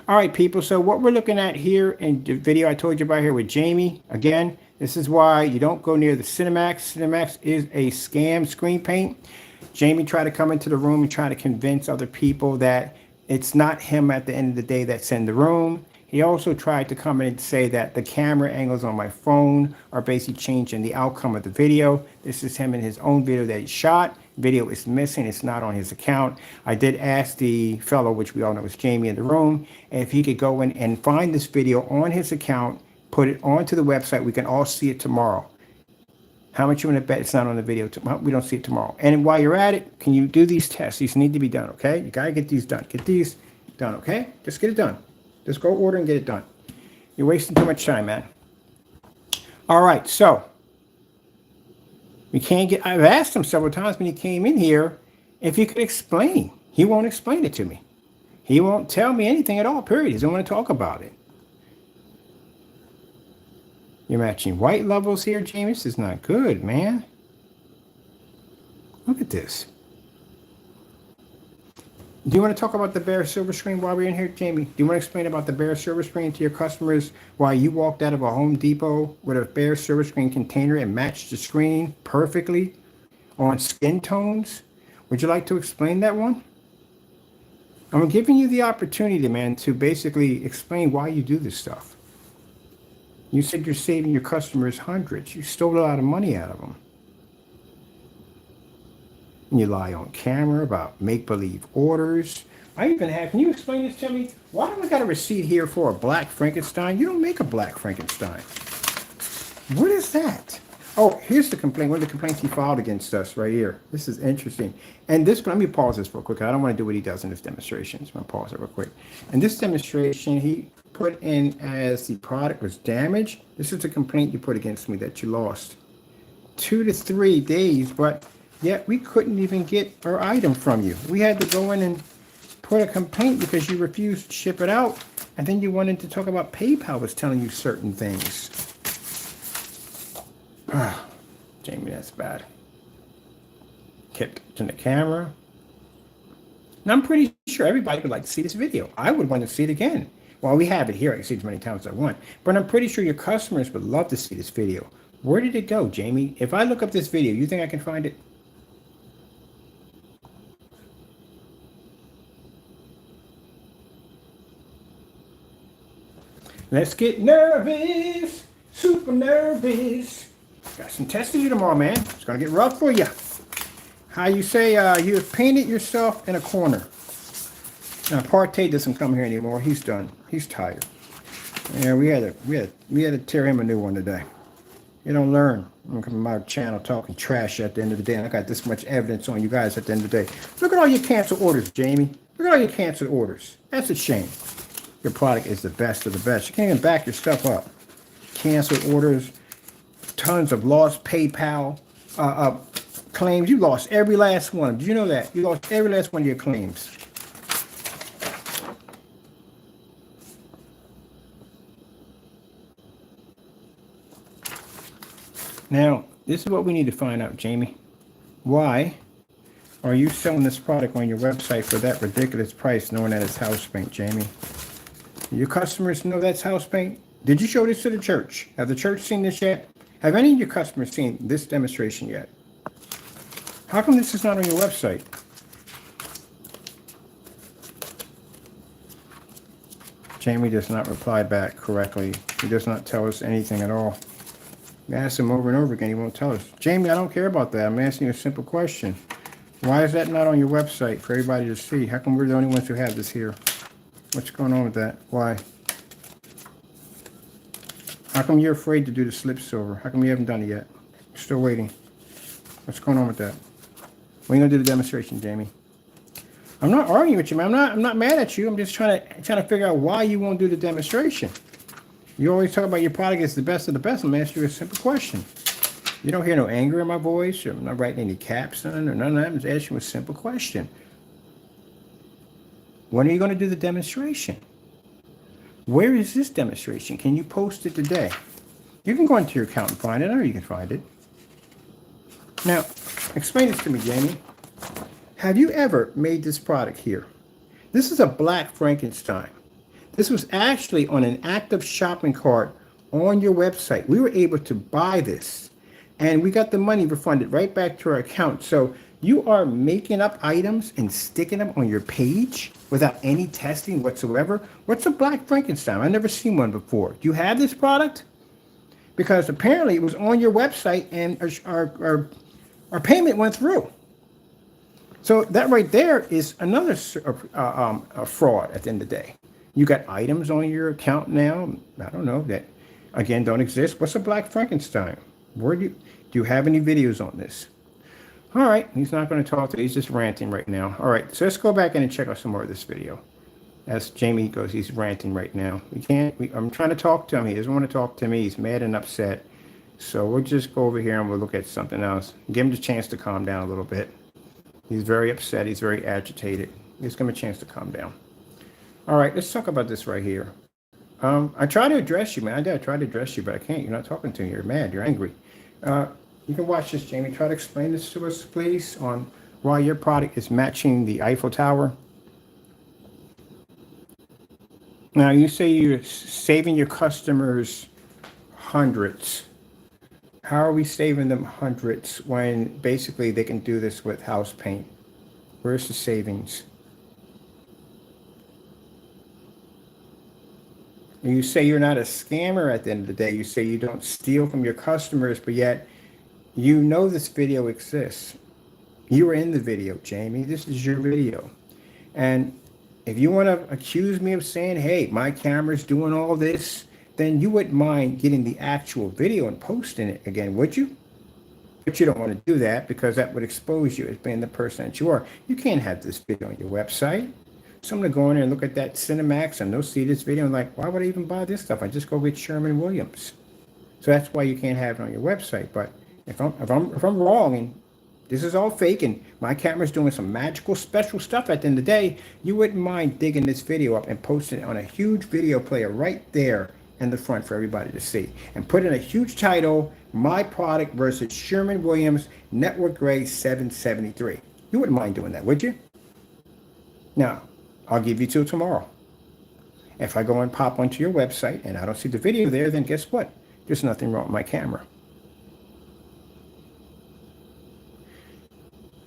[SPEAKER 1] All right, people. So what we're looking at here in the video I told you about here with Jamie, again, this is why you don't go near the Cinemax. Cinemax is a scam screen paint. Jamie tried to come into the room and try to convince other people that it's not him at the end of the day that's in the room. He also tried to come in and say that the camera angles on my phone are basically changing the outcome of the video. This is him in his own video that he shot. Video is missing. It's not on his account. I did ask the fellow, which we all know is Jamie in the room, if he could go in and find this video on his account, put it onto the website. We can all see it tomorrow. How much you want to bet it's not on the video? We don't see it tomorrow. And while you're at it, can you do these tests? These need to be done, okay? You got to get these done. Get these done, okay? Just get it done. Just go order and get it done. You're wasting too much time, man. All right, so we can't get, I've asked him several times when he came in here if he could explain. He won't explain it to me. He won't tell me anything at all, period. He doesn't want to talk about it. You're matching white levels here, James. This is not good, man. Look at this. Do you want to talk about the bare silver screen while we're in here, Jamie? Do you want to explain about the bare silver screen to your customers while you walked out of a Home Depot with a bare silver screen container and matched the screen perfectly on skin tones? Would you like to explain that one? I'm giving you the opportunity, man, to basically explain why you do this stuff. You said you're saving your customers hundreds. You stole a lot of money out of them. And you lie on camera about make-believe orders. I even have, can you explain this to me? Why do I got a receipt here for a black Frankenstein? You don't make a black Frankenstein. What is that? Oh, here's the complaint. One of the complaints he filed against us right here. This is interesting. And this, let me pause this real quick. I don't want to do what he does in this demonstration. So I'm going to pause it real quick. In this demonstration, he put in as the product was damaged. This is the complaint you put against me that you lost 2 to 3 days, but yet we couldn't even get our item from you. We had to go in and put a complaint because you refused to ship it out. And then you wanted to talk about PayPal was telling you certain things. Ah, Jamie, that's bad. Kept in the camera. And I'm pretty sure everybody would like to see this video. I would want to see it again. Well, we have it here. I can see it as many times as I want. But I'm pretty sure your customers would love to see this video. Where did it go, Jamie? If I look up this video, you think I can find it? Let's get nervous. Super nervous. Got some tests to do tomorrow, man. It's going to get rough for you. How you say you have painted yourself in a corner. Now, Partay doesn't come here anymore. He's done. He's tired. Yeah, we had to tear him a new one today. You don't learn. I'm coming to my channel talking trash at the end of the day, and I got this much evidence on you guys at the end of the day. Look at all your canceled orders, Jamie. Look at all your canceled orders. That's a shame. Your product is the best of the best. You can't even back your stuff up. Canceled orders, tons of lost PayPal claims. You lost every last one. Did you know that? You lost every last one of your claims. Now, this is what we need to find out, Jamie. Why are you selling this product on your website for that ridiculous price knowing that it's house paint, Jamie? Your customers know that's house paint? Did you show this to the church? Have the church seen this yet? Have any of your customers seen this demonstration yet? How come this is not on your website? Jamie does not reply back correctly. He does not tell us anything at all. We ask him over and over again, he won't tell us. Jamie, I don't care about that. I'm asking you a simple question. Why is that not on your website for everybody to see? How come we're the only ones who have this here? What's going on with that? Why? How come you're afraid to do the slip silver? How come you haven't done it yet? Still waiting. What's going on with that? When are you gonna do the demonstration, Jamie? I'm not arguing with you, man. I'm not mad at you. I'm just trying to figure out why you won't do the demonstration. You always talk about your product is the best of the best. I'm asking you a simple question. You don't hear no anger in my voice. I'm not writing any caps on or none of that. I'm just asking you a simple question. When are you going to do the demonstration? Where is this demonstration? Can you post it today? You can go into your account and find it. I know you can find it. Now, explain this to me, Jamie. Have you ever made this product here? This is a black Frankenstein. This was actually on an active shopping cart on your website. We were able to buy this, and we got the money refunded right back to our account. So You are making up items and sticking them on your page without any testing whatsoever. What's a Black Frankenstein? I've never seen one before. Do you have this product? Because apparently it was on your website and our payment went through. So that right there is another a fraud at the end of the day. You got items on your account now, I don't know, that again don't exist. What's a Black Frankenstein? Do you have any videos on this? All right, he's not going to talk to you. He's just ranting right now. All right, so let's go back in and check out some more of this video. As Jamie goes, he's ranting right now. I'm trying to talk to him. He doesn't want to talk to me. He's mad and upset. So we'll just go over here and we'll look at something else. Give him the chance to calm down a little bit. He's very upset. He's very agitated. Just give him a chance to calm down. All right, let's talk about this right here. I try to address you, man. I try to address you, but I can't. You're not talking to me. You're mad. You're angry. You can watch this, Jamie. Try to explain this to us, please, on why your product is matching the Eiffel Tower. Now, you say you're saving your customers hundreds. How are we saving them hundreds when basically they can do this with house paint? Where's the savings? And you say you're not a scammer at the end of the day. You say you don't steal from your customers, but yet you know this video exists. You were in the video, Jamie. This is your video. And if you want to accuse me of saying, hey, my camera's doing all this, then you wouldn't mind getting the actual video and posting it again, would you? But you don't want to do that because that would expose you as being the person that you are. You can't have this video on your website. Someone will go in there and look at that Cinemax and they'll see this video and like, why would I even buy this stuff? I just go get Sherwin-Williams. So that's why you can't have it on your website. But if I'm wrong and this is all fake and my camera's doing some magical special stuff at the end of the day, you wouldn't mind digging this video up and posting it on a huge video player right there in the front for everybody to see. And put in a huge title, My Product versus Sherwin-Williams Network Grade 773. You wouldn't mind doing that, would you? Now, I'll give you till tomorrow. If I go and pop onto your website and I don't see the video there, then guess what? There's nothing wrong with my camera.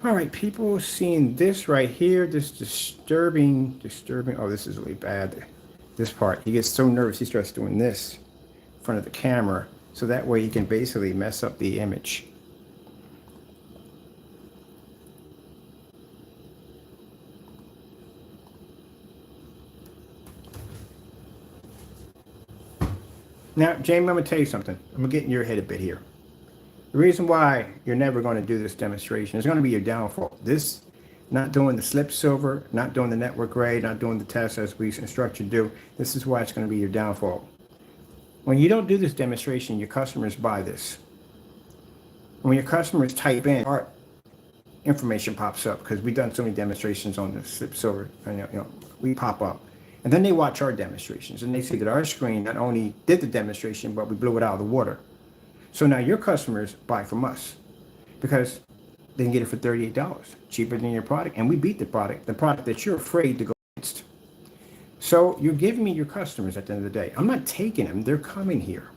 [SPEAKER 1] All right, people seeing this right here, this disturbing, oh, this is really bad. This part, he gets so nervous, he starts doing this in front of the camera. So that way he can basically mess up the image. Now, Jamie, I'm going to tell you something. I'm going to get in your head a bit here. The reason why you're never going to do this demonstration is going to be your downfall. This, not doing the slip silver, not doing the network grade, not doing the test as we instruct you to do, this is why it's going to be your downfall. When you don't do this demonstration, your customers buy this. When your customers type in, our information pops up because we've done so many demonstrations on the slip silver, and we pop up. And then they watch our demonstrations and they see that our screen not only did the demonstration, but we blew it out of the water. So now your customers buy from us because they can get it for $38, cheaper than your product. And we beat the product that you're afraid to go against. So you're giving me your customers at the end of the day. I'm not taking them. They're coming here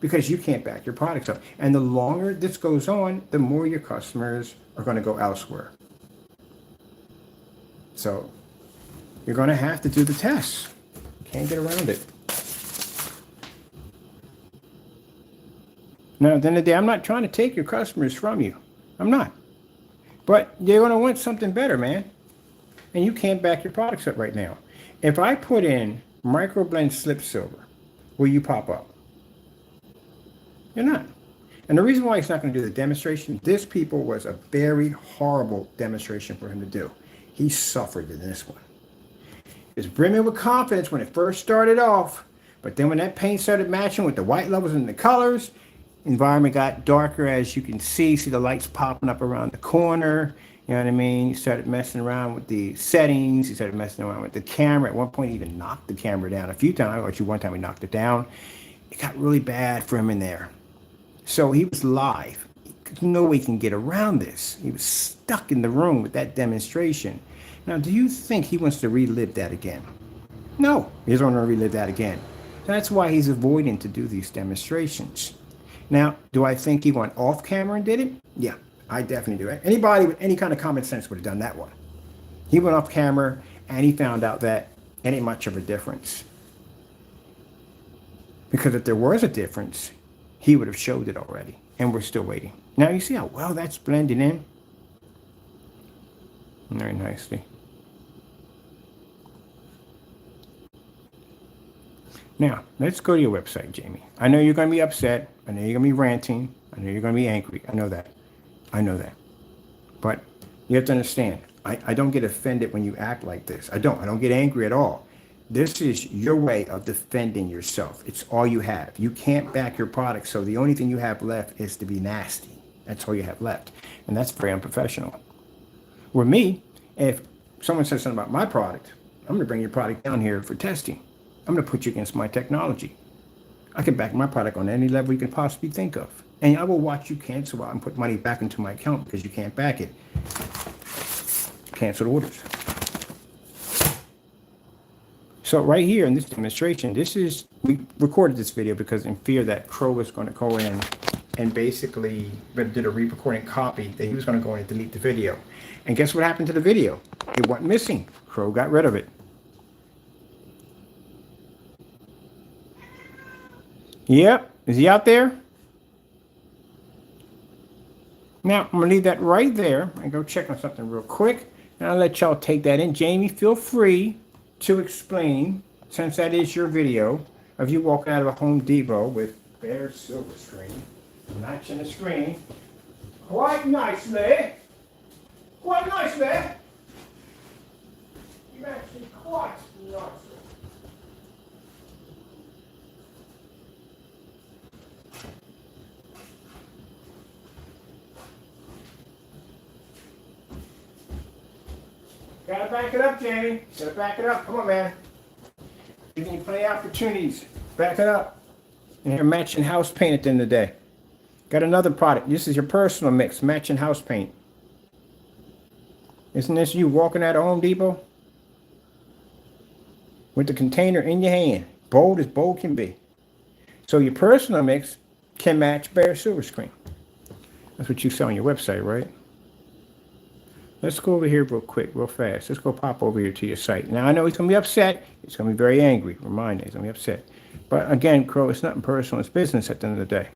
[SPEAKER 1] because you can't back your products up. And the longer this goes on, the more your customers are going to go elsewhere. So you're going to have to do the tests. Can't get around it. Now, at the end of the day, I'm not trying to take your customers from you. I'm not. But they're going to want something better, man. And you can't back your products up right now. If I put in microblend slip silver, will you pop up? You're not. And the reason why he's not going to do the demonstration, this, people, was a very horrible demonstration for him to do. He suffered in this one. It was brimming with confidence when it first started off. But then when that paint started matching with the white levels and the colors, environment got darker, as you can see the lights popping up around the corner. You know what I mean? He started messing around with the settings. He started messing around with the camera. At one point, he even knocked the camera down a few times. Actually, one time he knocked it down. It got really bad for him in there. So he was live. There's no way he can get around this. He was stuck in the room with that demonstration. Now, do you think he wants to relive that again? No, he doesn't want to relive that again. That's why he's avoiding to do these demonstrations. Now, do I think he went off camera and did it? Yeah, I definitely do. Anybody with any kind of common sense would have done that one. He went off camera and he found out that it ain't much of a difference. Because if there was a difference, he would have showed it already. And we're still waiting. Now you see how well that's blending in? Very nicely. Now, let's go to your website, Jamie. I know you're going to be upset. I know you're going to be ranting. I know you're going to be angry. I know that. I know that. But you have to understand, I don't get offended when you act like this. I don't get angry at all. This is your way of defending yourself. It's all you have. You can't back your product, so the only thing you have left is to be nasty. That's all you have left. And that's very unprofessional. With me, if someone says something about my product, I'm going to bring your product down here for testing. I'm going to put you against my technology. I can back my product on any level you can possibly think of. And I will watch you cancel out and put money back into my account because you can't back it. Cancel orders. So right here in this demonstration, we recorded this video because in fear that Crow was going to go in and basically did a re-recording copy that he was going to go in and delete the video. And guess what happened to the video? It went missing. Crow got rid of it. Yep. Is he out there? Now, I'm going to leave that right there and go check on something real quick. And I'll let y'all take that in. Jamie, feel free to explain, since that is your video, of you walking out of a Home Depot with bare silver screen, matching the screen, quite nicely. Quite nicely. You actually quite nicely. Gotta back it up, Jamie. Gotta back it up. Come on, man. Give me plenty of opportunities. Back it up. And you're matching house paint at the end of the day. Got another product. This is your personal mix, matching house paint. Isn't this you walking out of Home Depot? With the container in your hand. Bold as bold can be. So your personal mix can match bare silver screen. That's what you sell on your website, right? Let's go over here real quick, real fast. Let's go pop over here to your site. Now, I know he's going to be upset. He's going to be very angry. Remind him, he's going to be upset. But again, Crow, it's nothing personal. It's business at the end of the day.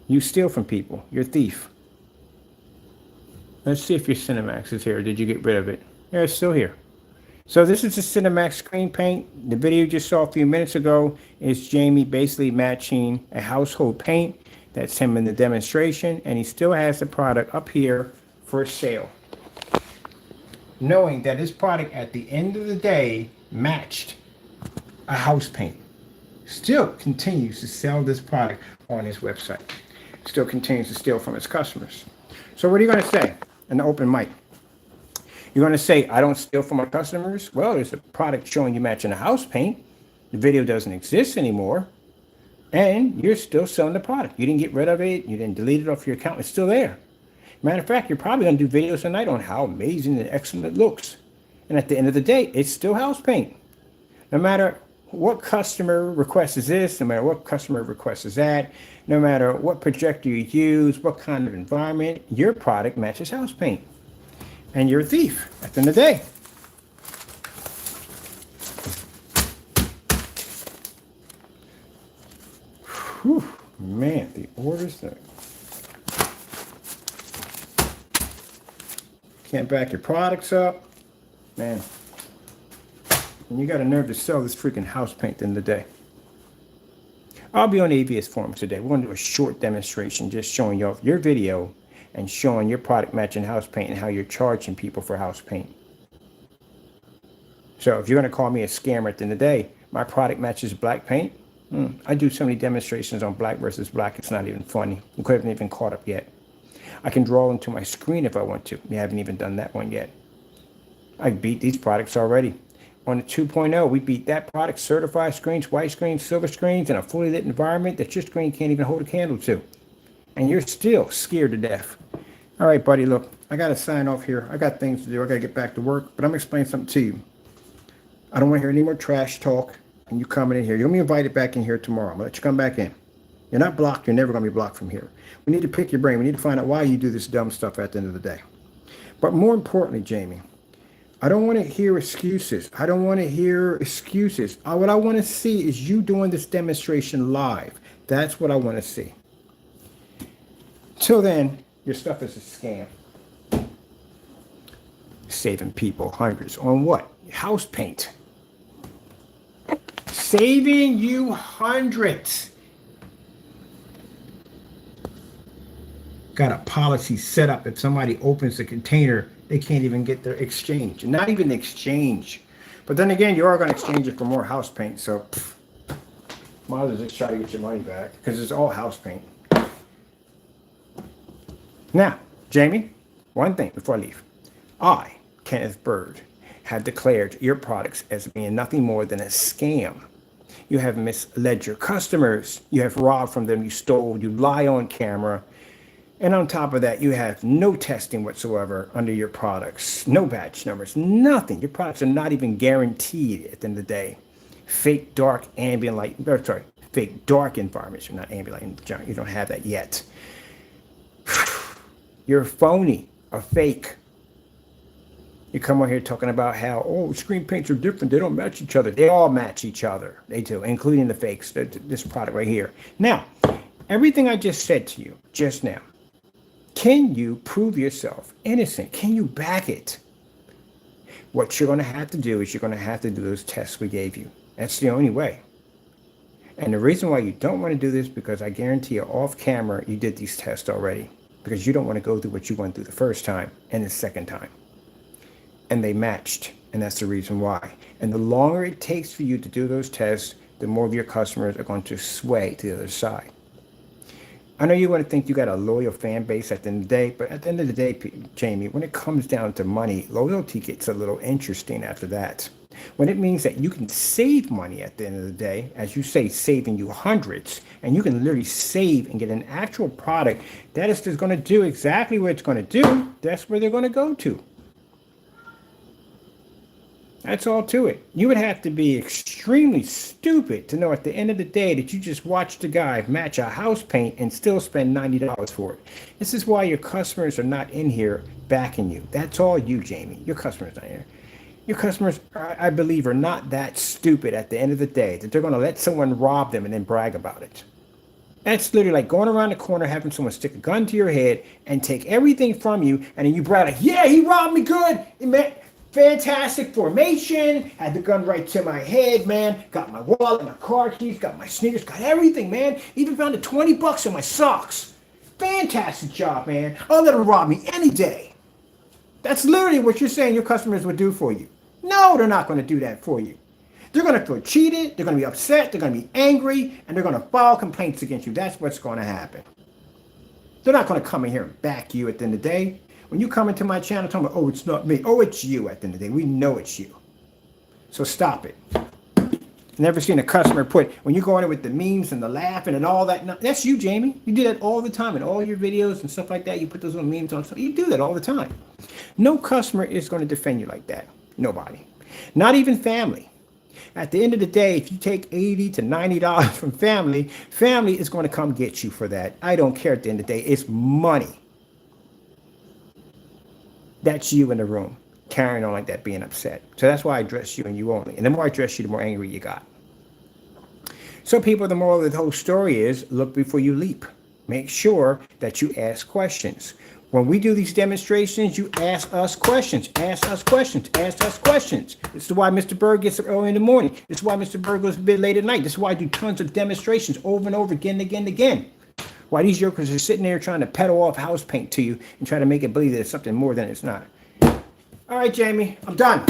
[SPEAKER 1] You steal from people. You're a thief. Let's see if your Cinemax is here. Did you get rid of it? Yeah, it's still here. So this is the Cinemax screen paint. The video you just saw a few minutes ago is Jamie basically matching a household paint. That's him in the demonstration. And he still has the product up here for sale, knowing that his product at the end of the day matched a house paint. Still continues to sell this product on his website. Still continues to steal from his customers. So what are you going to say in the open mic? You're going to say, I don't steal from my customers? Well, there's a product showing you matching a house paint. The video doesn't exist anymore. And you're still selling the product. You didn't get rid of it. You didn't delete it off your account. It's still there. Matter of fact, you're probably going to do videos tonight on how amazing and excellent it looks. And at the end of the day, it's still house paint. No matter what customer request is this, no matter what customer request is that, no matter what projector you use, what kind of environment, your product matches house paint. And you're a thief at the end of the day. Whew, man, the orders that can't back your products up, man. And you got a nerve to sell this freaking house paint at the end of the day. I'll be on AVS forums today. We're going to do a short demonstration just showing you off your video and showing your product matching house paint and how you're charging people for house paint. So if you're going to call me a scammer at the end of the day, my product matches black paint. I do so many demonstrations on black versus black, it's not even funny. You couldn't even caught up yet. I can draw into my screen if I want to. We haven't even done that one yet. I beat these products already. On the 2.0, we beat that product, certified screens, white screens, silver screens, in a fully lit environment that your screen can't even hold a candle to. And you're still scared to death. All right, buddy, look, I got to sign off here. I got things to do. I got to get back to work, but I'm going to explain something to you. I don't want to hear any more trash talk and you coming in here. You're going to be invited back in here tomorrow. I'm going to let you come back in. You're not blocked. You're never going to be blocked from here. We need to pick your brain. We need to find out why you do this dumb stuff at the end of the day. But more importantly, Jamie, I don't want to hear excuses. I don't want to hear excuses. What I want to see is you doing this demonstration live. That's what I want to see. Till then, your stuff is a scam. Saving people hundreds on what? House paint. Saving you hundreds. Got a policy set up. If somebody opens the container, they can't even get their exchange. Not even exchange. But then again, you are going to exchange it for more house paint. So, might as well just try to get your money back because it's all house paint. Now, Jamie, one thing before I leave. I, Kenneth Bird, have declared your products as being nothing more than a scam. You have misled your customers. You have robbed from them. You stole. You lie on camera. And on top of that, you have no testing whatsoever under your products. No batch numbers. Nothing. Your products are not even guaranteed at the end of the day. Fake dark ambient light. Fake dark environments. You're not ambient light. You don't have that yet. You're phony or fake. You come on here talking about how, screen paints are different. They don't match each other. They all match each other. They do, including the fakes, this product right here. Now, everything I just said to you just now, can you prove yourself innocent? Can you back it? What you're going to have to do is you're going to have to do those tests we gave you. That's the only way. And the reason why you don't want to do this, because I guarantee you off camera, you did these tests already. Because you don't want to go through what you went through the first time and the second time. And they matched, and that's the reason why. And the longer it takes for you to do those tests, the more of your customers are going to sway to the other side. I know you're going to think you got a loyal fan base at the end of the day, but at the end of the day, Jamie, when it comes down to money, loyalty gets a little interesting after that. When it means that you can save money at the end of the day, as you say, saving you hundreds, and you can literally save and get an actual product that is just going to do exactly what it's going to do, that's where they're going to go to. That's all to it. You would have to be extremely stupid to know at the end of the day that you just watched a guy match a house paint and still spend $90 for it. This is why your customers are not in here backing you. That's all you, Jamie. Your customers are not here. Your customers, I believe, are not that stupid at the end of the day that they're going to let someone rob them and then brag about it. That's literally like going around the corner, having someone stick a gun to your head and take everything from you, and then you brag like, yeah, he robbed me good. Fantastic formation, had the gun right to my head, man. Got my wallet, my car keys, got my sneakers, got everything, man. Even found the $20 in my socks. Fantastic job, man. I'll let him rob me any day. That's literally what you're saying your customers would do for you. No, they're not going to do that for you. They're going to feel cheated, they're going to be upset, they're going to be angry, and they're going to file complaints against you. That's what's going to happen. They're not going to come in here and back you at the end of the day. When you come into my channel talking about, it's not me. It's you at the end of the day. We know it's you. So stop it. Never seen a customer when you go in with the memes and the laughing and all that. No, that's you, Jamie. You do that all the time in all your videos and stuff like that. You put those little memes on. You do that all the time. No customer is going to defend you like that. Nobody. Not even family. At the end of the day, if you take $80 to $90 from family is going to come get you for that. I don't care at the end of the day. It's money. That's you in the room, carrying on like that, being upset. So that's why I address you and you only. And the more I address you, the more angry you got. So people, the moral of the whole story is, look before you leap. Make sure that you ask questions. When we do these demonstrations, you ask us questions. Ask us questions. Ask us questions. This is why Mr. Bird gets up early in the morning. This is why Mr. Bird goes to bed late at night. This is why I do tons of demonstrations over and over again and again and again. Why these jokers are sitting there trying to peddle off house paint to you and try to make it believe that it's something more than it's not. All right, Jamie, I'm done.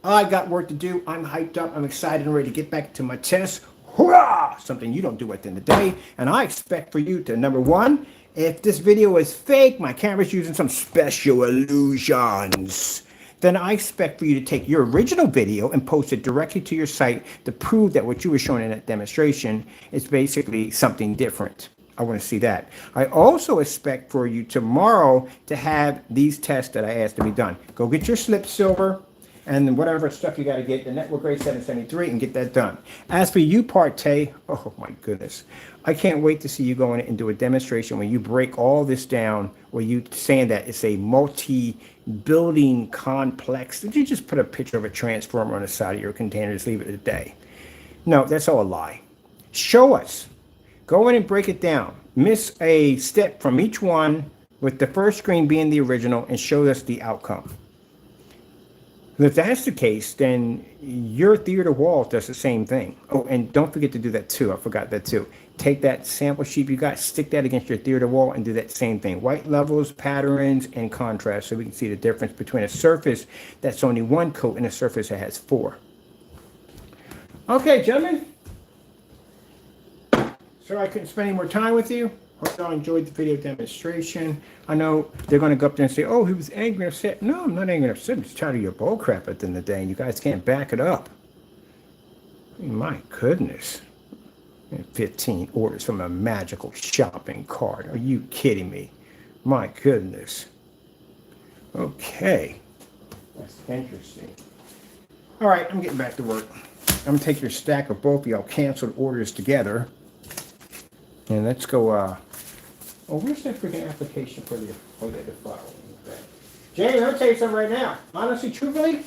[SPEAKER 1] I got work to do. I'm hyped up. I'm excited and ready to get back to my test. Hurrah! Something you don't do at the end of the day. And I expect for you to, number one, if this video is fake, my camera's using some special illusions, then I expect for you to take your original video and post it directly to your site to prove that what you were showing in that demonstration is basically something different. I want to see that. I also expect for you tomorrow to have these tests that I asked to be done. Go get your slip silver, and then whatever stuff you got to get, the network grade 773, and get that done. As for you, partay, oh my goodness. I can't wait to see you go in and do a demonstration when you break all this down, where you saying that it's a multi-building complex. Did you just put a picture of a transformer on the side of your container, just leave it a day? No, that's all a lie. Show us. Go in and break it down. Miss a step from each one, with the first screen being the original, and show us the outcome. If that's the case, then your theater wall does the same thing. Oh, and don't forget to do that too. I forgot that too. Take that sample sheet you got, stick that against your theater wall, and do that same thing. White levels, patterns, and contrast, so we can see the difference between a surface that's only one coat and a surface that has 4. Okay, gentlemen. Sorry I couldn't spend any more time with you. Hope y'all enjoyed the video demonstration. I know they're going to go up there and say, oh, he was angry and upset. No, I'm not angry and upset. I'm just tired of your bull crap at the end of the day, and you guys can't back it up. My goodness. 15 orders from a magical shopping cart. Are you kidding me? My goodness. Okay. That's interesting. All right, I'm getting back to work. I'm going to take your stack of both of y'all canceled orders together. And let's go, oh, where's that freaking application for the file? Jamie, let me tell you something right now. Honestly, truthfully,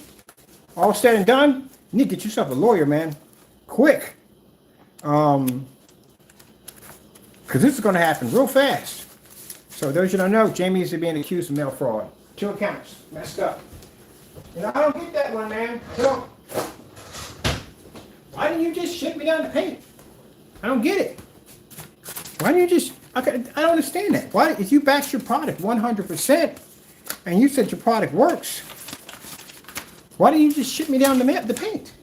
[SPEAKER 1] all said and done, you need to get yourself a lawyer, man. Quick. Because this is going to happen real fast. So those you don't know, Jamie is being accused of mail fraud. 2 accounts, messed up. You know, I don't get that one, man. I don't. Why didn't you just ship me down the paint? I don't get it. Why do you just, I don't understand that. Why, if you backed your product 100% and you said your product works, why do you just ship me down the paint?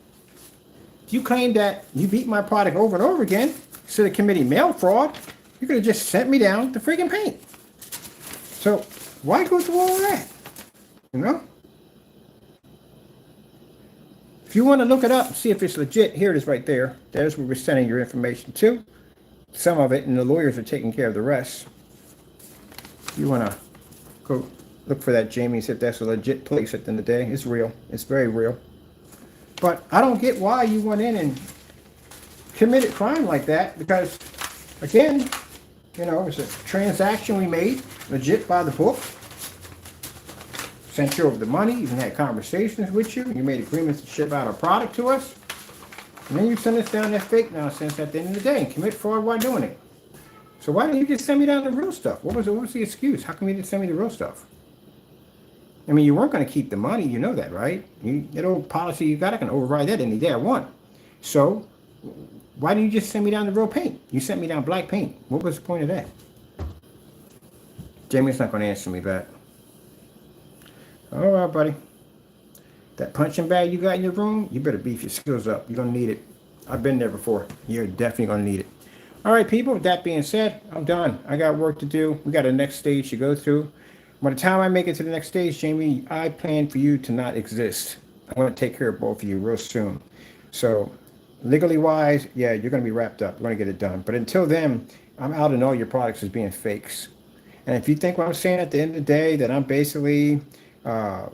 [SPEAKER 1] If you claim that you beat my product over and over again, instead of committing mail fraud, you could have just sent me down the freaking paint. So why go through all that? You know? If you want to look it up and see if it's legit, here it is right there. There's where we're sending your information to. Some of it, and the lawyers are taking care of the rest. You want to go look for that, Jamie, see if that's a legit place at the end of the day. It's real. It's very real. But I don't get why you went in and committed crime like that, because, again, you know, it's a transaction we made, legit by the book. Sent you over the money, even had conversations with you. You made agreements to ship out a product to us. And then you send us down that fake nonsense at the end of the day and commit fraud while doing it. So why didn't you just send me down the real stuff? What was the excuse? How come you didn't send me the real stuff? I mean, you weren't going to keep the money. You know that, right? That old policy you got, I can override that any day I want. So why didn't you just send me down the real paint? You sent me down black paint. What was the point of that? Jamie's not going to answer me back. All right, buddy. That punching bag you got in your room, you better beef your skills up. You're going to need it. I've been there before. You're definitely going to need it. All right, people, with that being said, I'm done. I got work to do. We got a next stage to go through. By the time I make it to the next stage, Jamie, I plan for you to not exist. I want to take care of both of you real soon. So, legally wise, yeah, you're going to be wrapped up. We're going to get it done. But until then, I'm out on all your products as being fakes. And if you think what I'm saying at the end of the day, that I'm basically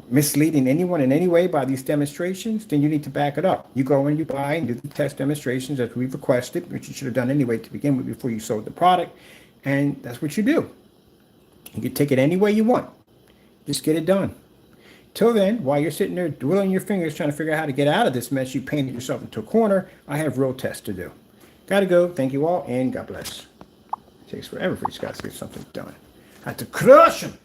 [SPEAKER 1] misleading anyone in any way by these demonstrations, then you need to back it up. You go and you buy and do the test demonstrations as we've requested, which you should have done anyway to begin with before you sold the product, and that's what you do. You can take it any way you want. Just get it done. Till then, while you're sitting there dwindling your fingers trying to figure out how to get out of this mess you painted yourself into a corner, I have real tests to do. Gotta go. Thank you all, and God bless. It takes forever for these guys to get something done. I have to crush them.